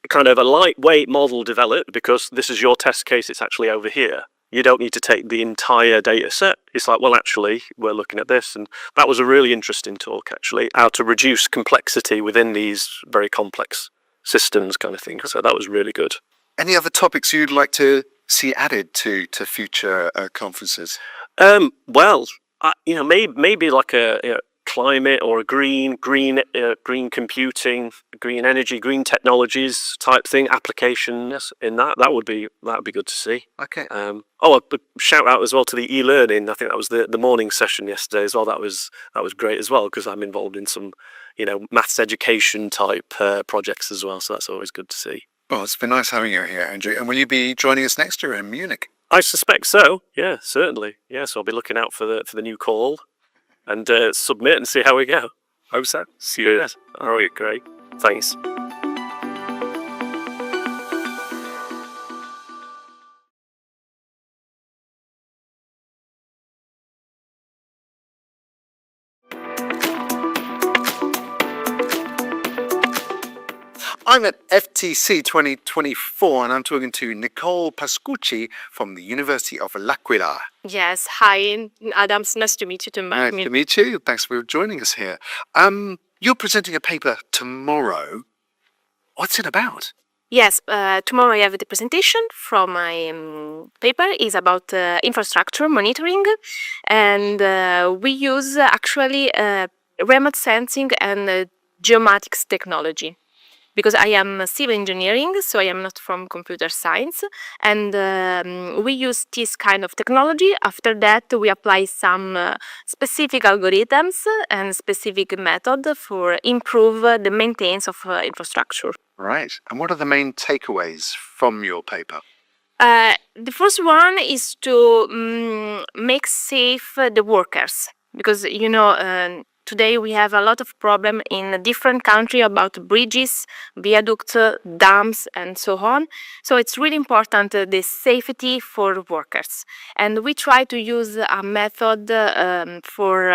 kind of a lightweight model developed because this is your test case. It's actually over here. You don't need to take the entire data set. It's like, well, actually, we're looking at this. And that was a really interesting talk, actually, how to reduce complexity within these very complex systems kind of thing. So that was really good. Any other topics you'd like to see added to future conferences? Well, maybe like a climate or a green computing, green energy, green technologies type thing, applications in that would be good to see. Okay. A shout out as well to the e-learning. I think that was the morning session yesterday as well. That was great as well, because I'm involved in some maths education type projects as well. So that's always good to see. Well, it's been nice having you here, Andrew. And will you be joining us next year in Munich? I suspect so. Yeah, certainly. Yeah, so I'll be looking out for the new call and submit and see how we go. Hope so. See you. Yes. All right, great. Thanks. I'm at FTC 2024 and I'm talking to Nicole Pascucci from the University of L'Aquila. Yes, hi, Adams. Nice to meet you. Nice to meet you. Thanks for joining us here. You're presenting a paper tomorrow. What's it about? Yes, tomorrow I have the presentation from my paper. Is about infrastructure monitoring, and we use actually remote sensing and geomatics technology. Because I am civil engineering, so I am not from computer science, and we use this kind of technology. After that, we apply some specific algorithms and specific method for improve the maintenance of infrastructure. Right. And what are the main takeaways from your paper? The first one is to make safe the workers, because today we have a lot of problem in different countries about bridges, viaducts, dams, and so on. So it's really important the safety for workers, and we try to use a method for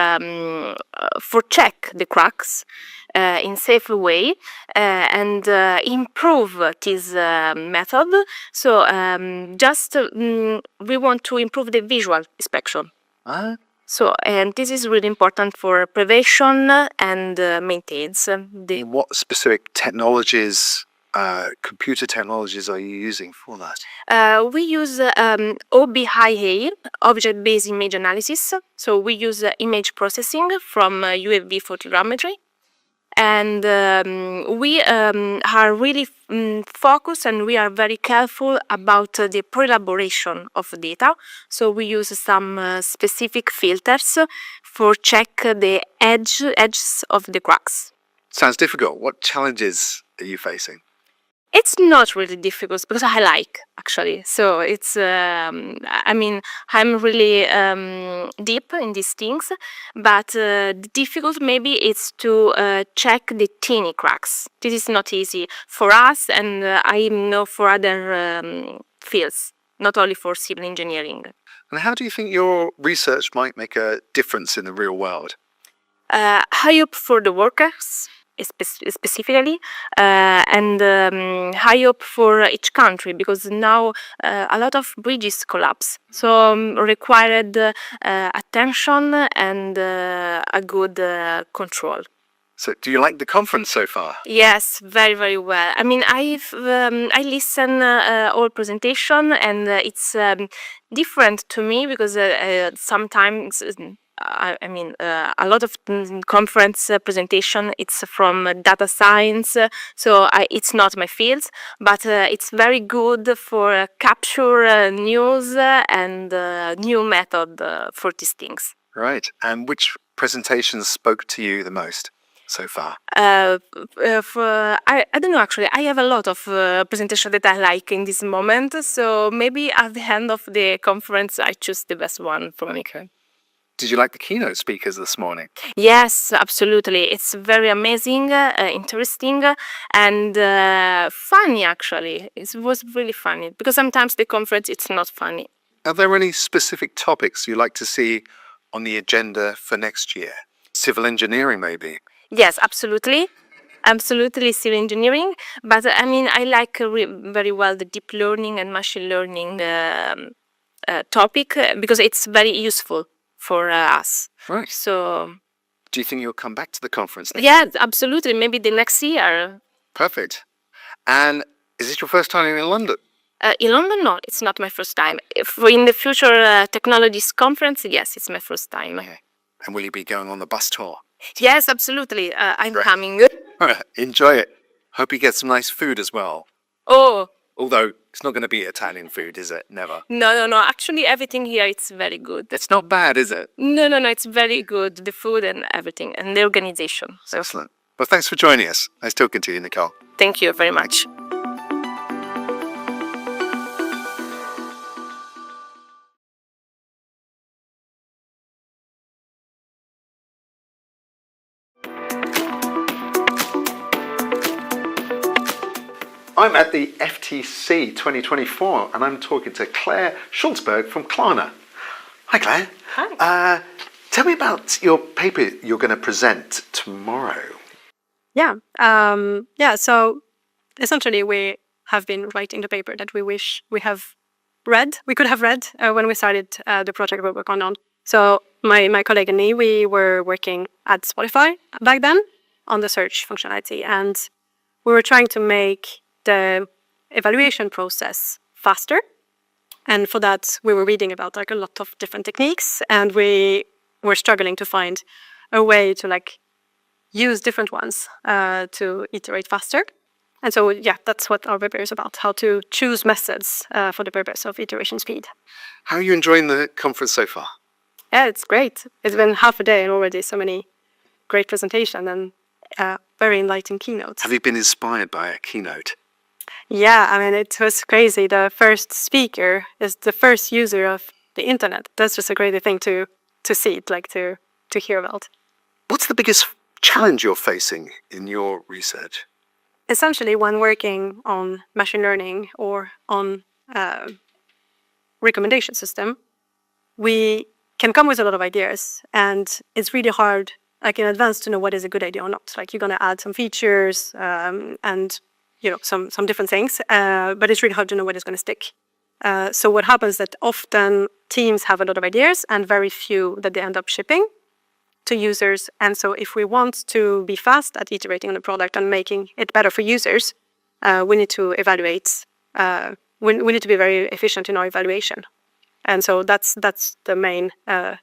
check the cracks in safe way and improve this method. So we want to improve the visual inspection. So, and this is really important for prevention and maintenance. What specific technologies, computer technologies, are you using for that? We use OBIA, object-based image analysis. So we use image processing from UAV photogrammetry. And we are really focused, and we are very careful about the pre-elaboration of data. So we use some specific filters for check the edges of the cracks. Sounds difficult. What challenges are you facing? It's not really difficult because I like, actually. So it's, I'm really deep in these things, but the difficult maybe is to check the teeny cracks. This is not easy for us, and I know for other fields, not only for civil engineering. And how do you think your research might make a difference in the real world? I hope for the workers, specifically, and high up for each country, because now a lot of bridges collapse, so required attention and a good control. So do you like the conference so far? Yes, very, very well. I mean, I listen all presentation, and it's different to me because sometimes a lot of conference presentation, it's from data science, so it's not my field, but it's very good for capture news and new method for these things. Right. And which presentations spoke to you the most so far? I don't know, actually. I have a lot of presentations that I like in this moment, so maybe at the end of the conference I choose the best one for me. Okay. Did you like the keynote speakers this morning? Yes, absolutely. It's very amazing, interesting, and funny, actually. It was really funny, because sometimes the conference, it's not funny. Are there any specific topics you'd like to see on the agenda for next year? civil engineering, maybe? Yes, absolutely. Absolutely civil engineering. But I mean, I like very well the deep learning and machine learning topic because it's very useful for us. Right. So, Do you think you'll come back to the conference next yeah, absolutely. Maybe the next year. Perfect. And is it your first time in London? In London, no, it's not my first time. If in the future technologies conference, yes, it's my first time. Okay. And will you be going on the bus tour? Yes, absolutely. I'm coming. All right, enjoy it. Hope you get some nice food as well. Oh, Although it's not going to be Italian food, is it? Never. no. Actually, everything here it's very good. It's not bad, is it? No. It's very good. The food and everything, and the organization. So, Excellent. Well, thanks for joining us. Nice talking to you, Nicole. thank you very much. I'm at the FTC 2024 and I'm talking to Claire Schultzberg from Klarna. Hi, Claire. Hi. Tell me about your paper you're going to present tomorrow. So essentially we have been writing the paper that we wish we could have read when we started the project we're working on. So my colleague and me, we were working at Spotify back then on the search functionality, and we were trying to make the evaluation process faster. And for that, we were reading about like a lot of different techniques, and we were struggling to find a way to use different ones to iterate faster. And so, that's what our paper is about, how to choose methods for the purpose of iteration speed. How are you enjoying the conference so far? Yeah, it's great. It's been half a day and already so many great presentations and very enlightening keynotes. Have you been inspired by a keynote? Yeah, I mean, it was crazy. The first speaker is the first user of the internet. That's just a crazy thing to see, to hear about. What's the biggest challenge you're facing in your research? Essentially, when working on machine learning or on recommendation system, we can come with a lot of ideas, and it's really hard, in advance, to know what is a good idea or not. You're going to add some features and some different things, but it's really hard to know what is going to stick. So what happens is that often teams have a lot of ideas and very few that they end up shipping to users. And so if we want to be fast at iterating on the product and making it better for users, we need to evaluate. We need to be very efficient in our evaluation. And so that's the main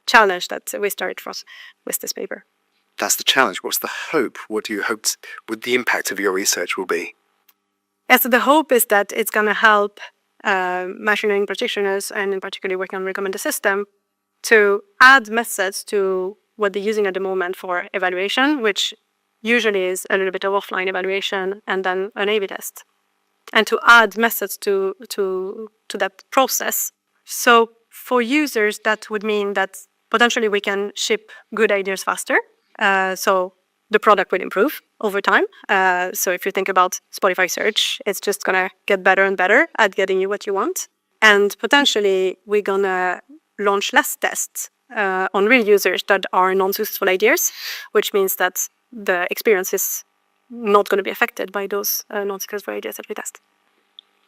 challenge that we started with this paper. That's the challenge. What's the hope? What do you hope what the impact of your research will be? Yeah, so the hope is that it's going to help machine learning practitioners, and in particular working on recommender system, to add methods to what they're using at the moment for evaluation, which usually is a little bit of offline evaluation and then an A/B test, and to add methods to that process. So for users, that would mean that potentially we can ship good ideas faster. So the product will improve over time. So if you think about Spotify search, it's just going to get better and better at getting you what you want. And potentially we're going to launch less tests on real users that are non-successful ideas, which means that the experience is not going to be affected by those non-successful ideas that we test.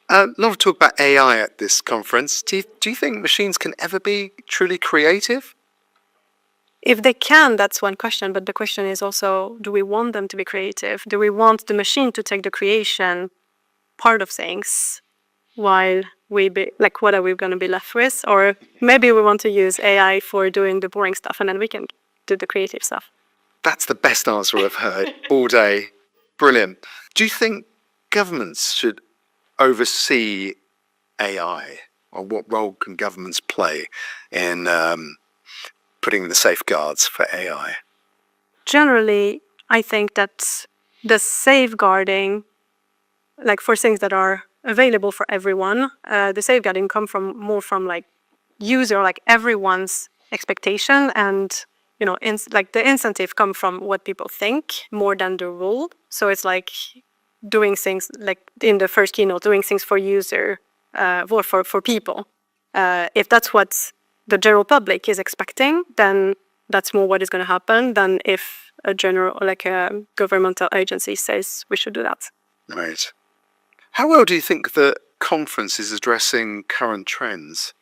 A lot of talk about AI at this conference. Do you think machines can ever be truly creative? If they can, that's one question. But the question is also, do we want them to be creative? Do we want the machine to take the creation part of things while what are we going to be left with? Or maybe we want to use AI for doing the boring stuff and then we can do the creative stuff. That's the best answer I've heard all day. Brilliant. Do you think governments should oversee AI? Or what role can governments play in putting the safeguards for AI? Generally, I think that the safeguarding, for things that are available for everyone, the safeguarding come more from user, everyone's expectation, and the incentive come from what people think more than the rule. So it's doing things in the first keynote, doing things for user or for people. If that's what the general public is expecting, then that's more what is going to happen than if a general, like a governmental agency says we should do that. Right. How well do you think the conference is addressing current trends?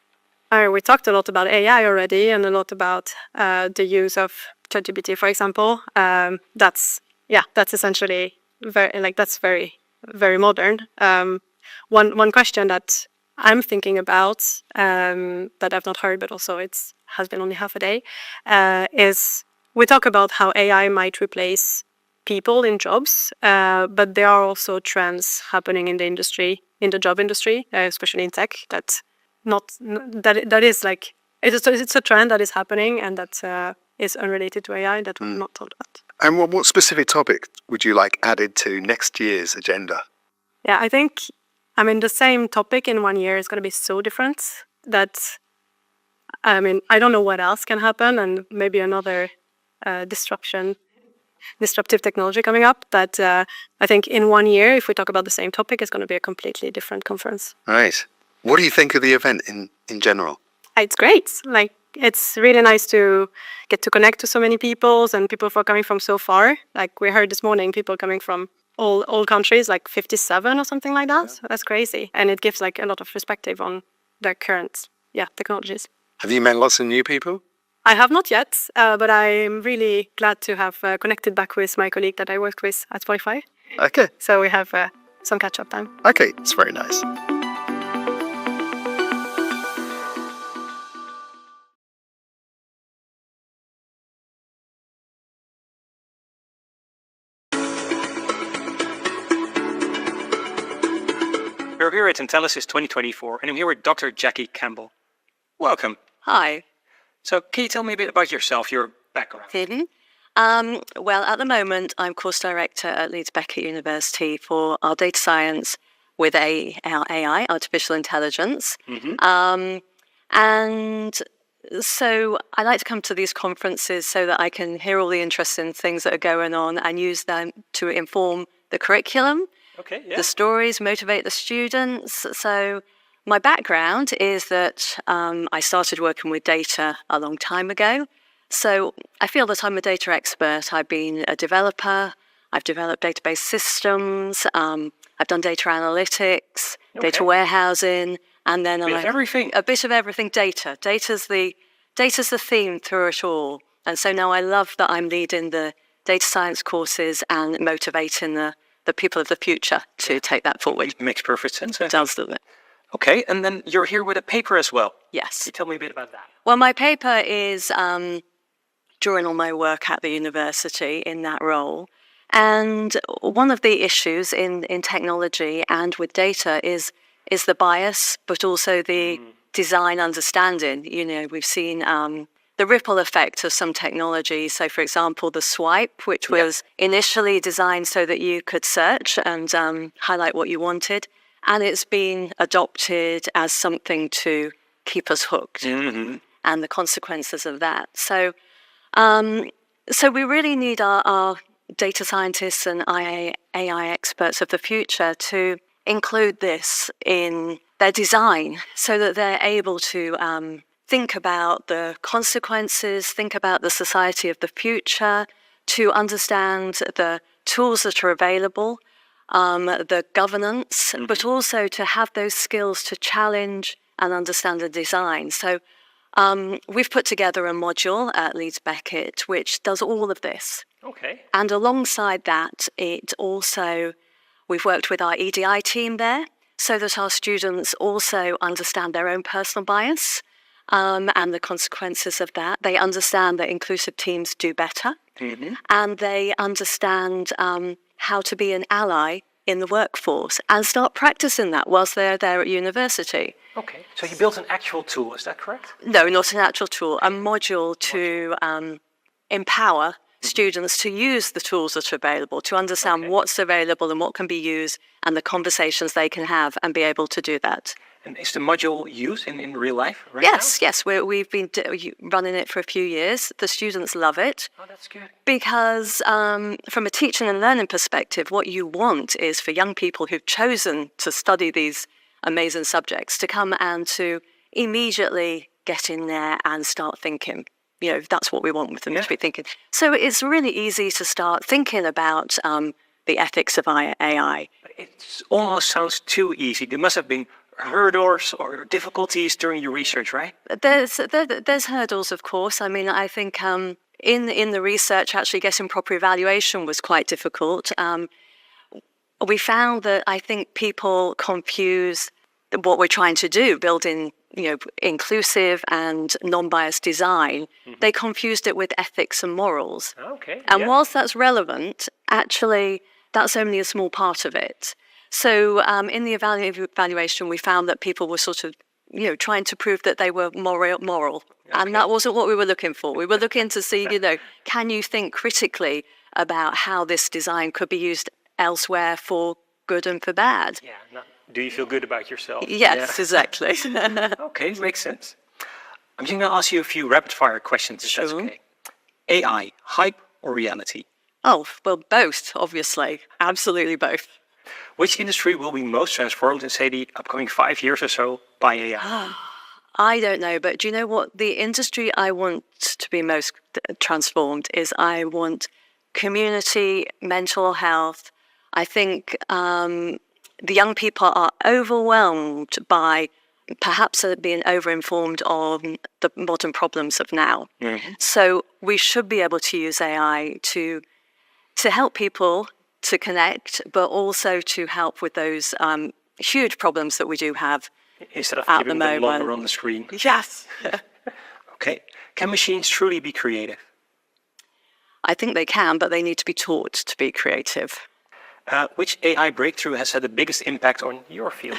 We talked a lot about AI already and a lot about the use of ChatGPT, for example. That's essentially very modern. One question that I'm thinking about that I've not heard, but also it has been only half a day, is we talk about how AI might replace people in jobs, but there are also trends happening in the industry, in the job industry, especially in tech, that is like it's a trend that is happening and that is unrelated to AI that we're not told about. And what specific topic would you like added to next year's agenda? Yeah, I think, the same topic in 1 year is going to be so different that, I don't know what else can happen, and maybe another disruptive technology coming up, that I think in 1 year, if we talk about the same topic, it's going to be a completely different conference. Right. What do you think of the event in general? It's great. It's really nice to get to connect to so many people and people who are coming from so far. Like we heard this morning, people coming from all countries, like 57 or something like that. So that's crazy. And it gives a lot of perspective on the current technologies. Have you met lots of new people? I have not yet, but I'm really glad to have connected back with my colleague that I worked with at Spotify. Okay. So we have some catch-up time. Okay, it's very nice. We're here at Intellisys 2024, and I'm here with Dr. Jackie Campbell. Welcome. Hi. So can you tell me a bit about yourself, your background? Well, at the moment, I'm course director at Leeds Beckett University for our data science with our AI, artificial intelligence. And so I like to come to these conferences so that I can hear all the interesting things that are going on and use them to inform the curriculum. Okay, The stories, motivate the students. So my background is that I started working with data a long time ago. So I feel that I'm a data expert. I've been a developer. I've developed database systems. I've done data analytics, data warehousing, and then a bit of everything. Data's the theme through it all. And so now I love that I'm leading the data science courses and motivating the people of the future to take that forward. Makes perfect sense. It does, doesn't it? Okay, and then you're here with a paper as well. Yes. Can you tell me a bit about that? Well, my paper is drawing on my work at the university in that role. And one of the issues in technology and with data is the bias, but also the design understanding. We've seen the ripple effect of some technology. So, for example, the swipe, which was initially designed so that you could search and highlight what you wanted, and it's been adopted as something to keep us hooked, and the consequences of that. So we really need our data scientists and AI experts of the future to include this in their design so that they're able to think about the consequences, think about the society of the future, to understand the tools that are available, the governance, but also to have those skills to challenge and understand the design. So we've put together a module at Leeds Beckett which does all of this. Okay. And alongside that, we've worked with our EDI team there so that our students also understand their own personal bias and the consequences of that. They understand that inclusive teams do better, and they understand how to be an ally in the workforce and start practicing that whilst they're there at university. Okay, so you built an actual tool, is that correct? No, not an actual tool, a module to empower students to use the tools that are available, to understand what's available and what can be used and the conversations they can have and be able to do that. And is the module used in real life right Yes, we've been running it for a few years. The students love it. Oh, that's good. Because from a teaching and learning perspective, what you want is for young people who've chosen to study these amazing subjects to come and to immediately get in there and start thinking. that's what we want with them to be thinking. So it's really easy to start thinking about the ethics of AI. It almost sounds too easy. There must have been hurdles or difficulties during your research, right? There's hurdles, of course. I mean, I think in the research, actually getting proper evaluation was quite difficult. We found that I think people confuse what we're trying to do, building inclusive and non-biased design. They confused it with ethics and morals. Okay. And whilst that's relevant, actually that's only a small part of it. So in the evaluation, we found that people were sort of trying to prove that they were moral. And that wasn't what we were looking for. We were looking to see, can you think critically about how this design could be used elsewhere for good and for bad? Yeah. Do you feel good about yourself? Yes, exactly. Okay, makes sense. I'm just going to ask you a few rapid-fire questions, if that's okay. AI, hype or reality? Oh, well, both, obviously. Absolutely both. Which industry will be most transformed in, say, the upcoming 5 years or so by AI? I don't know, but do you know what? The industry I want to be most transformed is I want community, mental health. I think the young people are overwhelmed by perhaps being over-informed on the modern problems of now. So we should be able to use AI to help people to connect, but also to help with those huge problems that we do have instead of at keeping the them moment. longer on the screen. Yes. Okay. Can machines truly be creative? I think they can, but they need to be taught to be creative. Which AI breakthrough has had the biggest impact on your field?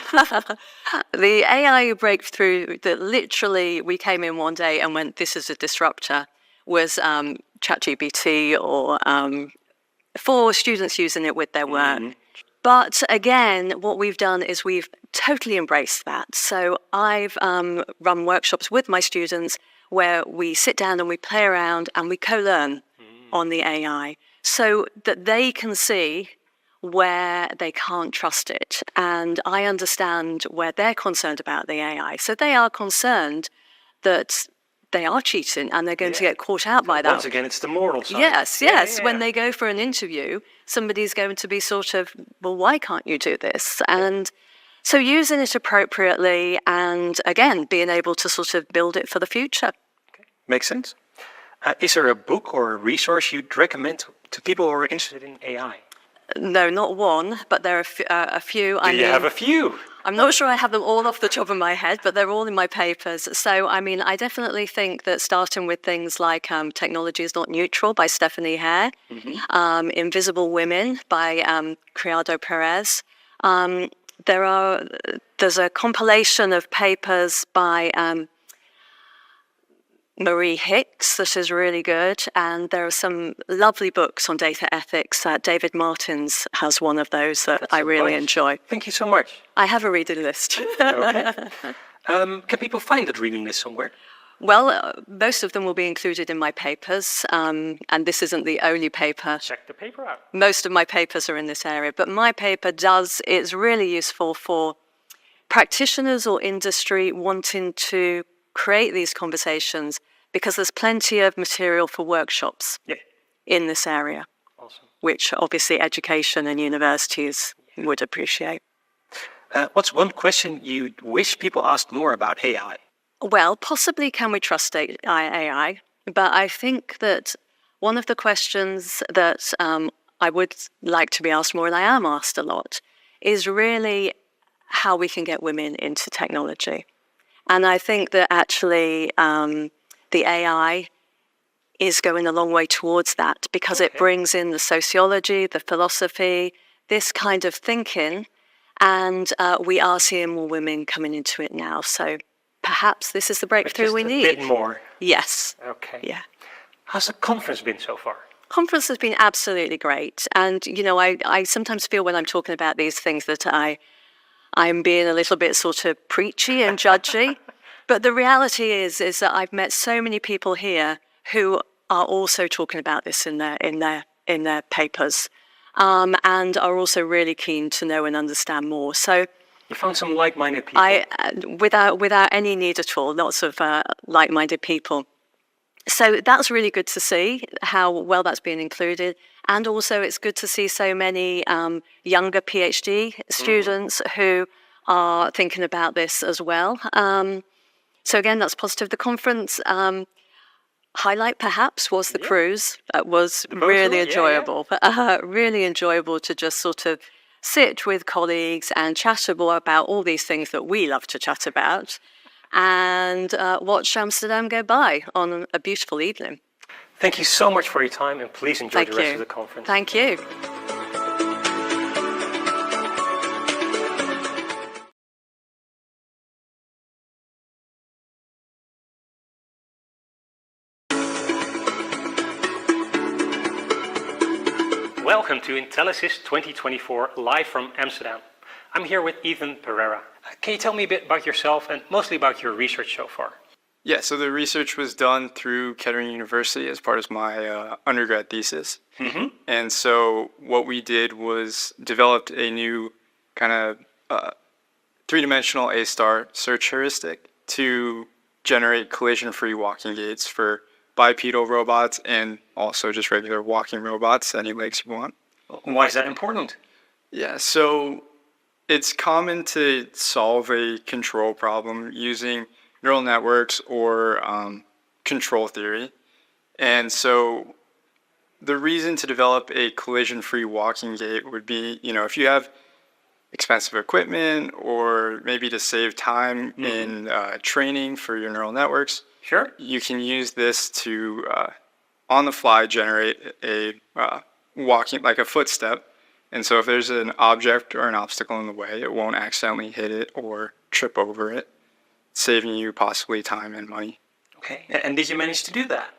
The AI breakthrough that literally we came in one day and went, this is a disruptor, was ChatGPT, or for students using it with their work. But again, what we've done is we've totally embraced that. So I've run workshops with my students where we sit down and we play around and we co-learn on the AI so that they can see where they can't trust it. And I understand where they're concerned about the AI. So they are concerned that they are cheating and they're going to get caught out by that. Once again, it's the moral side. Yes. When they go for an interview, somebody's going to be sort of, well, why can't you do this? And so using it appropriately and, again, being able to sort of build it for the future. Makes sense. Is there a book or a resource you'd recommend to people who are interested in AI? No, not one, but there are a few. Do you have a few? I'm not sure I have them all off the top of my head, but they're all in my papers. So, I mean, I definitely think that starting with things like Technology is Not Neutral by Stephanie Hare, Invisible Women by Criado Perez. There's a compilation of papers by Marie Hicks that is really good, and there are some lovely books on data ethics. David Martins has one of those that I really enjoy. Thank you so much. I have a reading list. Okay. Can people find that reading list somewhere? Well, most of them will be included in my papers, and this isn't the only paper. Check the paper out. Most of my papers are in this area, but my paper is really useful for practitioners or industry wanting to create these conversations, because there's plenty of material for workshops in this area, which obviously education and universities would appreciate. What's one question you wish people asked more about AI? Well, possibly can we trust AI? But I think that one of the questions that I would like to be asked more, and I am asked a lot, is really how we can get women into technology. And I think that actually the AI is going a long way towards that, because it brings in the sociology, the philosophy, this kind of thinking, and we are seeing more women coming into it now. So perhaps this is the breakthrough we need. A bit more. Yes. Okay. Yeah. How's the conference been so far? Conference has been absolutely great. And, I sometimes feel when I'm talking about these things that I'm being a little bit sort of preachy and judgy, but the reality is that I've met so many people here who are also talking about this in their papers, and are also really keen to know and understand more. So you found some like-minded people. Without any need at all, lots of like-minded people. So that's really good to see how well that's been included. And also it's good to see so many younger PhD students who are thinking about this as well. So again, that's positive. The conference highlight perhaps was the cruise. That was really enjoyable. Really enjoyable to just sort of sit with colleagues and chat about all these things that we love to chat about, and watch Amsterdam go by on a beautiful evening. Thank you so much for your time, and please enjoy the rest of the conference. Thank you. Welcome to Intellisys 2024, live from Amsterdam. I'm here with Ethan Pereira. Can you tell me a bit about yourself and mostly about your research so far? Yeah, so the research was done through Kettering University as part of my undergrad thesis. And so what we did was developed a new kind of three-dimensional A-star search heuristic to generate collision-free walking gaits for bipedal robots and also just regular walking robots, any legs you want. Why is that important? Yeah, so it's common to solve a control problem using neural networks or control theory. And so the reason to develop a collision-free walking gait would be, if you have expensive equipment or maybe to save time in training for your neural networks, you can use this to, on the fly, generate a walking, like a footstep. And so if there's an object or an obstacle in the way, it won't accidentally hit it or trip over it, saving you possibly time and money. Okay, and did you manage to do that?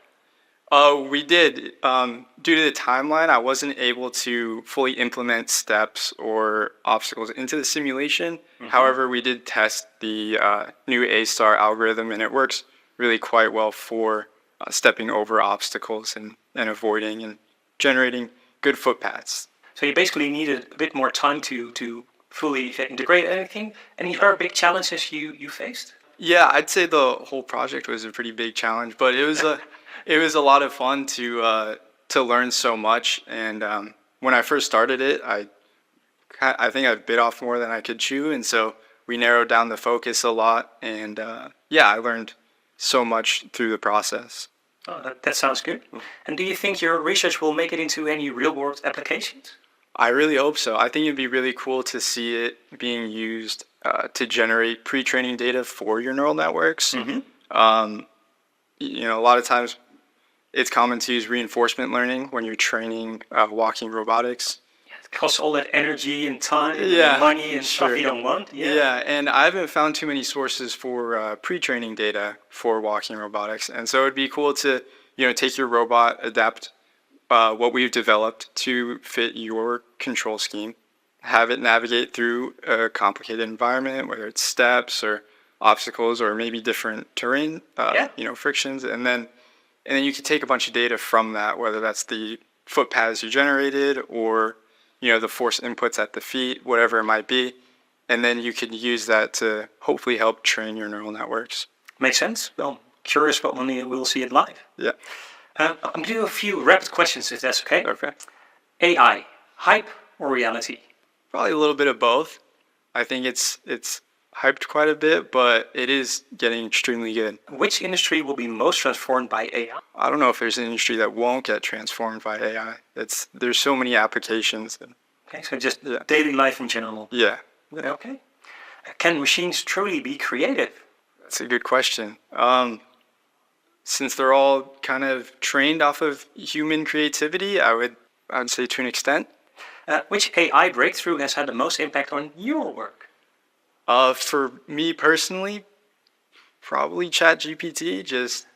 We did. Due to the timeline, I wasn't able to fully implement steps or obstacles into the simulation. However, we did test the new A-star algorithm, and it works really quite well for stepping over obstacles and avoiding and generating good footpaths. So you basically needed a bit more time to fully integrate anything. Any other big challenges you faced? Yeah, I'd say the whole project was a pretty big challenge, but it was a lot of fun to learn so much. And when I first started it, I think I bit off more than I could chew, and so we narrowed down the focus a lot. And I learned so much through the process. Oh, that sounds good. And do you think your research will make it into any real-world applications? I really hope so. I think it'd be really cool to see it being used to generate pre-training data for your neural networks. A lot of times it's common to use reinforcement learning when you're training walking robotics. It costs all that energy and time and money and stuff you don't want. Yeah, and I haven't found too many sources for pre-training data for walking robotics. And so it'd be cool to, take your robot, adapt what we've developed to fit your control scheme, have it navigate through a complicated environment, whether it's steps or obstacles or maybe different terrain, frictions, and then you can take a bunch of data from that, whether that's the footpaths you generated or the force inputs at the feet, whatever it might be, and then you can use that to hopefully help train your neural networks. Makes sense. Well, curious but when we'll see it live. Yeah. I'm going to do a few rapid questions, if that's okay. Okay. AI, hype or reality? Probably a little bit of both. I think it's hyped quite a bit, but it is getting extremely good. Which industry will be most transformed by AI? I don't know if there's an industry that won't get transformed by AI. There's so many applications. Okay, so just daily life in general. Yeah. Okay. Can machines truly be creative? That's a good question. Since they're all kind of trained off of human creativity, I would say to an extent. Which AI breakthrough has had the most impact on your work? For me personally, probably ChatGPT, just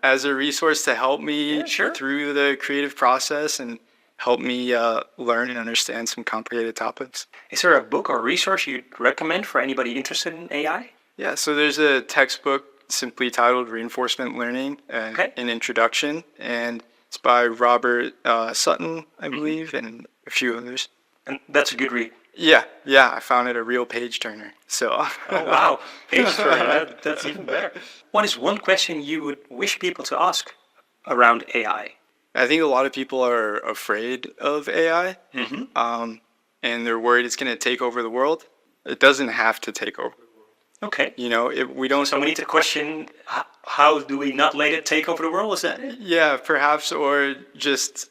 as a resource to help me through the creative process and help me learn and understand some complicated topics. Is there a book or resource you'd recommend for anybody interested in AI? Yeah, so there's a textbook simply titled Reinforcement Learning, an introduction, and it's by Robert Sutton, I believe, and a few others. And that's a good read. Yeah, I found it a real page turner. So. Oh wow, page turner. That's even better. What is one question you would wish people to ask around AI? I think a lot of people are afraid of AI, and they're worried it's going to take over the world. It doesn't have to take over. Okay. You know, we don't. So we need to question how do we not let it take over the world? Is that it? Yeah, perhaps, or just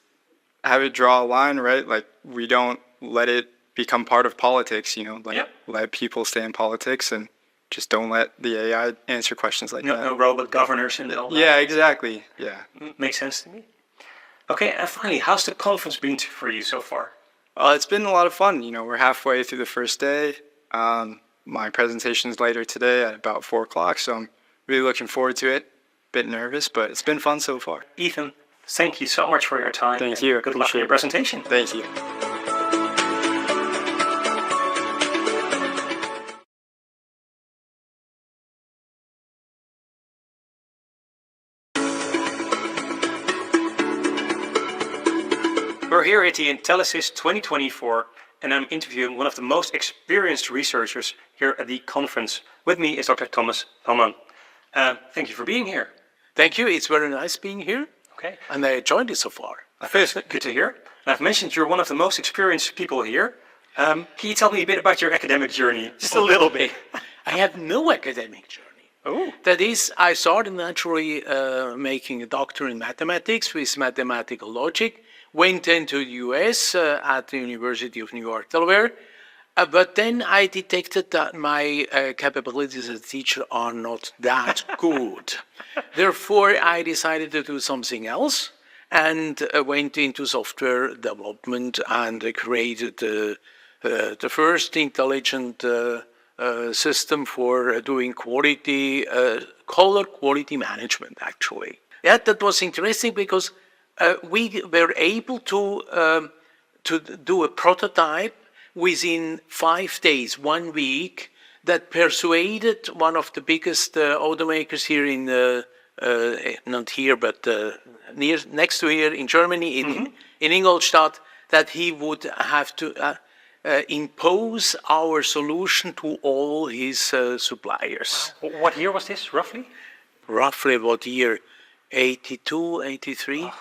have it draw a line, right? Like we don't let it become part of politics. You know, like let people stay in politics and just don't let the AI answer questions like that. No robot governors and all that. Yeah, exactly. Yeah. Makes sense to me. Okay, and finally, how's the conference been for you so far? It's been a lot of fun. You know, we're halfway through the first day. My presentation's later today at about 4 o'clock, so I'm really looking forward to it. Bit nervous, but it's been fun so far. Ethan, thank you so much for your time. Thank you. Good luck with your presentation. Thank you. We're here at the Intellisys 2024, and I'm interviewing one of the most experienced researchers here at the conference. With me is Dr. Thomas Hellman. Thank you for being here. Thank you. It's very nice being here. Okay. And I enjoyed it so far. Good to hear. And I've mentioned you're one of the most experienced people here. Can you tell me a bit about your academic journey? Just a little bit. I have no academic journey. Oh. That is, I started naturally making a doctor in mathematics with mathematical logic. Went into the US at the University of New York, Delaware. But then I detected that my capabilities as a teacher are not that good. Therefore, I decided to do something else and went into software development and created the first intelligent system for doing quality, color quality management, actually. Yeah, that was interesting because we were able to do a prototype within 5 days, 1 week, that persuaded one of the biggest automakers here in, not here, but next to here in Germany, in Ingolstadt, that he would have to impose our solution to all his suppliers. Wow. What year was this, roughly? Roughly what year? 82, 83? Oh.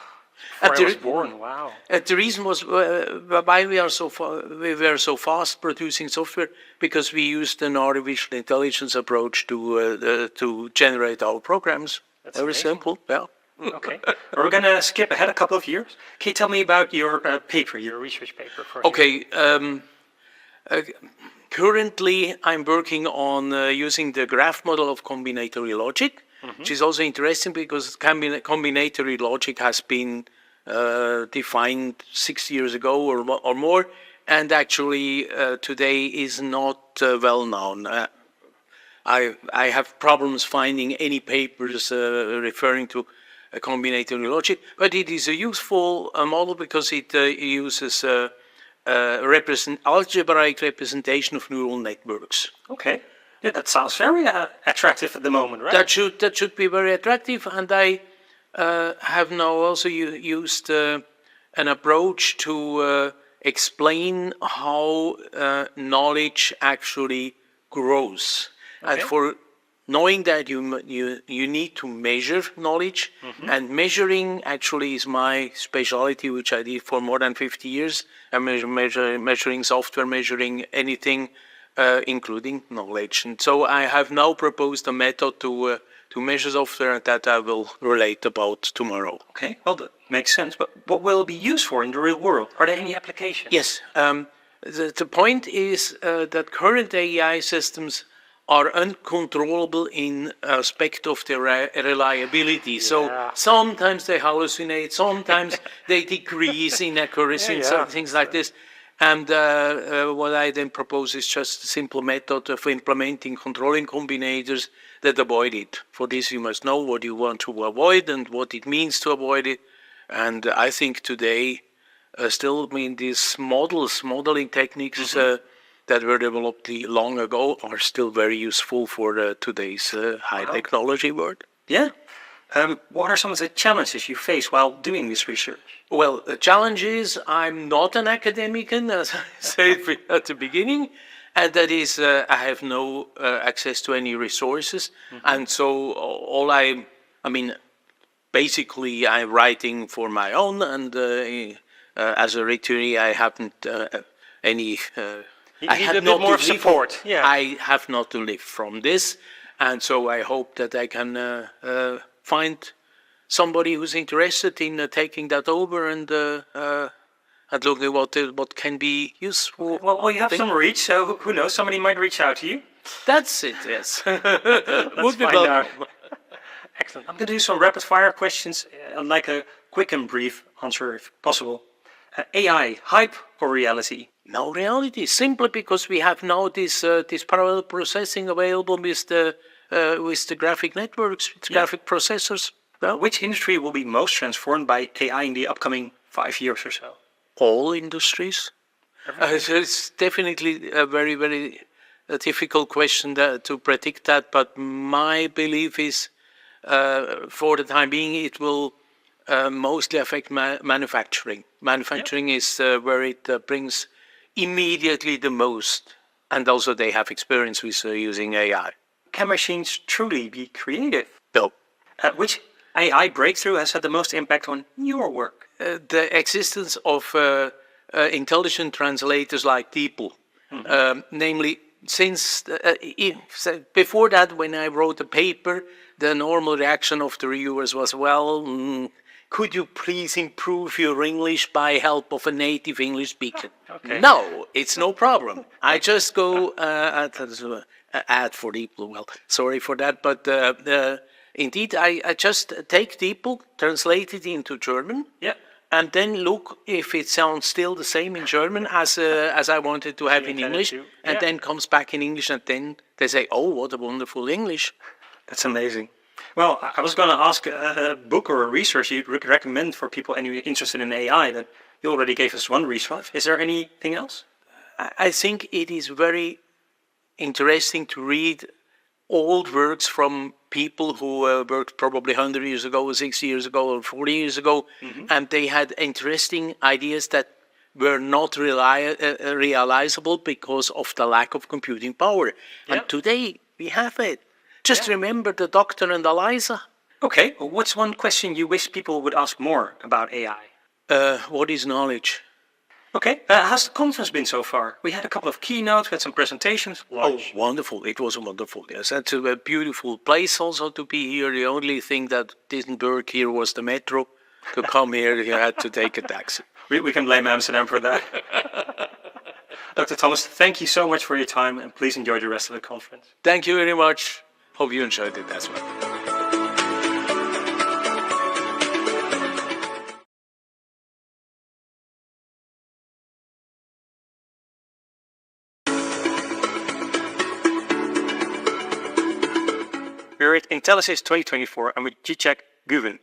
I was born. Wow. The reason was why we were so fast producing software, because we used an artificial intelligence approach to generate our programs. That's very amazing. Simple. Yeah. Okay. We're gonna skip ahead a couple of years. Can you tell me about your paper, your research paper? Okay. Currently, I'm working on using the graph model of combinatory logic, which is also interesting because combinatory logic has been defined 6 years ago or more, and actually today is not well known. I have problems finding any papers referring to combinatory logic, but it is a useful model because it uses algebraic representation of neural networks. Okay. Yeah, that sounds very attractive at the moment, right? That should be very attractive, and I have now also used an approach to explain how knowledge actually grows. Okay. And for knowing that you need to measure knowledge, and measuring actually is my specialty, which I did for more than 50 years. I'm measuring software, measuring anything, including knowledge. And so I have now proposed a method to measure software that I will relate about tomorrow. Okay, well, that makes sense. But what will it be used for in the real world? Are there any applications? Yes. The point is that current AI systems are uncontrollable in respect of their reliability. Yeah. So sometimes they hallucinate, sometimes they decrease in accuracy, and things like this. And what I then propose is just a simple method of implementing controlling combinators that avoid it. For this, you must know what you want to avoid and what it means to avoid it. And I think today, these modeling techniques that were developed long ago are still very useful for today's high technology world. Yeah. What are some of the challenges you face while doing this research? Well, the challenge is I'm not an academic, as I said at the beginning, and that is I have no access to any resources, and so basically I'm writing for my own, and as a retiree, I haven't any. You I need had a bit not more to of live- support. Yeah. I have not to live from this, and so I hope that I can find somebody who's interested in taking that over and look at what can be useful. Well, you have some reach, so who knows? Somebody might reach out to you. That's it. Yes. Let's Would be find out. welcome. Excellent. I'm going to do some rapid fire questions, like a quick and brief answer if possible. AI, hype or reality? No reality, simply because we have now this parallel processing available with the graphic networks, with graphic processors. Well, Which industry will be most transformed by AI in the upcoming 5 years or so? all industries. So it's definitely a very, very difficult question to predict that, but my belief is, for the time being, it will mostly affect manufacturing. Manufacturing is where it brings immediately the most, and also they have experience with using AI. Can machines truly be creative? No. Which AI breakthrough has had the most impact on your work? The existence of intelligent translators like DeepL, namely, since before that, when I wrote a paper, the normal reaction of the reviewers was, well, could you please improve your English by help of a native English speaker? Okay. No, it's no problem. I just go ad for DeepL. Well, sorry for that, but indeed, I just take DeepL, translate it into German, and then look if it sounds still the same in German as I wanted to have in English, and then comes back in English, and then they say, "Oh, what a wonderful English!" That's amazing. Well, I was going to ask a book or a resource you'd recommend for people interested in AI. That you already gave us one resource. Is there anything else? I think it is very interesting to read old works from people who worked probably 100 years ago, or 60 years ago, or 40 years ago, and they had interesting ideas that were not realizable because of the lack of computing power. And today we have it. Just remember the Doctor and Eliza. Okay, well, what's one question you wish people would ask more about AI? What is knowledge? Okay, how's the conference been so far? We had a couple of keynotes, we had some presentations. Oh, wonderful. It was wonderful. Yes, it's a beautiful place also to be here. The only thing that didn't work here was the metro. To come here, you had to take a taxi. We can blame Amsterdam for that. Dr. Thomas, thank you so much for your time, and please enjoy the rest of the conference. Thank you very much. Hope you enjoyed it as well. We're at Intellisys 2024 and with Zizek Guven.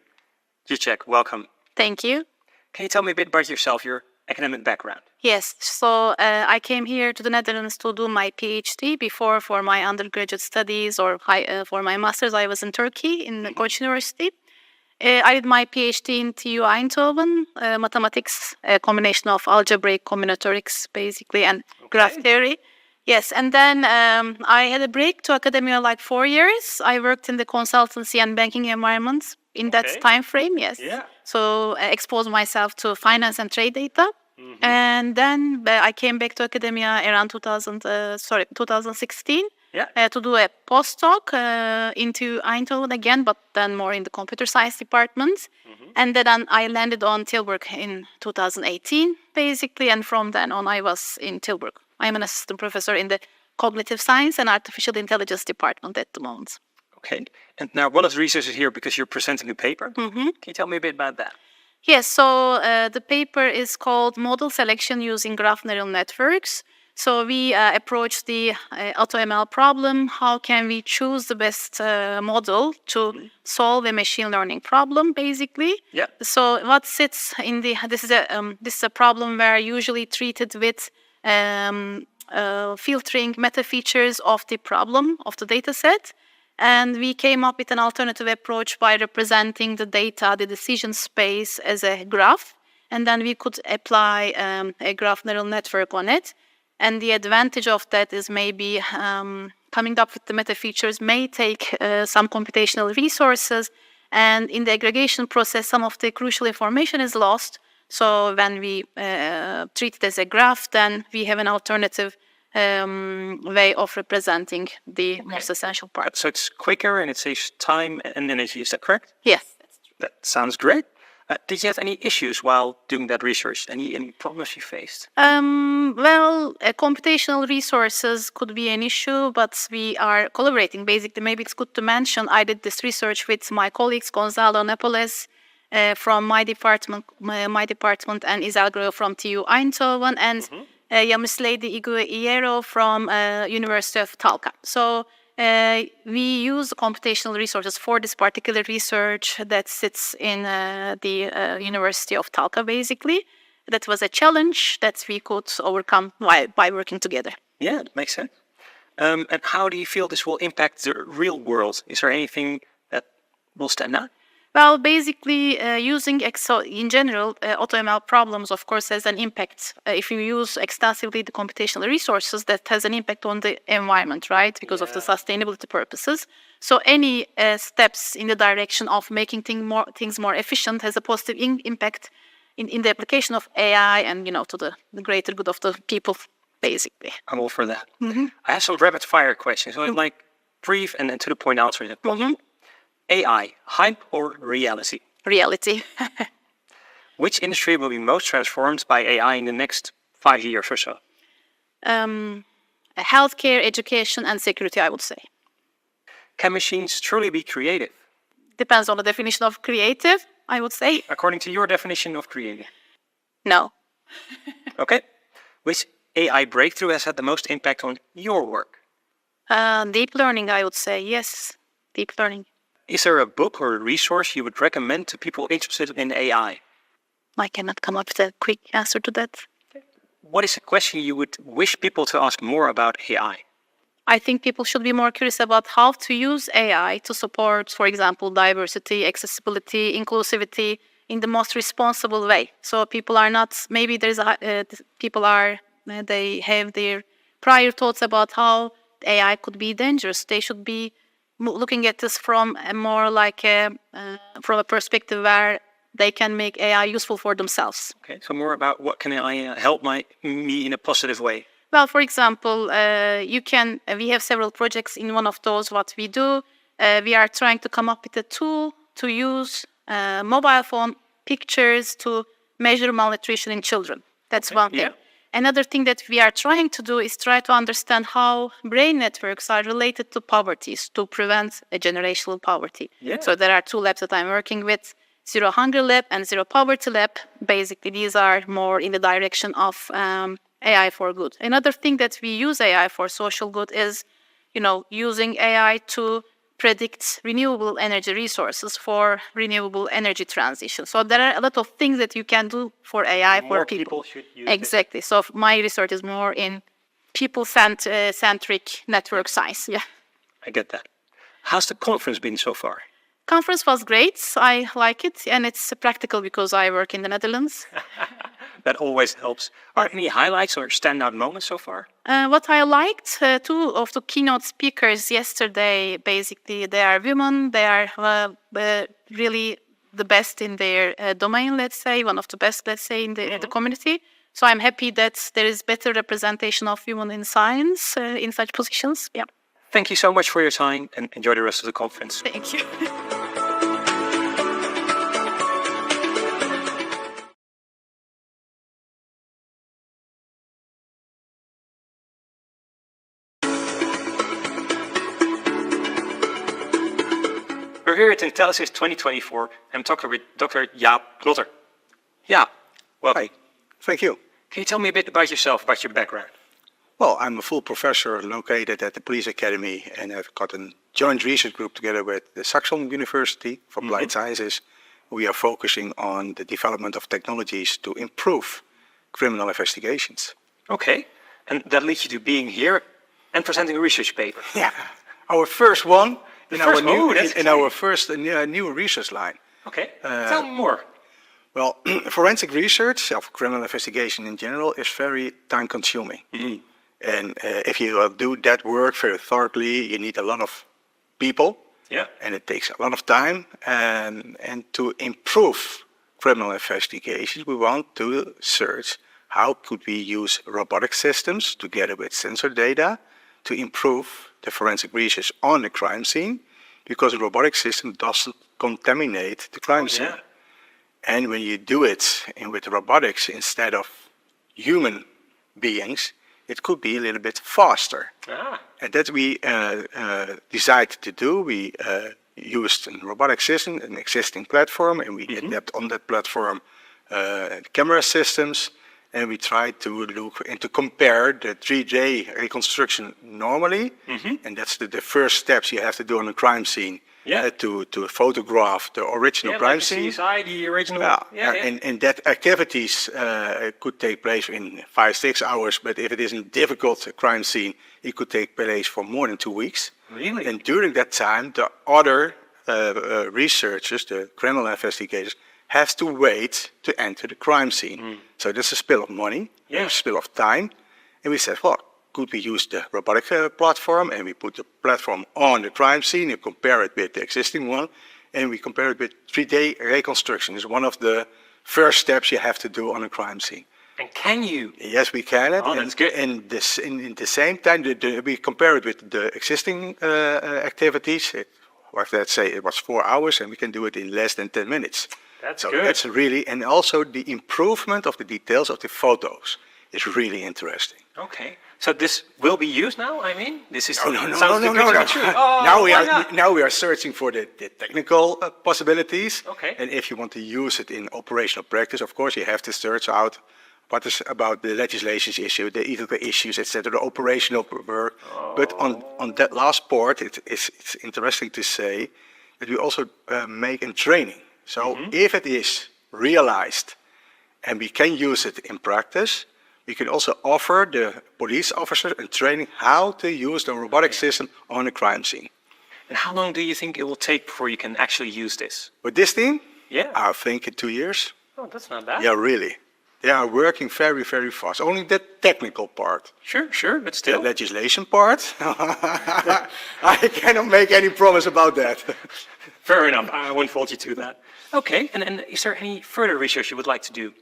Zizek, welcome. Thank you. Can you tell me a bit about yourself, your academic background? Yes, so I came here to the Netherlands to do my PhD. Before, for my undergraduate studies or for my master's, I was in Turkey in Koç University. I did my PhD in TU Eindhoven, mathematics, a combination of algebraic combinatorics, basically, and graph theory. Yes, and then I had a break to academia like 4 years. I worked in the consultancy and banking environments in that time frame, yes. Yeah. So I exposed myself to finance and trade data. And then I came back to academia around 2016 to do a postdoc into Eindhoven again, but then more in the computer science department. And then I landed on Tilburg in 2018, basically, and from then on I was in Tilburg. I'm an assistant professor in the cognitive science and artificial intelligence department at the moment. Okay, and now one of the researchers here because you're presenting a paper. Can you tell me a bit about that? Yes, so the paper is called Model Selection Using Graph Neural Networks. So we approach the AutoML problem. How can we choose the best model to solve a machine learning problem, basically? Yeah. So what sits in the this is a problem where usually treated with filtering meta features of the problem of the data set. And we came up with an alternative approach by representing the data, the decision space, as a graph. And then we could apply a graph neural network on it. And the advantage of that is maybe coming up with the meta features may take some computational resources. And in the aggregation process, some of the crucial information is lost. So when we treat it as a graph, then we have an alternative way of representing the most essential part. So it's quicker and it saves time and energy. Is that correct? Yes. That sounds great. Did you have any issues while doing that research? Any problems you faced? Well, computational resources could be an issue, but we are collaborating. Basically, maybe it's good to mention I did this research with my colleagues Gonzalo Napoles from my department, and Isel Groh from TU Eindhoven, and Yamisledi Iero from University of Talca. So we use computational resources for this particular research that sits in the University of Talca, basically. That was a challenge that we could overcome by working together. Yeah, that makes sense. And how do you feel this will impact the real world? Is there anything that will stand out? Well, basically, using in general, AutoML problems, of course, has an impact. If you use extensively the computational resources, that has an impact on the environment, right? Because of the sustainability purposes. So any steps in the direction of making things more efficient has a positive impact in the application of AI and, to the greater good of the people, basically. I'm all for that. I have some rapid fire questions. So I'd like brief and to the point answers. AI, hype or reality? Reality. Which industry will be most transformed by AI in the next 5 years or so? Healthcare, education, and security, I would say. Can machines truly be creative? Depends on the definition of creative, I would say. According to your definition of creative? No. Okay. Which AI breakthrough has had the most impact on your work? Deep learning, I would say. Yes, deep learning. Is there a book or a resource you would recommend to people interested in AI? I cannot come up with a quick answer to that. What is a question you would wish people to ask more about AI? I think people should be more curious about how to use AI to support, for example, diversity, accessibility, inclusivity in the most responsible way. So people are not, maybe there's they have their prior thoughts about how AI could be dangerous. They should be looking at this from a more like from a perspective where they can make AI useful for themselves. Okay, so more about what can AI help me in a positive way? Well, for example, we have several projects. In one of those, what we do, we are trying to come up with a tool to use mobile phone pictures to measure malnutrition in children. That's one thing. Another thing that we are trying to do is try to understand how brain networks are related to poverty, to prevent a generational poverty. So there are 2 labs that I'm working with, Zero Hunger Lab and Zero Poverty Lab. Basically, these are more in the direction of AI for good. Another thing that we use AI for social good is, using AI to predict renewable energy resources for renewable energy transition. So there are a lot of things that you can do for AI for people. Should use Exactly. So my research is more in people-centric network science. Yeah. I get that. How's the conference been so far? Conference was great. I like it, and it's practical because I work in the Netherlands. That always helps. Are there any highlights or standout moments so far? What I liked, 2 of the keynote speakers yesterday, basically, they are women. They are really the best in their domain, let's say, one of the best, let's say, in the community. So I'm happy that there is better representation of women in science in such positions. Yeah. Thank you so much for your time and enjoy the rest of the conference. Thank you. We're here at Intellisys 2024. I'm talking with Dr. Jaap Klotter. Jaap, welcome. Hi, thank you. Can you tell me a bit about yourself, about your background? Well, I'm a full professor located at the Police Academy, and I've got a joint research group together with the Saxion University for Applied Sciences. We are focusing on the development of technologies to improve criminal investigations. Okay, and that leads you to being here and presenting a research paper. Yeah, our first one in our first new research line. Okay, tell me more. Well, forensic research of criminal investigation in general is very time-consuming. And if you do that work very thoroughly, you need a lot of people. Yeah. And it takes a lot of time. And to improve criminal investigations, we want to search how could we use robotic systems together with sensor data to improve the forensic research on the crime scene, because a robotic system doesn't contaminate the crime scene. Yeah. And when you do it with robotics instead of human beings, it could be a little bit faster. Ah. And that we decided to do. We used a robotic system, an existing platform, and we adapt on that platform camera systems. And we tried to look and to compare the 3D reconstruction normally, and that's the first steps you have to do on a crime scene. Yeah. To photograph the original crime like scene. CSI, the original. And that activities could take place in 5-6 hours, but if it is a difficult crime scene, it could take place for more than 2 weeks. Really? And during that time, the other researchers, the criminal investigators, have to wait to enter the crime scene. So there's a spill of money, a spill of time, and we said, well, could we use the robotic platform, and we put the platform on the crime scene and compare it with the existing one, and we compare it with 3D reconstruction. It's one of the first steps you have to do on a crime scene. And can you? Yes, we can. Oh, that's good. And this, in the same time, we compare it with the existing activities. Let's say it was 4 hours, and we can do it in less than 10 minutes. That's so good. That's really, and also the improvement of the details of the photos is really interesting. Okay. So this will be used now, I mean? This is No. True. Oh, Now we are searching for the technical possibilities. Okay. And if you want to use it in operational practice, of course, you have to search out what is about the legislations issue, the ethical issues, etc., the operational work. But on that last part, it's interesting to say that we also make a training. So if it is realized and we can use it in practice, we can also offer the police officers a training how to use the robotic system on a crime scene. And how long do you think it will take before you can actually use this? With this thing? Yeah. I think in 2 years. Oh, that's not bad. Yeah, really. They are working very, very fast. Only the technical part. Sure, but still. The legislation part, I cannot make any promise about that. Fair enough. I won't fault you to that. Okay, and is there any further research you would like to do?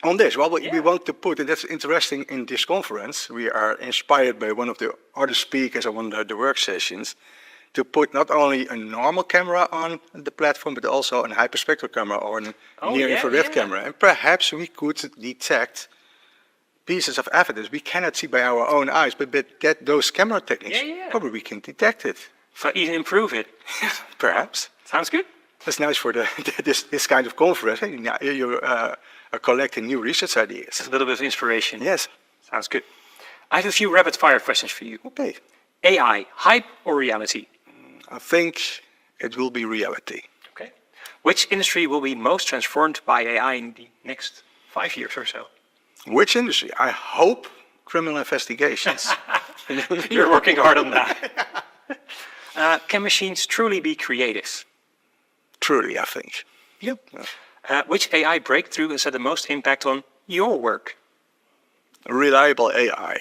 On this, well, we want to put, and that's interesting in this conference, we are inspired by one of the other speakers on one of the work sessions, to put not only a normal camera on the platform, but also a hyperspectral camera or a near-infrared camera. And perhaps we could detect pieces of evidence we cannot see by our own eyes, but get those camera techniques, probably we can detect it. So even improve it. Perhaps. Sounds good. That's nice for this kind of conference. You are collecting new research ideas. A little bit of inspiration. Yes. Sounds good. I have a few rapid-fire questions for you. Okay. AI, hype or reality? I think it will be reality. Okay. Which industry will be most transformed by AI in the next 5 years or so? Which industry? I hope criminal investigations. You're working hard on that. Can machines truly be creative? Truly, I think. Yep. Which AI breakthrough has had the most impact on your work? Reliable AI.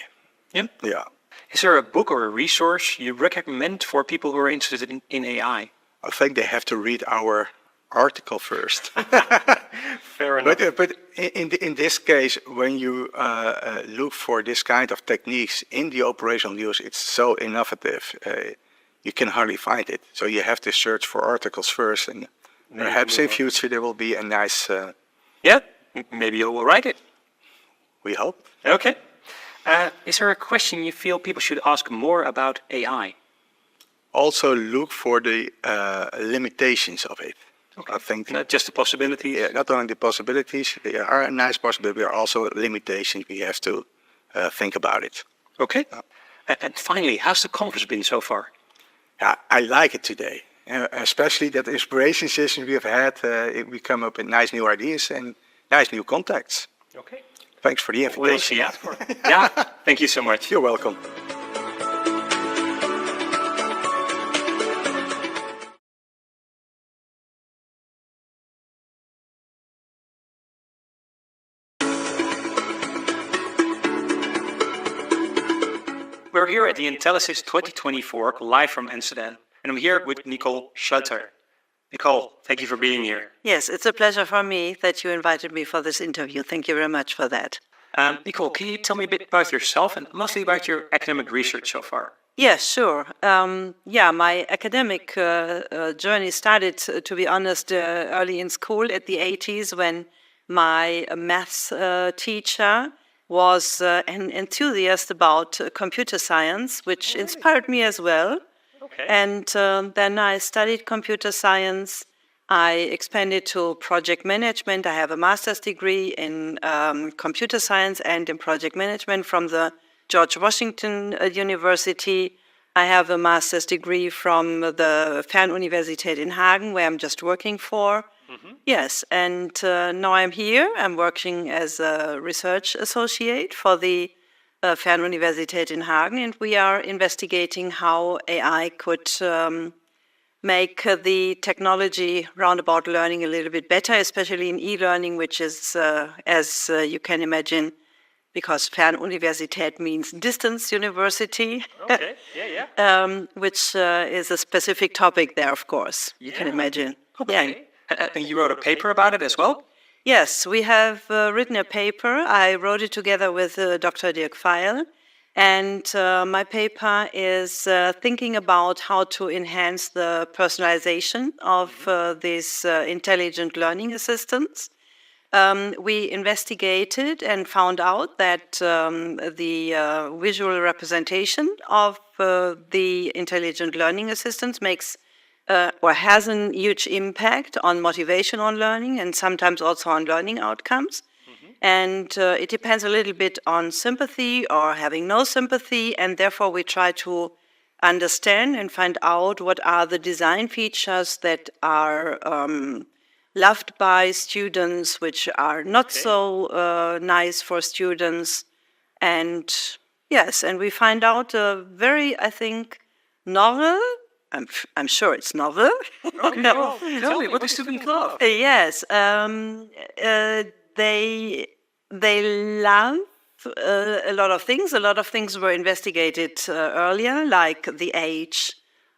Yep. Yeah. Is there a book or a resource you recommend for people who are interested in AI? I think they have to read our article first. Fair enough. But in this case, when you look for this kind of techniques in the operational use, it's so innovative. You can hardly find it. So you have to search for articles first, and perhaps in future there will be a nice... Yeah, maybe you will write it. We hope. Okay. Is there a question you feel people should ask more about AI? Also look for the limitations of it. Okay. I think not just the possibilities. Yeah, not only the possibilities. There are a nice possibility. There are also limitations. We have to think about it. Okay. And finally, how's the conference been so far? I like it today, especially that inspiration session we have had. We come up with nice new ideas and nice new contacts. Okay. Thanks for the invitation. We'll see after. Yeah. Thank you so much. You're welcome. We're here at the Intellisys 2024 live from Amsterdam. and I'm here with Nicole Schutter. Nicole, thank you for being here. Yes, it's a pleasure for me that you invited me for this interview. Thank you very much for that. Nicole, can you tell me a bit about yourself and mostly about your academic research so far? Yes, sure. My academic journey started, to be honest, early in school at the 80s when my maths teacher was an enthusiast about computer science, which inspired me as well. Okay. And then I studied computer science. I expanded to project management. I have a master's degree in computer science and in project management from the George Washington University. I have a master's degree from the Fernuniversität in Hagen, where I'm just working for. Yes, and now I'm here. I'm working as a research associate for the Fernuniversität in Hagen, and we are investigating how AI could make the technology roundabout learning a little bit better, especially in e-learning, which is, as you can imagine, because Fernuniversität means distance university, Okay, yeah. which is a specific topic there, of course, you can imagine. Okay. And you wrote a paper about it as well? Yes, we have written a paper. I wrote it together with Dr. Dirk Feil. And my paper is thinking about how to enhance the personalization of these intelligent learning assistants. We investigated and found out that the visual representation of the intelligent learning assistants makes or has a huge impact on motivation on learning and sometimes also on learning outcomes. And it depends a little bit on sympathy or having no sympathy, and therefore we try to understand and find out what are the design features that are loved by students, which are not so nice for students. And yes, and we find out a very, I think, novel, I'm sure it's novel. Okay, well, tell me, what do students love? Yes, they love a lot of things. A lot of things were investigated earlier, like the age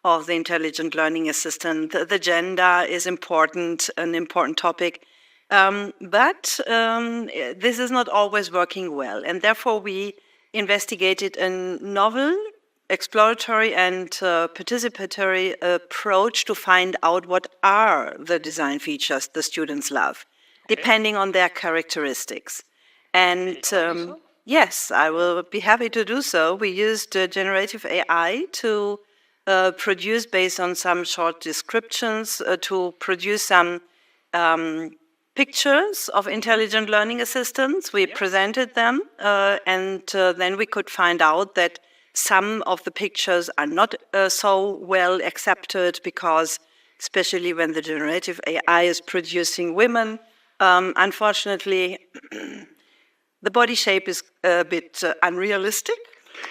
of the intelligent learning assistant. The gender is important, an important topic. But this is not always working well. And therefore, we investigated a novel, exploratory and participatory approach to find out what are the design features the students love, depending on their characteristics. And yes, I will be happy to do so. We used generative AI to produce, based on some short descriptions, to produce some pictures of intelligent learning assistants. We presented them, and then we could find out that some of the pictures are not so well accepted because, especially when the generative AI is producing women, unfortunately, the body shape is a bit unrealistic.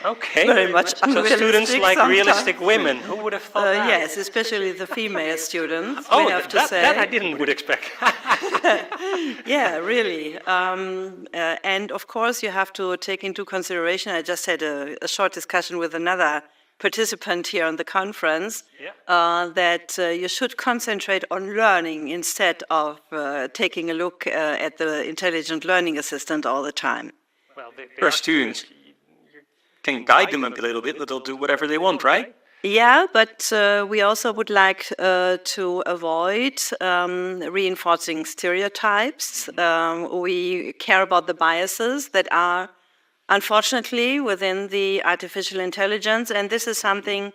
Okay. Very much So unrealistic students like sometimes. realistic women. Who would have thought that? Yes, especially the female students, Oh, we have to say. that I would expect. Yeah, really. And of course, you have to take into consideration, I just had a short discussion with another participant here on the conference, that you should concentrate on learning instead of taking a look at the intelligent learning assistant all the time. Well, there are students. You can guide them a little bit, but they'll do whatever they want, right? Yeah, but we also would like to avoid reinforcing stereotypes. We care about the biases that are, unfortunately, within the artificial intelligence, and this is something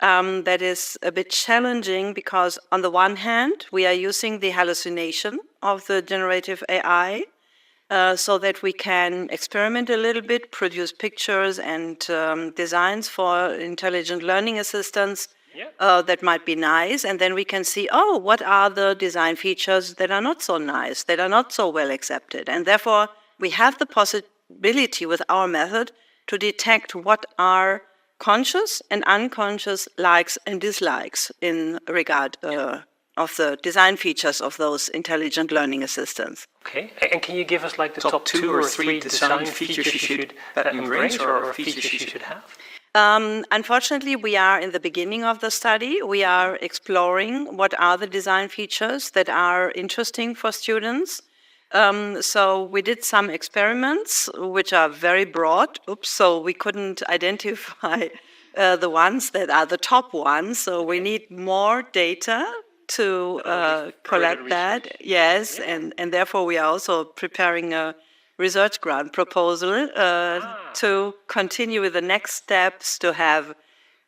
that is a bit challenging because, on the one hand, we are using the hallucination of the generative AI so that we can experiment a little bit, produce pictures and designs for intelligent learning assistants that might be nice, and then we can see, oh, what are the design features that are not so nice, that are not so well accepted, and therefore we have the possibility with our method to detect what are conscious and unconscious likes and dislikes in regard of the design features of those intelligent learning assistants. Okay, and can you give us like the top 2 or 3 design features you should embrace or features you should have? Unfortunately, we are in the beginning of the study. We are exploring what are the design features that are interesting for students. So we did some experiments, which are very broad. So we couldn't identify the ones that are the top ones. So we need more data to collect that. Yes, and therefore we are also preparing a research grant proposal to continue with the next steps, to have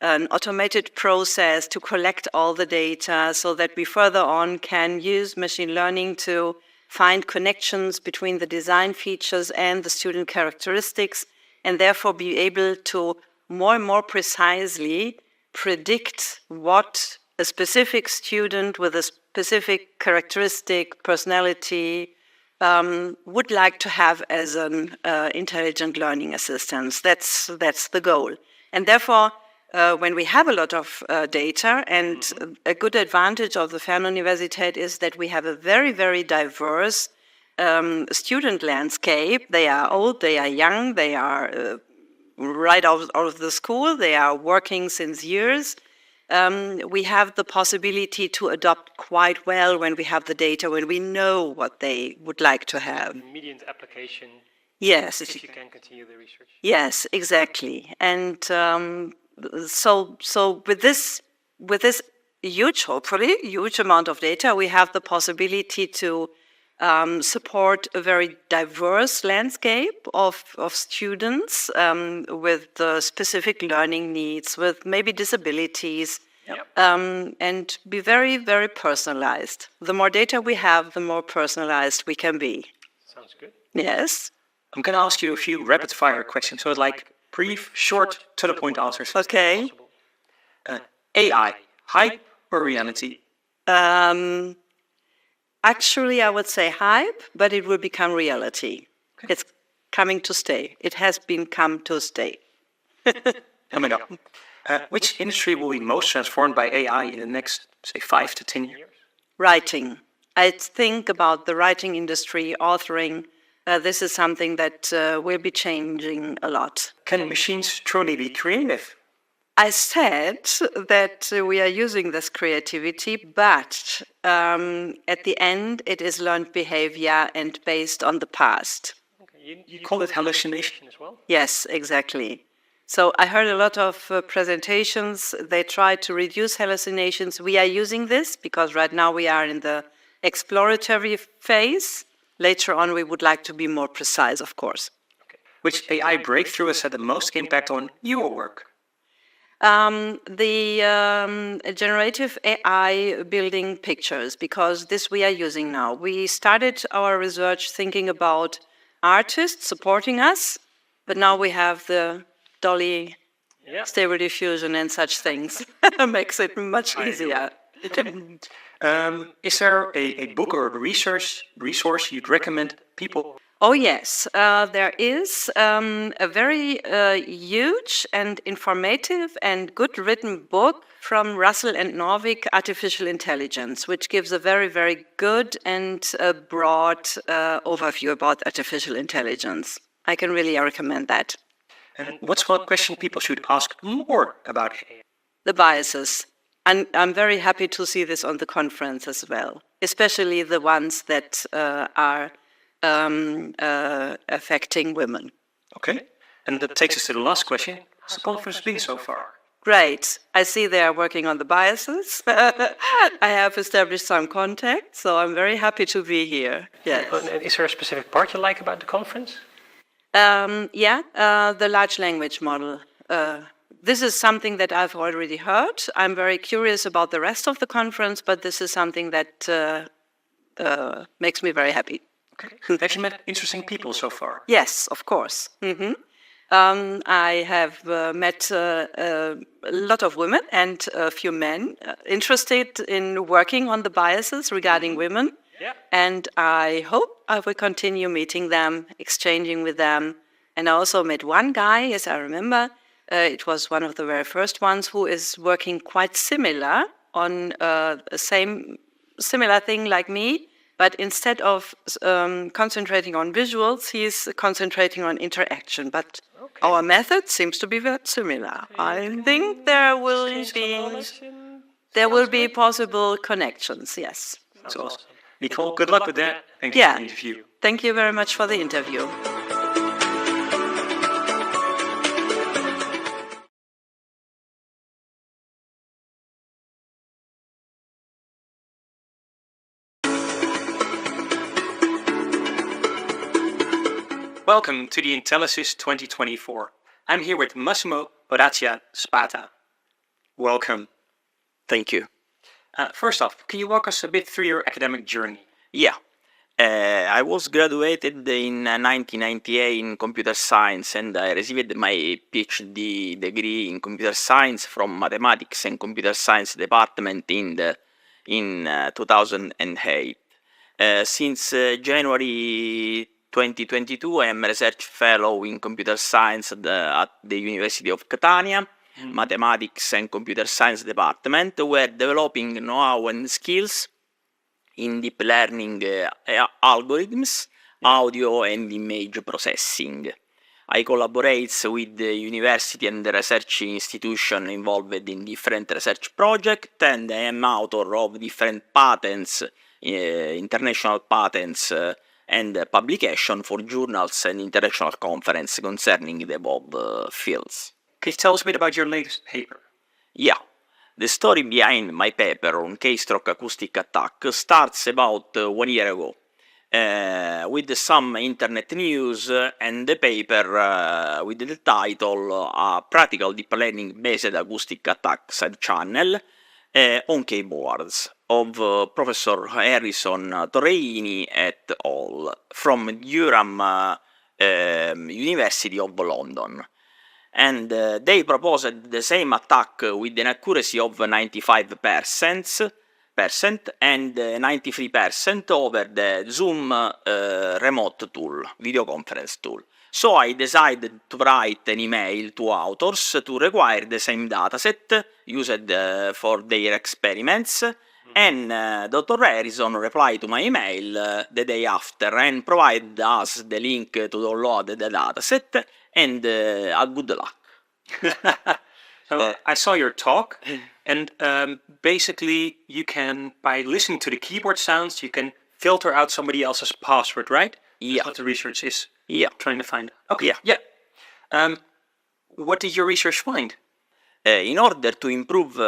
an automated process to collect all the data so that we further on can use machine learning to find connections between the design features and the student characteristics, and therefore be able to more and more precisely predict what a specific student with a specific characteristic, personality, would like to have as an intelligent learning assistant. That's the goal. And therefore, when we have a lot of data, and a good advantage of the Fernuniversität is that we have a very, very diverse student landscape. They are old, they are young, they are right out of the school, they are working since years. We have the possibility to adopt quite well when we have the data, when we know what they would like to have. Immediate application. Yes. If you can continue the research. Yes, exactly. And so with this hopefully huge amount of data, we have the possibility to support a very diverse landscape of students with specific learning needs, with maybe disabilities, and be very, very personalized. The more data we have, the more personalized we can be. Sounds good. Yes. I'm going to ask you a few rapid-fire questions, so like brief, short, to-the-point answers. Okay. AI, hype or reality? Actually, I would say hype, but it will become reality. Okay. It's coming to stay. It has come to stay. Coming up. Which industry will be most transformed by AI in the next, say, 5 to 10 years? Writing. I think about the writing industry, authoring. This is something that will be changing a lot. Can machines truly be creative? I said that we are using this creativity, but at the end, it is learned behavior and based on the past. Okay. You call it hallucination as well? Yes, exactly. So I heard a lot of presentations. They try to reduce hallucinations. We are using this because right now we are in the exploratory phase. Later on, we would like to be more precise, of course. Okay. Which AI breakthrough has had the most impact on your work? The generative AI building pictures, because this we are using now. We started our research thinking about artists supporting us, but now we have the Dolly, Stable Diffusion and such things. Makes it much easier. Is there a book or a resource you'd recommend people? Oh, yes. There is a very huge and informative and good written book from Russell and Norvig, Artificial Intelligence, which gives a very, very good and broad overview about artificial intelligence. I can really recommend that. And what's one question people should ask more about AI? The biases. And I'm very happy to see this on the conference as well, especially the ones that are affecting women. Okay. And that takes us to the last question. How's the conference been so far? Great. I see they are working on the biases. I have established some contact, so I'm very happy to be here. Yes. Is there a specific part you like about the conference? The large language model. This is something that I've already heard. I'm very curious about the rest of the conference, but this is something that makes me very happy. Okay. Have you met interesting people so far? Yes, of course. Mm-hmm. I have met a lot of women and a few men interested in working on the biases regarding women. Yeah. And I hope I will continue meeting them, exchanging with them. And I also met one guy, yes, I remember. It was one of the very first ones who is working quite similar on similar thing like me, But instead of concentrating on visuals, he's concentrating on interaction. But our method seems to be very similar. I think there will be possible connections, yes. That's awesome. Nicole, good luck with that. Thank you for the interview. Thank you very much for the interview. Welcome to the Intellisys 2024. I'm here with Massimo Orazia Spata. Welcome. Thank you. First off, can you walk us a bit through your academic journey? Yeah. I was graduated in 1998 in computer science, and I received my PhD degree in computer science from mathematics and computer science department in 2008. Since January 2022, I am a research fellow in computer science at the University of Catania, mathematics and computer science department. We're developing know-how and skills in deep learning algorithms, audio and image processing. I collaborate with the university and the research institution involved in different research projects, and I am author of different patents, international patents, and publication for journals and international conference concerning the above fields. Can you tell us a bit about your latest paper? Yeah. The story behind my paper on keystroke acoustic attack starts about 1 year ago, with some internet news and the paper with the title Practical Deep Learning Based Acoustic Attack Side Channel on Keyboards of Professor Harrison Torreini et al. From Durham University of London. And they proposed the same attack with an accuracy of 95% and 93% over the Zoom remote tool, video conference tool. So I decided to write an email to authors to require the same dataset used for their experiments, and Dr. Harrison replied to my email the day after and provided us the link to download the dataset, and good luck. So I saw your talk, and basically you can, by listening to the keyboard sounds, you can filter out somebody else's password, right? Yeah. That's what the research is trying to find. Okay. Yeah. What did your research find? In order to improve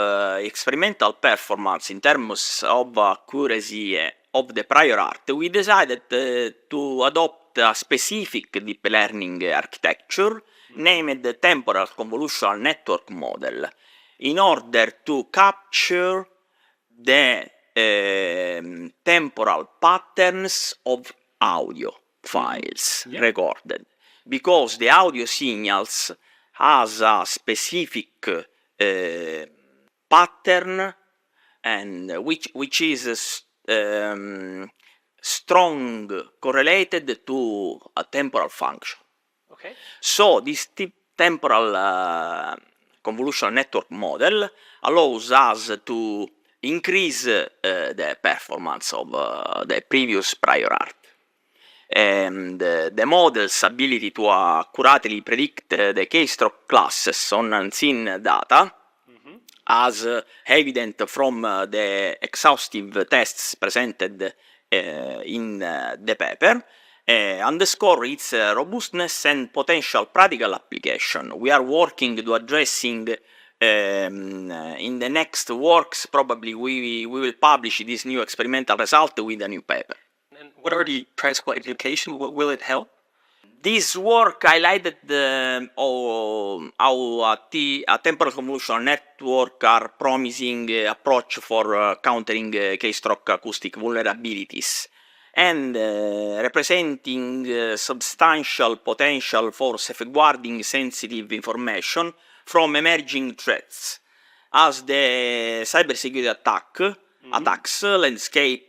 experimental performance in terms of accuracy of the prior art, we decided to adopt a specific deep learning architecture named the Temporal Convolutional Network Model in order to capture the temporal patterns of audio files recorded, because the audio signals has a specific pattern, and which is strong correlated to a temporal function. Okay. So this temporal convolutional network model allows us to increase the performance of the previous prior art. And the model's ability to accurately predict the keystroke classes on unseen data, as evident from the exhaustive tests presented in the paper, underscore its robustness and potential practical application. We are working to addressing in the next works. Probably we will publish this new experimental result with a new paper. And what are the practical applications? Will it help? This work highlighted how a temporal convolutional network are promising approach for countering keystroke acoustic vulnerabilities, and representing substantial potential for safeguarding sensitive information from emerging threats, as the cybersecurity attacks landscape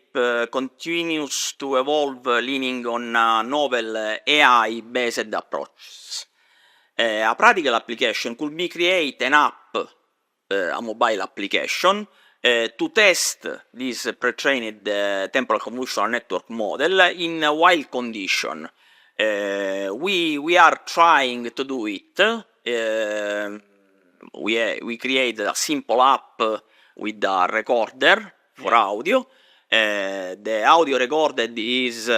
continues to evolve, leaning on novel AI-based approaches. A practical application could be create an app, a mobile application, to test this pre-trained temporal convolutional network model in a wild condition. We are trying to do it. We created a simple app with a recorder for audio. The audio recorded is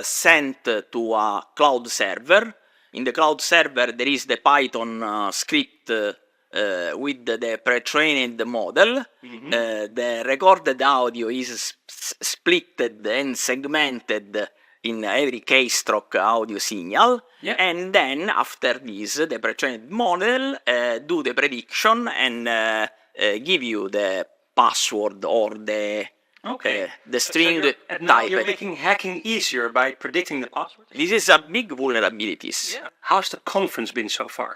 sent to a cloud server. In the cloud server there is the Python script with the pre-trained model. The recorded audio is splitted and segmented in every keystroke audio signal, and then after this the pre-trained model do the prediction and give you the password or the string And now you're type. making hacking easier by predicting the password. This is a big vulnerabilities. Yeah. How's the conference been so far?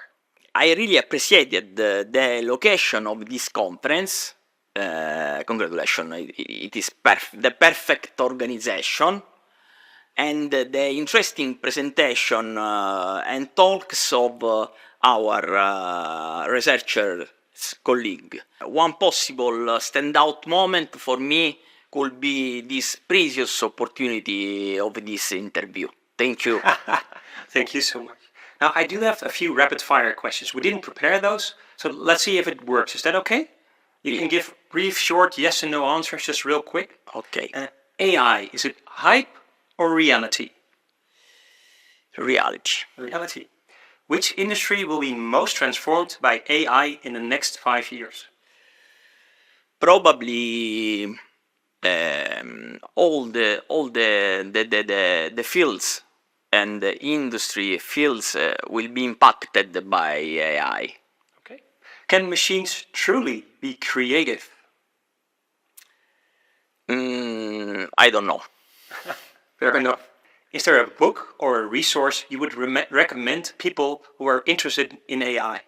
I really appreciated the location of this conference. Congratulations, it is the perfect organization. And the interesting presentation and talks of our researcher colleague. One possible standout moment for me could be this precious opportunity of this interview. Thank you. Thank you so much. Now, I do have a few rapid-fire questions. We didn't prepare those, so let's see if it works. Is that okay? You can give brief, short, yes and no answers, just real quick. Okay. AI, is it hype or reality? Reality. Reality. Which industry will be most transformed by AI in the next 5 years? Probably all the fields and the industry fields will be impacted by AI. Okay. Can machines truly be creative? I don't know. Fair enough. Is there a book or a resource you would recommend people who are interested in AI?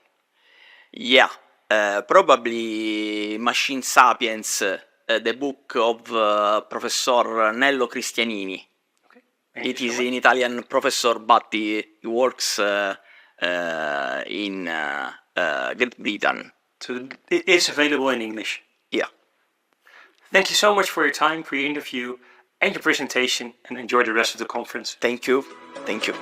Yeah, probably Machine Sapiens, the book of Professor Nello Cristianini. Okay. It is in Italian professor, but he works in Great Britain. So it is available in English? Yeah. Thank you so much for your time, for your interview, and your presentation, and enjoy the rest of the conference. Thank you. Thank you.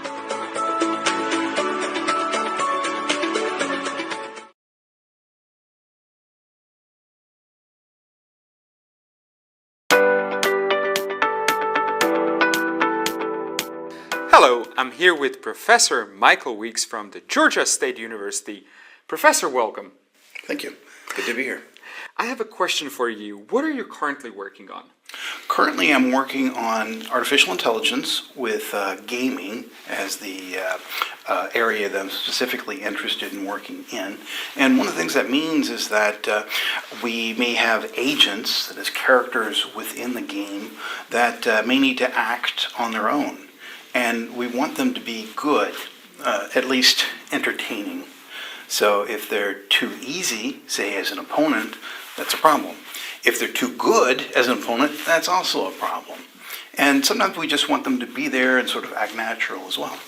Hello, I'm here with Professor Michael Weeks from the Georgia State University. Professor, welcome. Thank you. Good to be here. I have a question for you. What are you currently working on? Currently, I'm working on artificial intelligence with gaming as the area that I'm specifically interested in working in. And one of the things that means is that we may have agents, that is characters within the game, that may need to act on their own. And we want them to be good, at least entertaining. So if they're too easy, say as an opponent, that's a problem. If they're too good as an opponent, that's also a problem. And sometimes we just want them to be there and sort of act natural as well.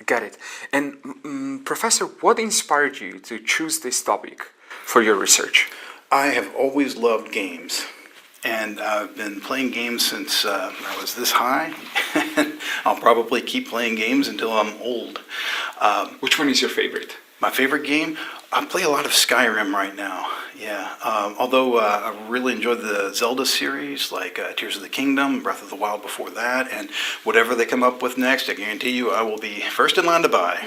Got it. And Professor, what inspired you to choose this topic for your research? I have always loved games. And I've been playing games since I was this high. I'll probably keep playing games until I'm old. Which one is your favorite? My favorite game? I play a lot of Skyrim right now, yeah. Although I really enjoyed the Zelda series, like Tears of the Kingdom, Breath of the Wild before that, and whatever they come up with next, I guarantee you I will be first in line to buy.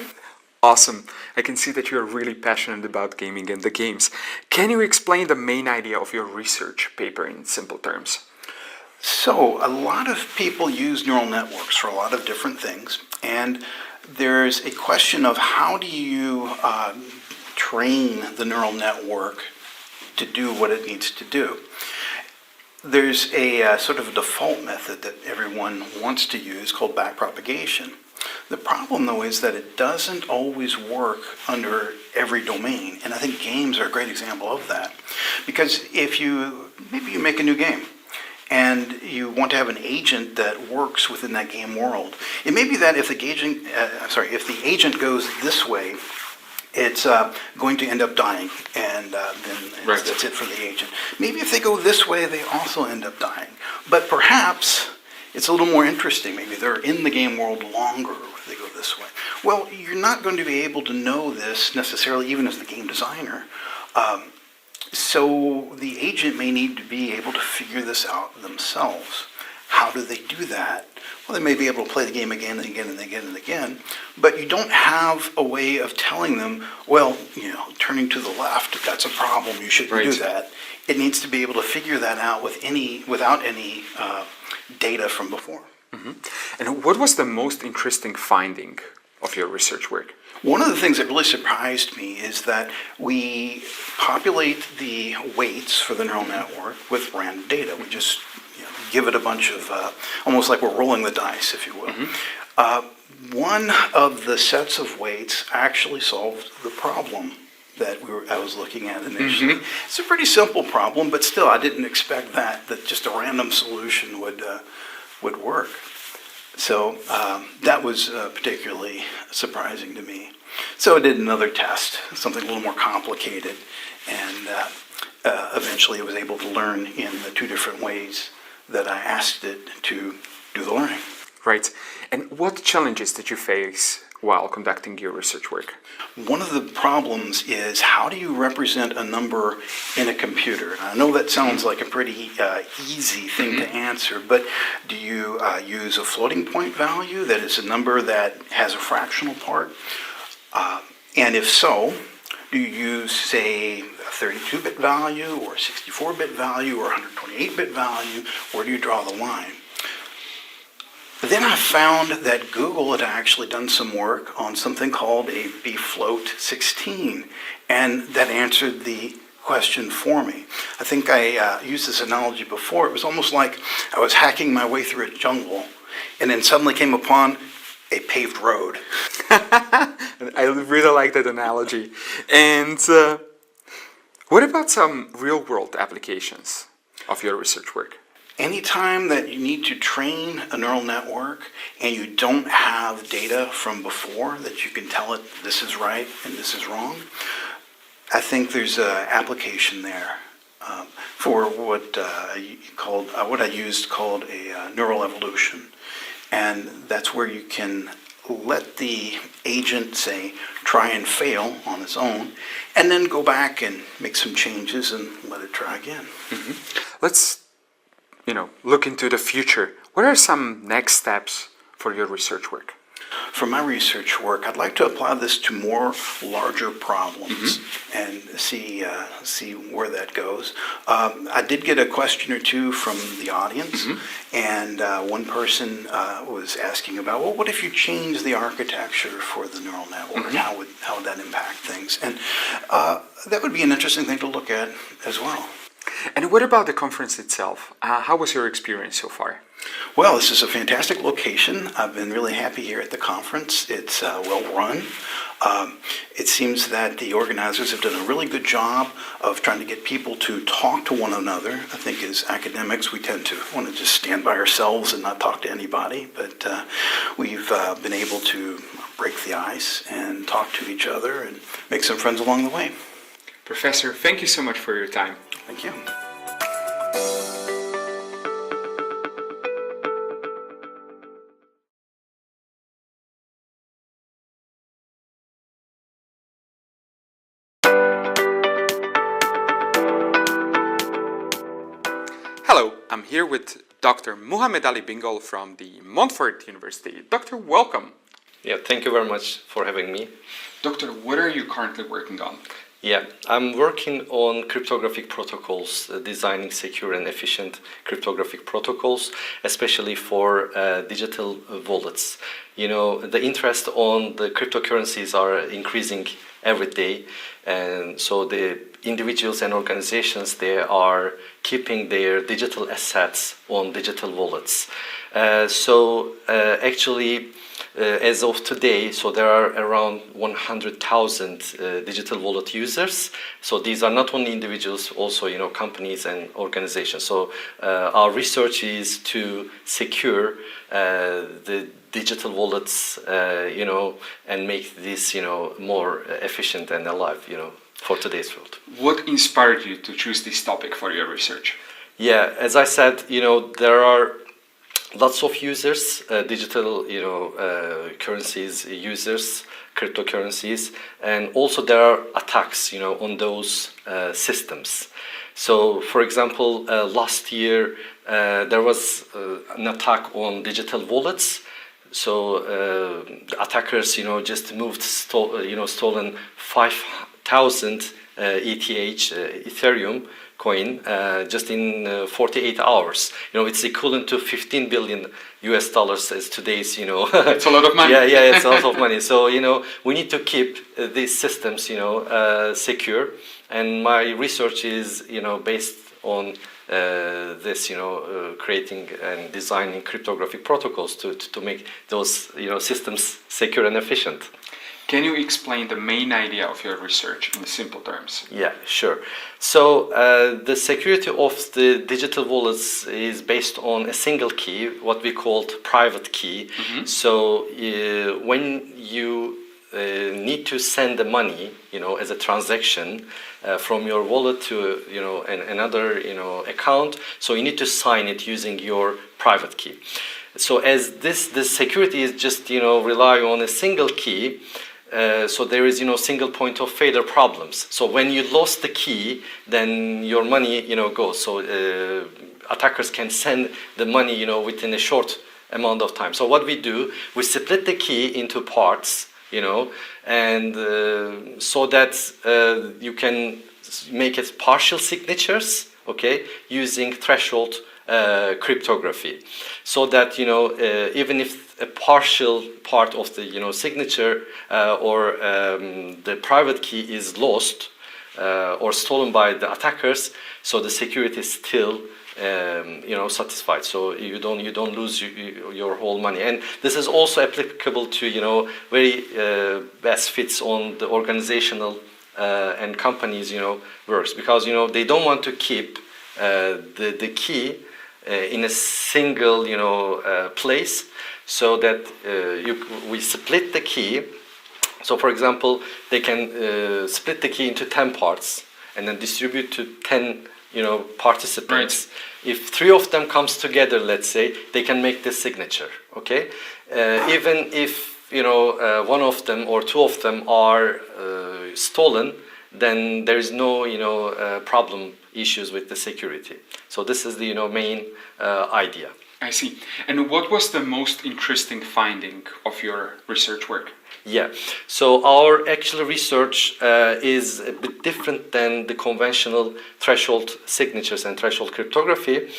Awesome. I can see that you're really passionate about gaming and the games. Can you explain the main idea of your research paper in simple terms? So, a lot of people use neural networks for a lot of different things, and there's a question of how do you train the neural network to do what it needs to do. There's a sort of a default method that everyone wants to use called backpropagation. The problem, though, is that it doesn't always work under every domain, and I think games are a great example of that. Because if maybe you make a new game, and you want to have an agent that works within that game world. It may be that if the agent goes this way, it's going to end up dying, and and then that's it for the agent. Maybe if they go this way, they also end up dying. But perhaps it's a little more interesting. Maybe they're in the game world longer if they go this way. Well, you're not going to be able to know this necessarily, even as the game designer. So the agent may need to be able to figure this out themselves. How do they do that? Well, they may be able to play the game again and again and again and again, but you don't have a way of telling them, well, turning to the left, that's a problem, you shouldn't do that. It needs to be able to figure that out without any data from before. Mm-hmm. And what was the most interesting finding of your research work? One of the things that really surprised me is that we populate the weights for the neural network with random data. We just give it a bunch of, almost like we're rolling the dice, if you will. Mm-hmm. One of the sets of weights actually solved the problem that I was looking at initially. Mm-hmm. It's a pretty simple problem, but still I didn't expect that just a random solution would work. So that was particularly surprising to me. So I did another test, something a little more complicated, and eventually I was able to learn in the two different ways that I asked it to do the learning. Right. And what challenges did you face while conducting your research work? One of the problems is, how do you represent a number in a computer? And I know that sounds like a pretty easy thing to answer, but do you use a floating point value that is a number that has a fractional part? And if so, do you use, say, a 32-bit value or a 64-bit value or a 128-bit value? Where do you draw the line? Then I found that Google had actually done some work on something called a bfloat 16, and that answered the question for me. I think I used this analogy before. It was almost like I was hacking my way through a jungle and then suddenly came upon a paved road. I really like that analogy. And what about some real-world applications of your research work? Anytime that you need to train a neural network and you don't have data from before that you can tell it this is right and this is wrong, I think there's an application there for what I used called a neural evolution. And that's where you can let the agent, say, try and fail on its own, and then go back and make some changes and let it try again. Mm-hmm. Let's look into the future. What are some next steps for your research work? For my research work, I'd like to apply this to more larger problems and see where that goes. I did get a question or two from the audience, and one person was asking about, well, what if you change the architecture for the neural network? How would that impact things? And that would be an interesting thing to look at as well. And what about the conference itself? How was your experience so far? Well, this is a fantastic location. I've been really happy here at the conference. It's well run. It seems that the organizers have done a really good job of trying to get people to talk to one another. I think as academics, we tend to want to just stand by ourselves and not talk to anybody. But we've been able to break the ice and talk to each other and make some friends along the way. Professor, thank you so much for your time. Thank you. Hello, I'm here with Dr. Muhammad Ali Bingal from the Montfort University. Doctor, welcome. Yeah, thank you very much for having me. Doctor, what are you currently working on? Yeah, I'm working on cryptographic protocols, designing secure and efficient cryptographic protocols, especially for digital wallets. You know, the interest on the cryptocurrencies are increasing every day, and so the individuals and organizations, they are keeping their digital assets on digital wallets. Actually, as of today, so there are around 100,000 digital wallet users. So these are not only individuals, also companies and organizations. So our research is to secure the digital wallets, and make this more efficient and alive, for today's world. What inspired you to choose this topic for your research? Yeah, as I said, there are lots of users, digital, currencies users, cryptocurrencies, and also there are attacks, on those systems. So, for example, last year there was an attack on digital wallets. So the attackers, just stolen 5,000 ETH, Ethereum coin, just in 48 hours. It's equivalent to 15 billion US dollars as today's, It's a lot of money. Yeah, it's a lot of money. So, we need to keep these systems, secure. And my research is, based on this, creating and designing cryptographic protocols to make those, systems secure and efficient. Can you explain the main idea of your research in simple terms? Yeah, sure. So the security of the digital wallets is based on a single key, what we called private key. Mm-hmm. So when you need to send the money, as a transaction from your wallet to, another, account, so you need to sign it using your private key. So as this security is just, rely on a single key, so there is, single point of failure problems. So when you lost the key, then your money, goes. So attackers can send the money, within a short amount of time. So what we do, we split the key into parts, and so that you can make it partial signatures, okay, using threshold cryptography, so that even if a partial part of the signature or the private key is lost or stolen by the attackers, so the security is still satisfied. So you don't lose your whole money. And this is also applicable to very best fits on the organizational and companies works, because they don't want to keep the key in a single place, so that we split the key. So for example, they can split the key into 10 parts and then distribute to 10 participants. Right. If 3 of them comes together, let's say, they can make the signature, okay? Even if one of them or 2 of them are stolen, then there is no problem issues with the security. So this is the main idea. I see. And what was the most interesting finding of your research work? Yeah, so our actual research is a bit different than the conventional threshold signatures and threshold cryptography,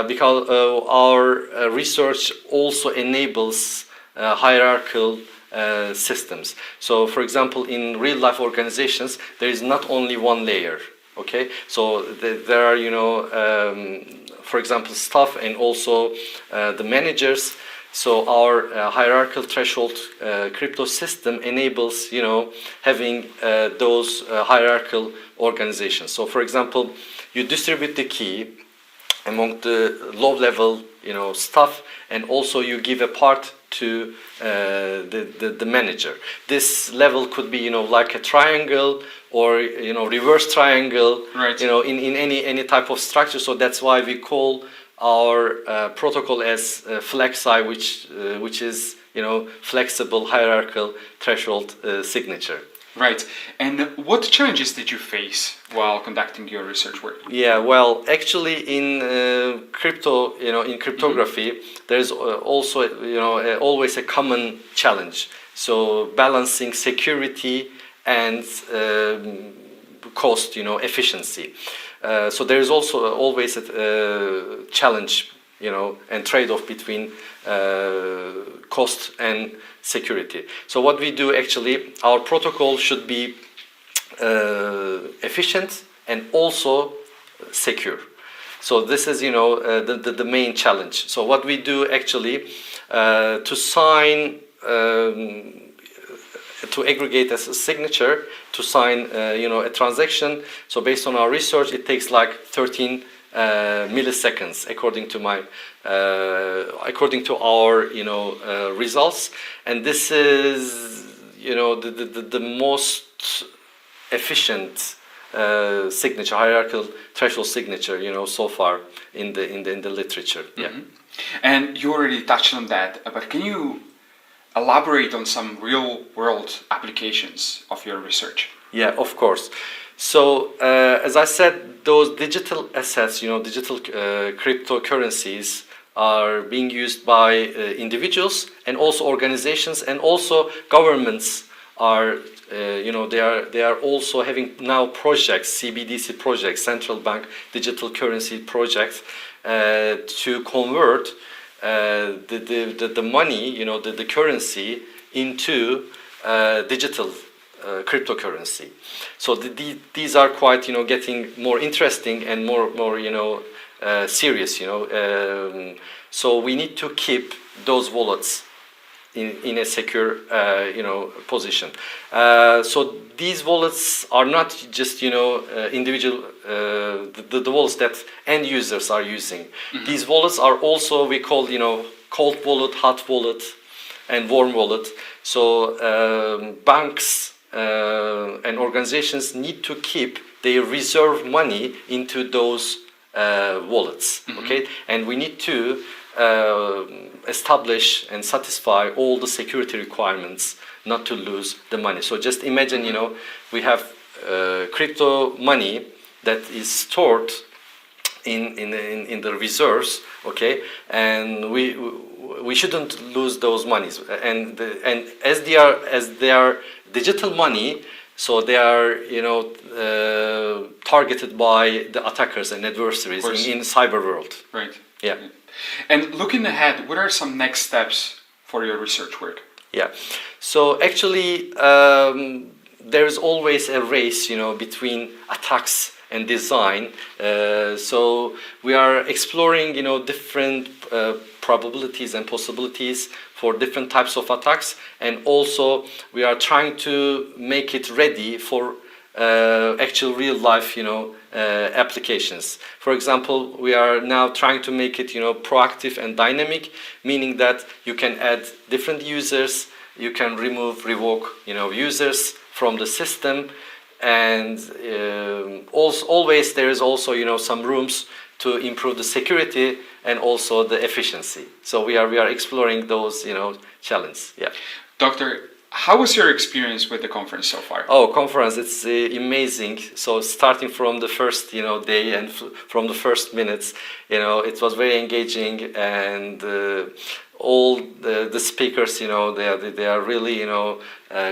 because our research also enables hierarchical systems. So, for example, in real-life organizations, there is not only one layer. Okay, so there are for example, staff and also the managers. So our hierarchical threshold crypto system enables, having those hierarchical organizations. So, for example, you distribute the key among the low-level, staff, and also you give a part to the manager. This level could be, like a triangle or reverse triangle, right. In any type of structure. So that's why we call our protocol as FlexI, which is flexible hierarchical threshold signature. Right. And what challenges did you face while conducting your research work? Yeah, well, actually in crypto, in cryptography, there's also, always a common challenge. So balancing security and cost, efficiency. So there is also always a challenge, and trade-off between cost and security. So what we do actually, our protocol should be efficient and also secure. So this is, the main challenge. So what we do actually, to sign, to aggregate as a signature, to sign, a transaction. So based on our research, it takes like 13 milliseconds, according to our results. And this is, the most efficient signature, hierarchical threshold signature, so far in the literature. Yeah. And you already touched on that, but can you elaborate on some real-world applications of your research? Yeah, of course. So, as I said, those digital assets, digital cryptocurrencies are being used by individuals and also organizations, and also governments are, they are also having now projects, CBDC projects, central bank digital currency projects, to convert the money, the currency into digital cryptocurrency. So these are quite, getting more interesting and more serious, so we need to keep those wallets in a secure, position. So these wallets are not just, individual, the wallets that end users are using. Mm-hmm. These wallets are also, we call, cold wallet, hot wallet, and warm wallet. So banks and organizations need to keep their reserve money into those wallets. Mm-hmm. Okay, and we need to establish and satisfy all the security requirements not to lose the money. So just imagine, we have crypto money that is stored in the reserves, okay, and we shouldn't lose those monies. And as they are digital money, so they are, targeted by the attackers and adversaries in cyber world. Right. Yeah. And looking ahead, what are some next steps for your research work? Yeah. So actually, there's always a race, between attacks and design. So we are exploring, different probabilities and possibilities for different types of attacks, and also we are trying to make it ready for actual real life, applications. For example, we are now trying to make it, proactive and dynamic, meaning that you can add different users, you can revoke, users from the system, and always there is also, some rooms to improve the security and also the efficiency. So we are exploring those, challenges. Yeah. Doctor, how was your experience with the conference so far? Oh, conference, it's amazing. So starting from the first, day and from the first minutes, it was very engaging, and all the speakers, they are really,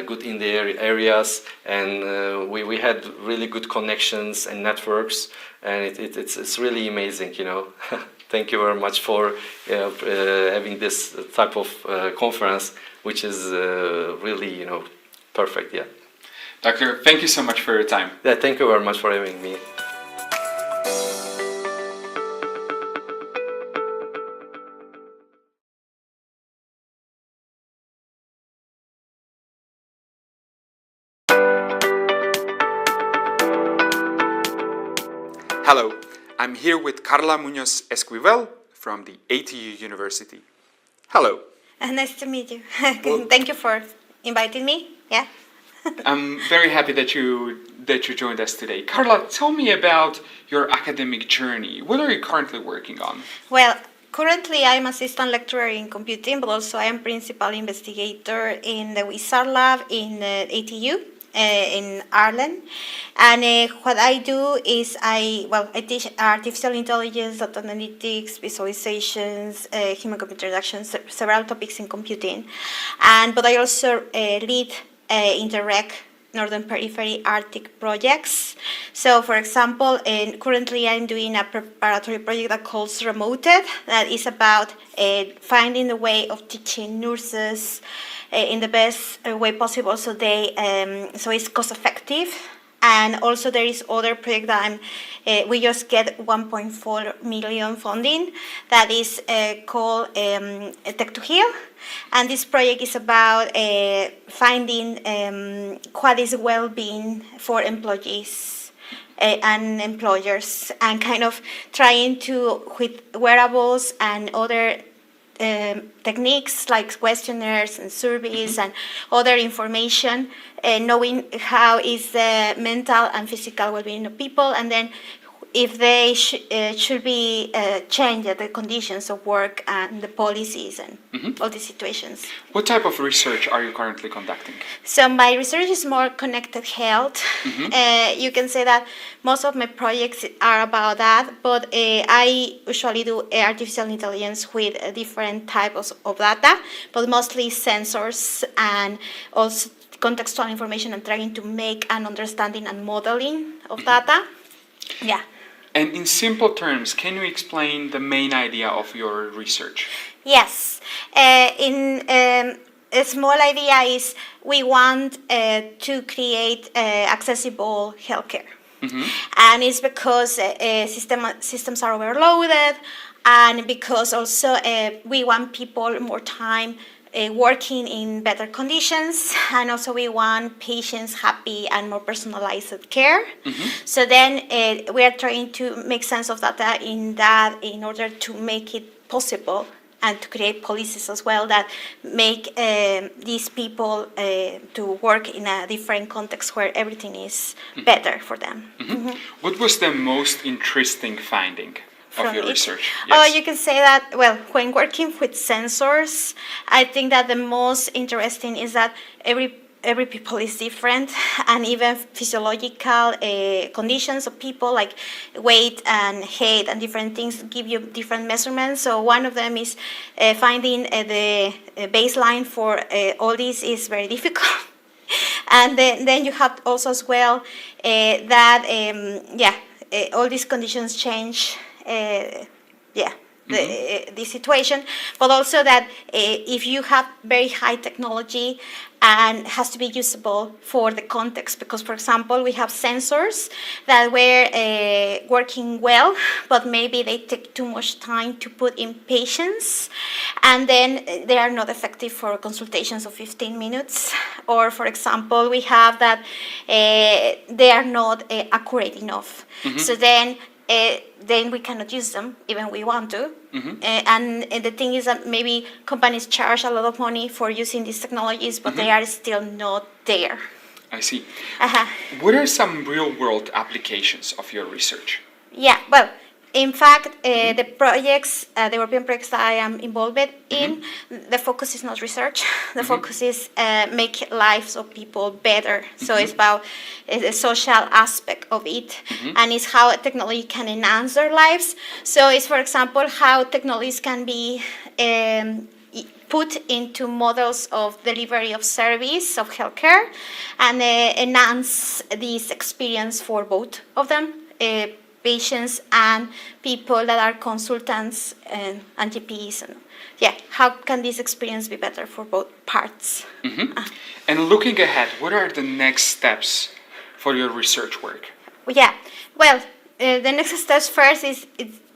good in their areas, and we had really good connections and networks, and it's really amazing, Thank you very much for having this type of conference, which is really, perfect. Yeah. Doctor, thank you so much for your time. Yeah, thank you very much for having me. Hello, I'm here with Carla Muñoz Esquivel from the ATU University. Hello. Nice to meet you. Thank you for inviting me. Yeah. I'm very happy that you joined us today. Carla, tell me about your academic journey. What are you currently working on? Well, currently I'm assistant lecturer in computing, but also I am principal investigator in the Wizard Lab in ATU. In Ireland, and what I do is I teach artificial intelligence, data analytics, visualizations, human-computer interaction, several topics in computing, but I also lead Interreg Northern Periphery Arctic projects. So, for example, currently I'm doing a preparatory project that calls Remoted, that is about finding a way of teaching nurses in the best way possible, so it's cost effective. And also there is other project that we just get 1.4 million funding that is called Tech to Heal, and this project is about finding what is well-being for employees and employers, and kind of trying to, with wearables and other techniques like questionnaires and surveys and other information, knowing how is the mental and physical well-being of people, and then if they should be changed the conditions of work and the policies and all these situations. What type of research are you currently conducting? So my research is more connected health. You can say that most of my projects are about that, but I usually do artificial intelligence with different types of data, but mostly sensors and also contextual information and trying to make an understanding and modeling of data. Yeah. And in simple terms, can you explain the main idea of your research? Yes. A small idea is we want to create accessible healthcare. And it's because systems are overloaded, and because also we want people more time working in better conditions, and also we want patients happy and more personalized care. So then we are trying to make sense of data in order to make it possible and to create policies as well that make these people to work in a different context where everything is better for them. What was the most interesting finding of your research? Oh, you can say that, well, when working with sensors, I think that the most interesting is that every people is different, and even physiological conditions of people like weight and height and different things give you different measurements. So one of them is finding the baseline for all this is very difficult. And then you have also as well that, all these conditions change the situation, but also that if you have very high technology and has to be usable for the context, because for example we have sensors that were working well, but maybe they take too much time to put in patients, and then they are not effective for consultations of 15 minutes, or for example we have that they are not accurate enough. So then we cannot use them even we want to. And the thing is that maybe companies charge a lot of money for using these technologies, but they are still not there. I see. What are some real-world applications of your research? Yeah, well, in fact, the projects, the European projects that I am involved in, the focus is not research. The focus is make lives of people better. So it's about the social aspect of it, and it's how technology can enhance their lives. So it's, for example, how technologies can be put into models of delivery of service of healthcare and enhance this experience for both of them. Patients and people that are consultants and GPs. And how can this experience be better for both parts? And looking ahead, what are the next steps for your research work? Well, the next steps first is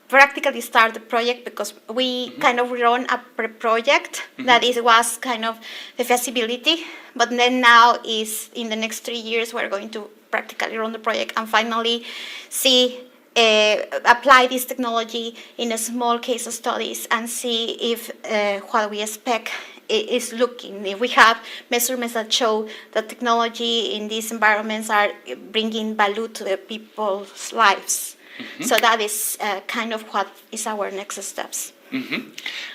practically start the project, because we kind of run a project that was kind of the feasibility, but then now is in the next 3 years we're going to practically run the project and finally see apply this technology in a small case studies and see if what we expect is looking. If we have measurements that show that technology in these environments are bringing value to the people's lives. So that is kind of what is our next steps.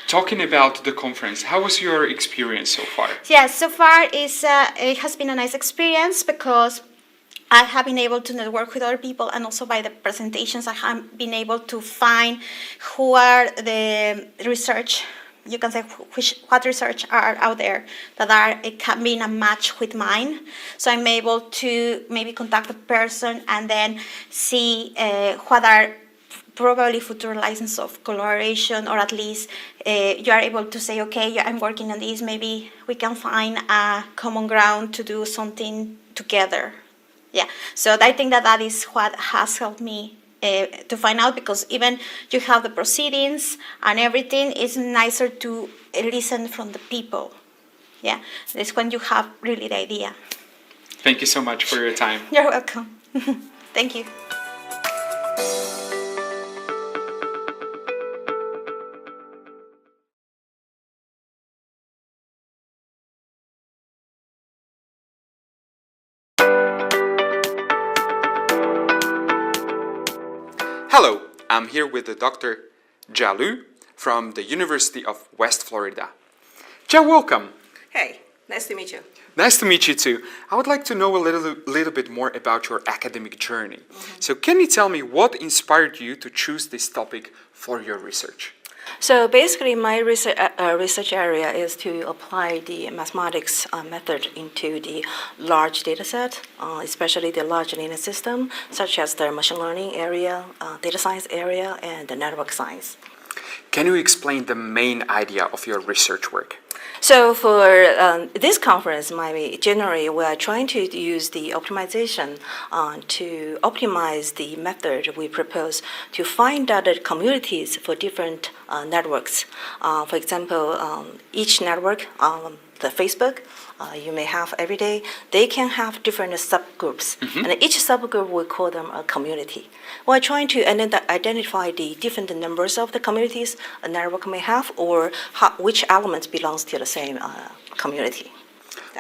Talking about the conference, how was your experience so far? So far it has been a nice experience, because I have been able to network with other people, and also by the presentations I have been able to find who are the research, you can say what research are out there that can be in a match with mine. So I'm able to maybe contact a person and then see what are probably future licenses of collaboration, or at least you are able to say, okay, I'm working on this, maybe we can find a common ground to do something together. So I think that is what has helped me to find out, because even you have the proceedings and everything, it's nicer to listen from the people. That's when you have really the idea. Thank you so much for your time. You're welcome. Thank you. Hello, I'm here with Dr. Jalu from the University of West Florida. Ja, welcome. Hey, nice to meet you. Nice to meet you too. I would like to know a little bit more about your academic journey. So can you tell me what inspired you to choose this topic for your research? So basically, my research area is to apply the mathematics method into the large data set, especially the large linear system, such as the machine learning area, data science area, and the network science. Can you explain the main idea of your research work? So for this conference, generally, we are trying to use the optimization to optimize the method we propose to find out the communities for different networks. For example, each network, the Facebook, you may have every day, they can have different subgroups. And each subgroup, we call them a community. We're trying to identify the different numbers of the communities a network may have, or which elements belongs to the same community.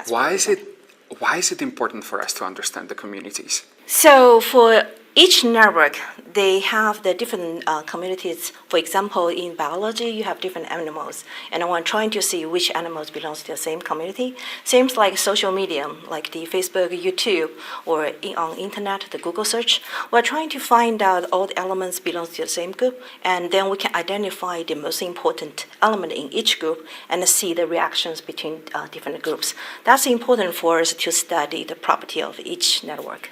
Why is it important for us to understand the communities? So for each network, they have the different communities. For example, in biology, you have different animals, and we're trying to see which animals belongs to the same community. Seems like social media, like the Facebook, YouTube, or on internet, the Google search. We're trying to find out all the elements belongs to the same group, and then we can identify the most important element in each group and see the reactions between different groups. That's important for us to study the property of each network.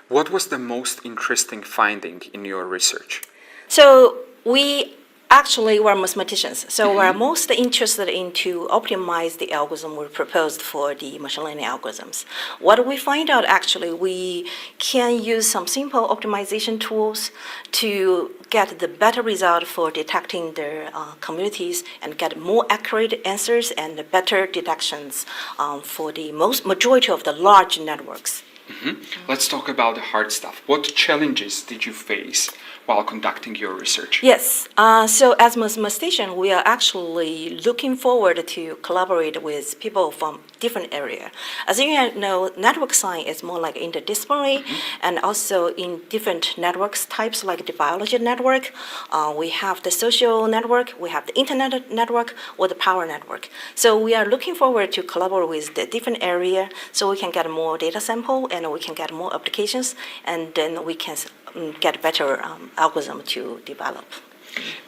What was the most interesting finding in your research? So we actually were mathematicians, so we're most interested in to optimize the algorithm we proposed for the machine learning algorithms. What we find out actually, we can use some simple optimization tools to get the better result for detecting the communities and get more accurate answers and better detections for the majority of the large networks. Let's talk about the hard stuff. What challenges did you face while conducting your research? Yes, so as mathematician, we are actually looking forward to collaborate with people from different areas. As you know, network science is more like interdisciplinary, and also in different networks types like the biology network, we have the social network, we have the internet network, or the power network. So we are looking forward to collaborate with the different area so we can get more data sample and we can get more applications, and then we can get better algorithm to develop.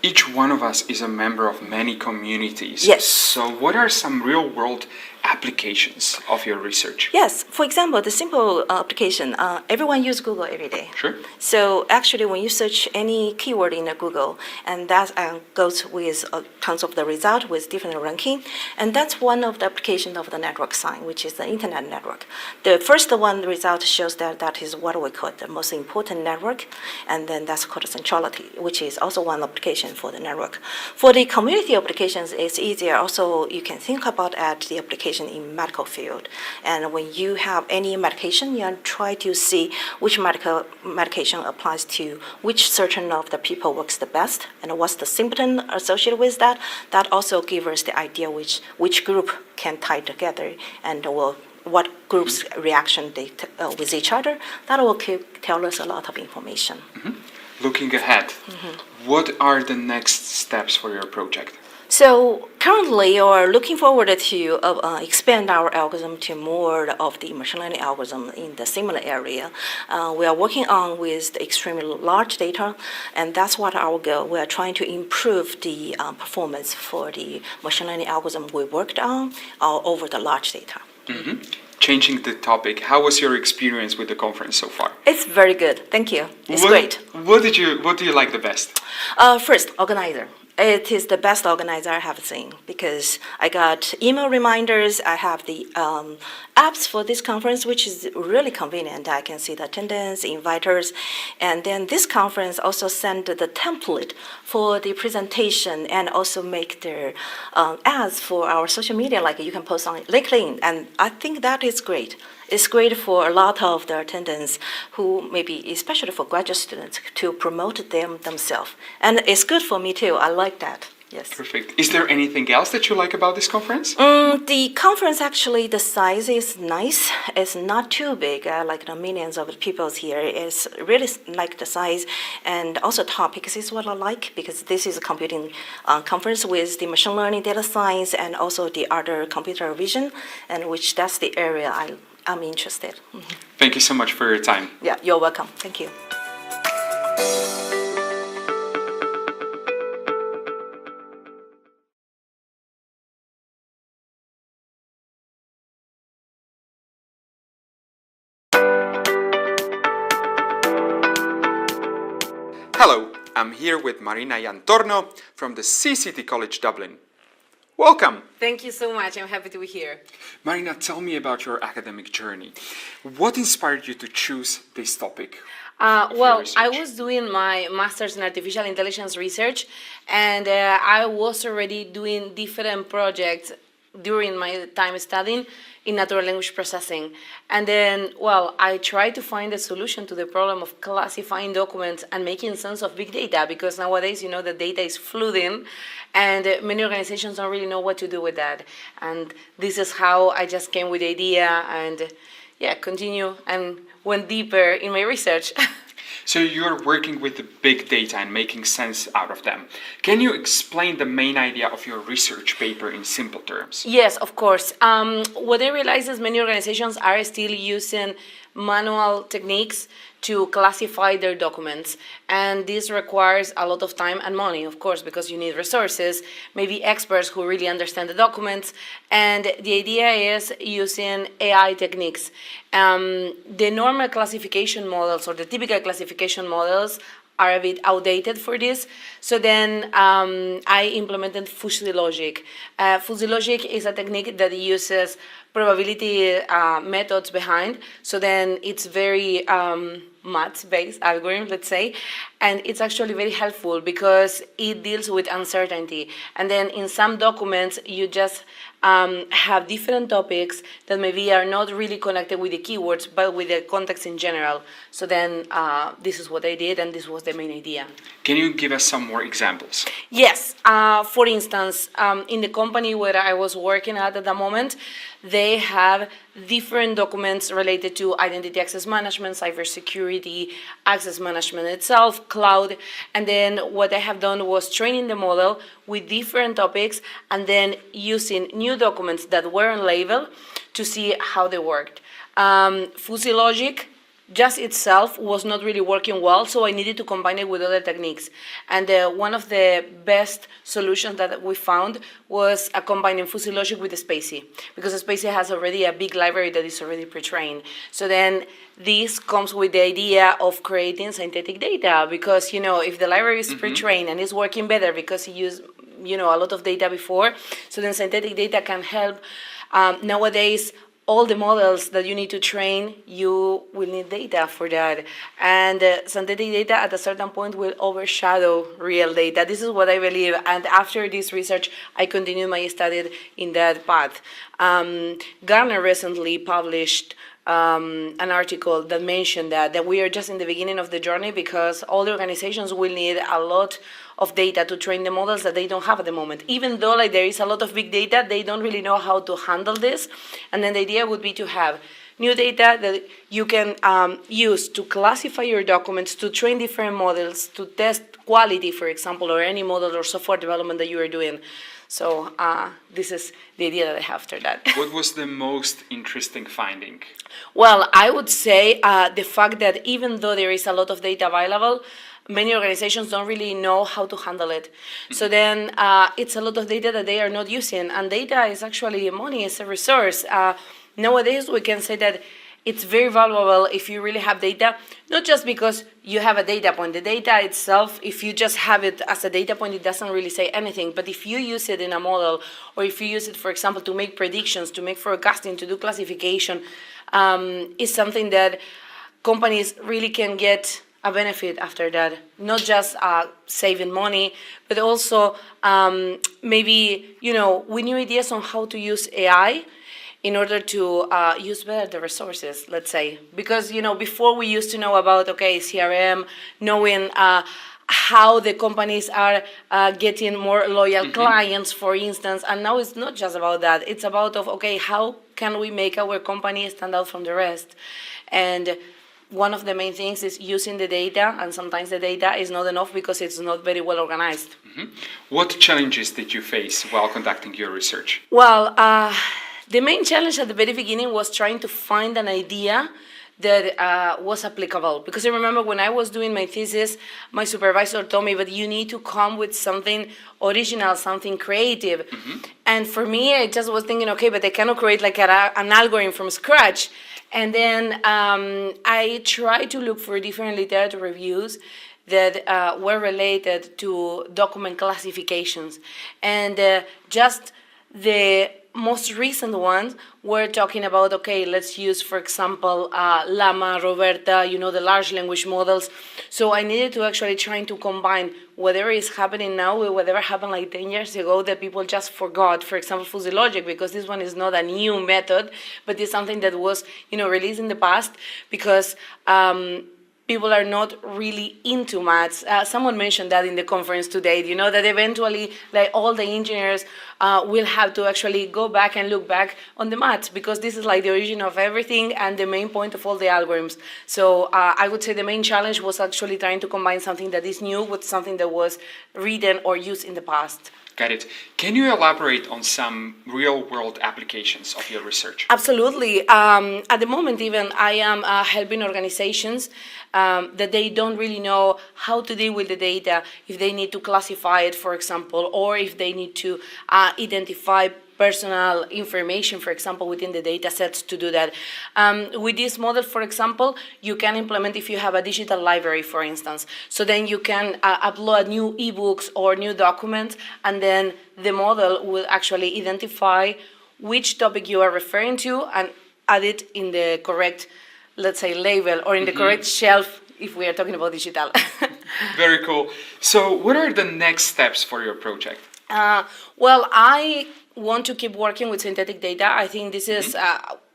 Each one of us is a member of many communities. Yes. So what are some real-world applications of your research? Yes, for example, the simple application, everyone uses Google every day. Sure. So actually when you search any keyword in Google, and that goes with tons of the result with different ranking, and that's one of the applications of the network science, which is the internet network. The first one, the result shows that is what we call the most important network, and then that's called centrality, which is also one application for the network. For the community applications, it's easier. Also, you can think about the application in medical field, and when you have any medication, you try to see which medication applies to which certain of the people works the best, and what's the symptom associated with that. That also gives us the idea which group can tie together, and what groups reaction they with each other. That will tell us a lot of information. Looking ahead, what are the next steps for your project? So currently, we're looking forward to expand our algorithm to more of the machine learning algorithm in the similar area. We are working on with the extremely large data, and that's what our goal. We are trying to improve the performance for the machine learning algorithm we worked on over the large data. Changing the topic, how was your experience with the conference so far? It's very good. Thank you. It's great. What do you like the best? First, organizer. It is the best organizer I have seen because I got email reminders. I have the apps for this conference, which is really convenient. I can see the attendance, inviters, and then this conference also sent the template for the presentation and also make their ads for our social media, like you can post on LinkedIn, and I think that is great. It's great for a lot of the attendants who maybe, especially for graduate students, to promote them themselves. And it's good for me too. I like that. Yes. Perfect. Is there anything else that you like about this conference? The conference actually, the size is nice. It's not too big, like the millions of people here. It's really like the size, and also topics is what I like, because this is a computing conference with the machine learning, data science, and also the other computer vision, and which that's the area I'm interested. Thank you so much for your time. Yeah, you're welcome. Thank you. Hello, I'm here with Marina Iantorno from the CCT College Dublin. Welcome. Thank you so much. I'm happy to be here. Marina, tell me about your academic journey. What inspired you to choose this topic? Well, I was doing my master's in artificial intelligence research, and I was already doing different projects during my time studying in natural language processing. And then, well, I tried to find a solution to the problem of classifying documents and making sense of big data, because nowadays, you know, the data is flooding, and many organizations don't really know what to do with that. And this is how I just came with the idea and, yeah, continue and went deeper in my research. So you're working with the big data and making sense out of them. Can you explain the main idea of your research paper in simple terms? Yes, of course. What I realize is many organizations are still using manual techniques to classify their documents, and this requires a lot of time and money, of course, because you need resources, maybe experts who really understand the documents, and the idea is using AI techniques. The normal classification models, or the typical classification models, are a bit outdated for this. So then I implemented fuzzy logic. Fuzzy logic is a technique that uses probability methods behind. So then it's very math-based algorithm, let's say, and it's actually very helpful because it deals with uncertainty. And then in some documents, you just have different topics that maybe are not really connected with the keywords, but with the context in general. So then this is what I did, and this was the main idea. Can you give us some more examples? Yes. For instance, in the company where I was working at the moment, they have different documents related to identity access management, cybersecurity, access management itself, cloud. And then what I have done was training the model with different topics and then using new documents that weren't labeled to see how they worked. Fuzzy logic just itself was not really working well, so I needed to combine it with other techniques. And one of the best solutions that we found was combining fuzzy logic with the Spacey, because the Spacey has already a big library that is already pre-trained. So then this comes with the idea of creating synthetic data, because, you know, if the library is pre-trained and is working better because it used, you know, a lot of data before, so then synthetic data can help. Nowadays, all the models that you need to train, you will need data for that. And synthetic data at a certain point will overshadow real data. This is what I believe. And after this research, I continued my study in that path. Gartner recently published an article that mentioned that we are just in the beginning of the journey, because all the organizations will need a lot of data to train the models that they don't have at the moment. Even though there is a lot of big data, they don't really know how to handle this. And then the idea would be to have new data that you can use to classify your documents, to train different models, to test quality, for example, or any model or software development that you are doing. So this is the idea that I have after that. What was the most interesting finding? Well, I would say the fact that even though there is a lot of data available, many organizations don't really know how to handle it. So then it's a lot of data that they are not using. And data is actually money, it's a resource. Nowadays, we can say that it's very valuable if you really have data, not just because you have a data point. The data itself, if you just have it as a data point, it doesn't really say anything. But if you use it in a model, or if you use it, for example, to make predictions, to make forecasting, to do classification, is something that companies really can get a benefit after that. Not just saving money, but also maybe, you know, with new ideas on how to use AI in order to use better the resources, let's say. Because, you know, before we used to know about, okay, CRM, knowing how the companies are getting more loyal clients, for instance. And now it's not just about that. It's about okay, how can we make our company stand out from the rest? And one of the main things is using the data, and sometimes the data is not enough because it's not very well organized. What challenges did you face while conducting your research? Well, the main challenge at the very beginning was trying to find an idea that was applicable. Because I remember when I was doing my thesis, my supervisor told me, but you need to come with something original, something creative. And for me, I just was thinking, okay, but I cannot create like an algorithm from scratch. And then I tried to look for different literature reviews that were related to document classifications. And just the most recent ones were talking about, okay, let's use, for example, Llama, Roberta, the large language models. So I needed to actually try to combine whatever is happening now with whatever happened like 10 years ago that people just forgot. For example, fuzzy logic, because this one is not a new method, but it's something that was, released in the past because people are not really into maths. Someone mentioned that in the conference today, that eventually like all the engineers will have to actually go back and look back on the maths because this is like the origin of everything and the main point of all the algorithms. So I would say the main challenge was actually trying to combine something that is new with something that was written or used in the past. Got it. Can you elaborate on some real-world applications of your research? Absolutely. At the moment, even I am helping organizations that they don't really know how to deal with the data, if they need to classify it, for example, or if they need to identify personal information, for example, within the data sets to do that. With this model, for example, you can implement if you have a digital library, for instance. So then you can upload new ebooks or new documents, and then the model will actually identify which topic you are referring to and add it in the correct, let's say, label or in the correct shelf if we are talking about digital. Very cool. So what are the next steps for your project? Well, I want to keep working with synthetic data. I think this is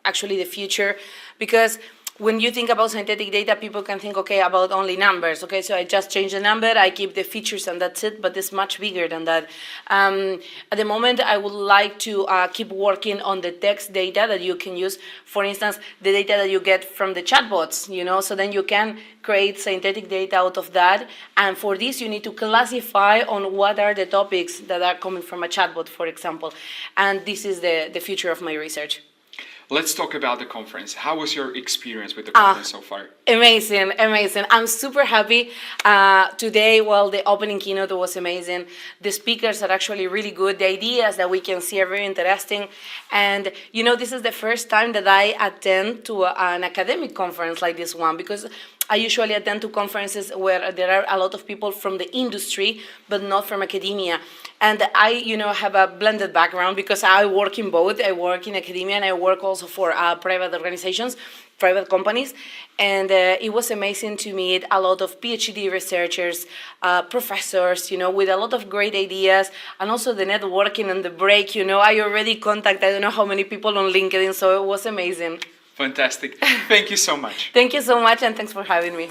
actually the future because when you think about synthetic data, people can think, okay, about only numbers. Okay, so I just change the number, I keep the features, and that's it. But it's much bigger than that. At the moment, I would like to keep working on the text data that you can use. For instance, the data that you get from the chatbots. So then you can create synthetic data out of that. And for this, you need to classify on what are the topics that are coming from a chatbot, for example. And this is the future of my research. Let's talk about the conference. How was your experience with the conference so far? Amazing, amazing. I'm super happy. Today, well, the opening keynote was amazing. The speakers are actually really good. The ideas that we can see are very interesting. And, this is the first time that I attend to an academic conference like this one because I usually attend to conferences where there are a lot of people from the industry, but not from academia. And I, have a blended background because I work in both. I work in academia and I work also for private organizations, private companies. And it was amazing to meet a lot of PhD researchers, professors, with a lot of great ideas, and also the networking and the break. I already contacted I don't know how many people on LinkedIn, so it was amazing. Fantastic. Thank you so much. Thank you so much, and thanks for having me.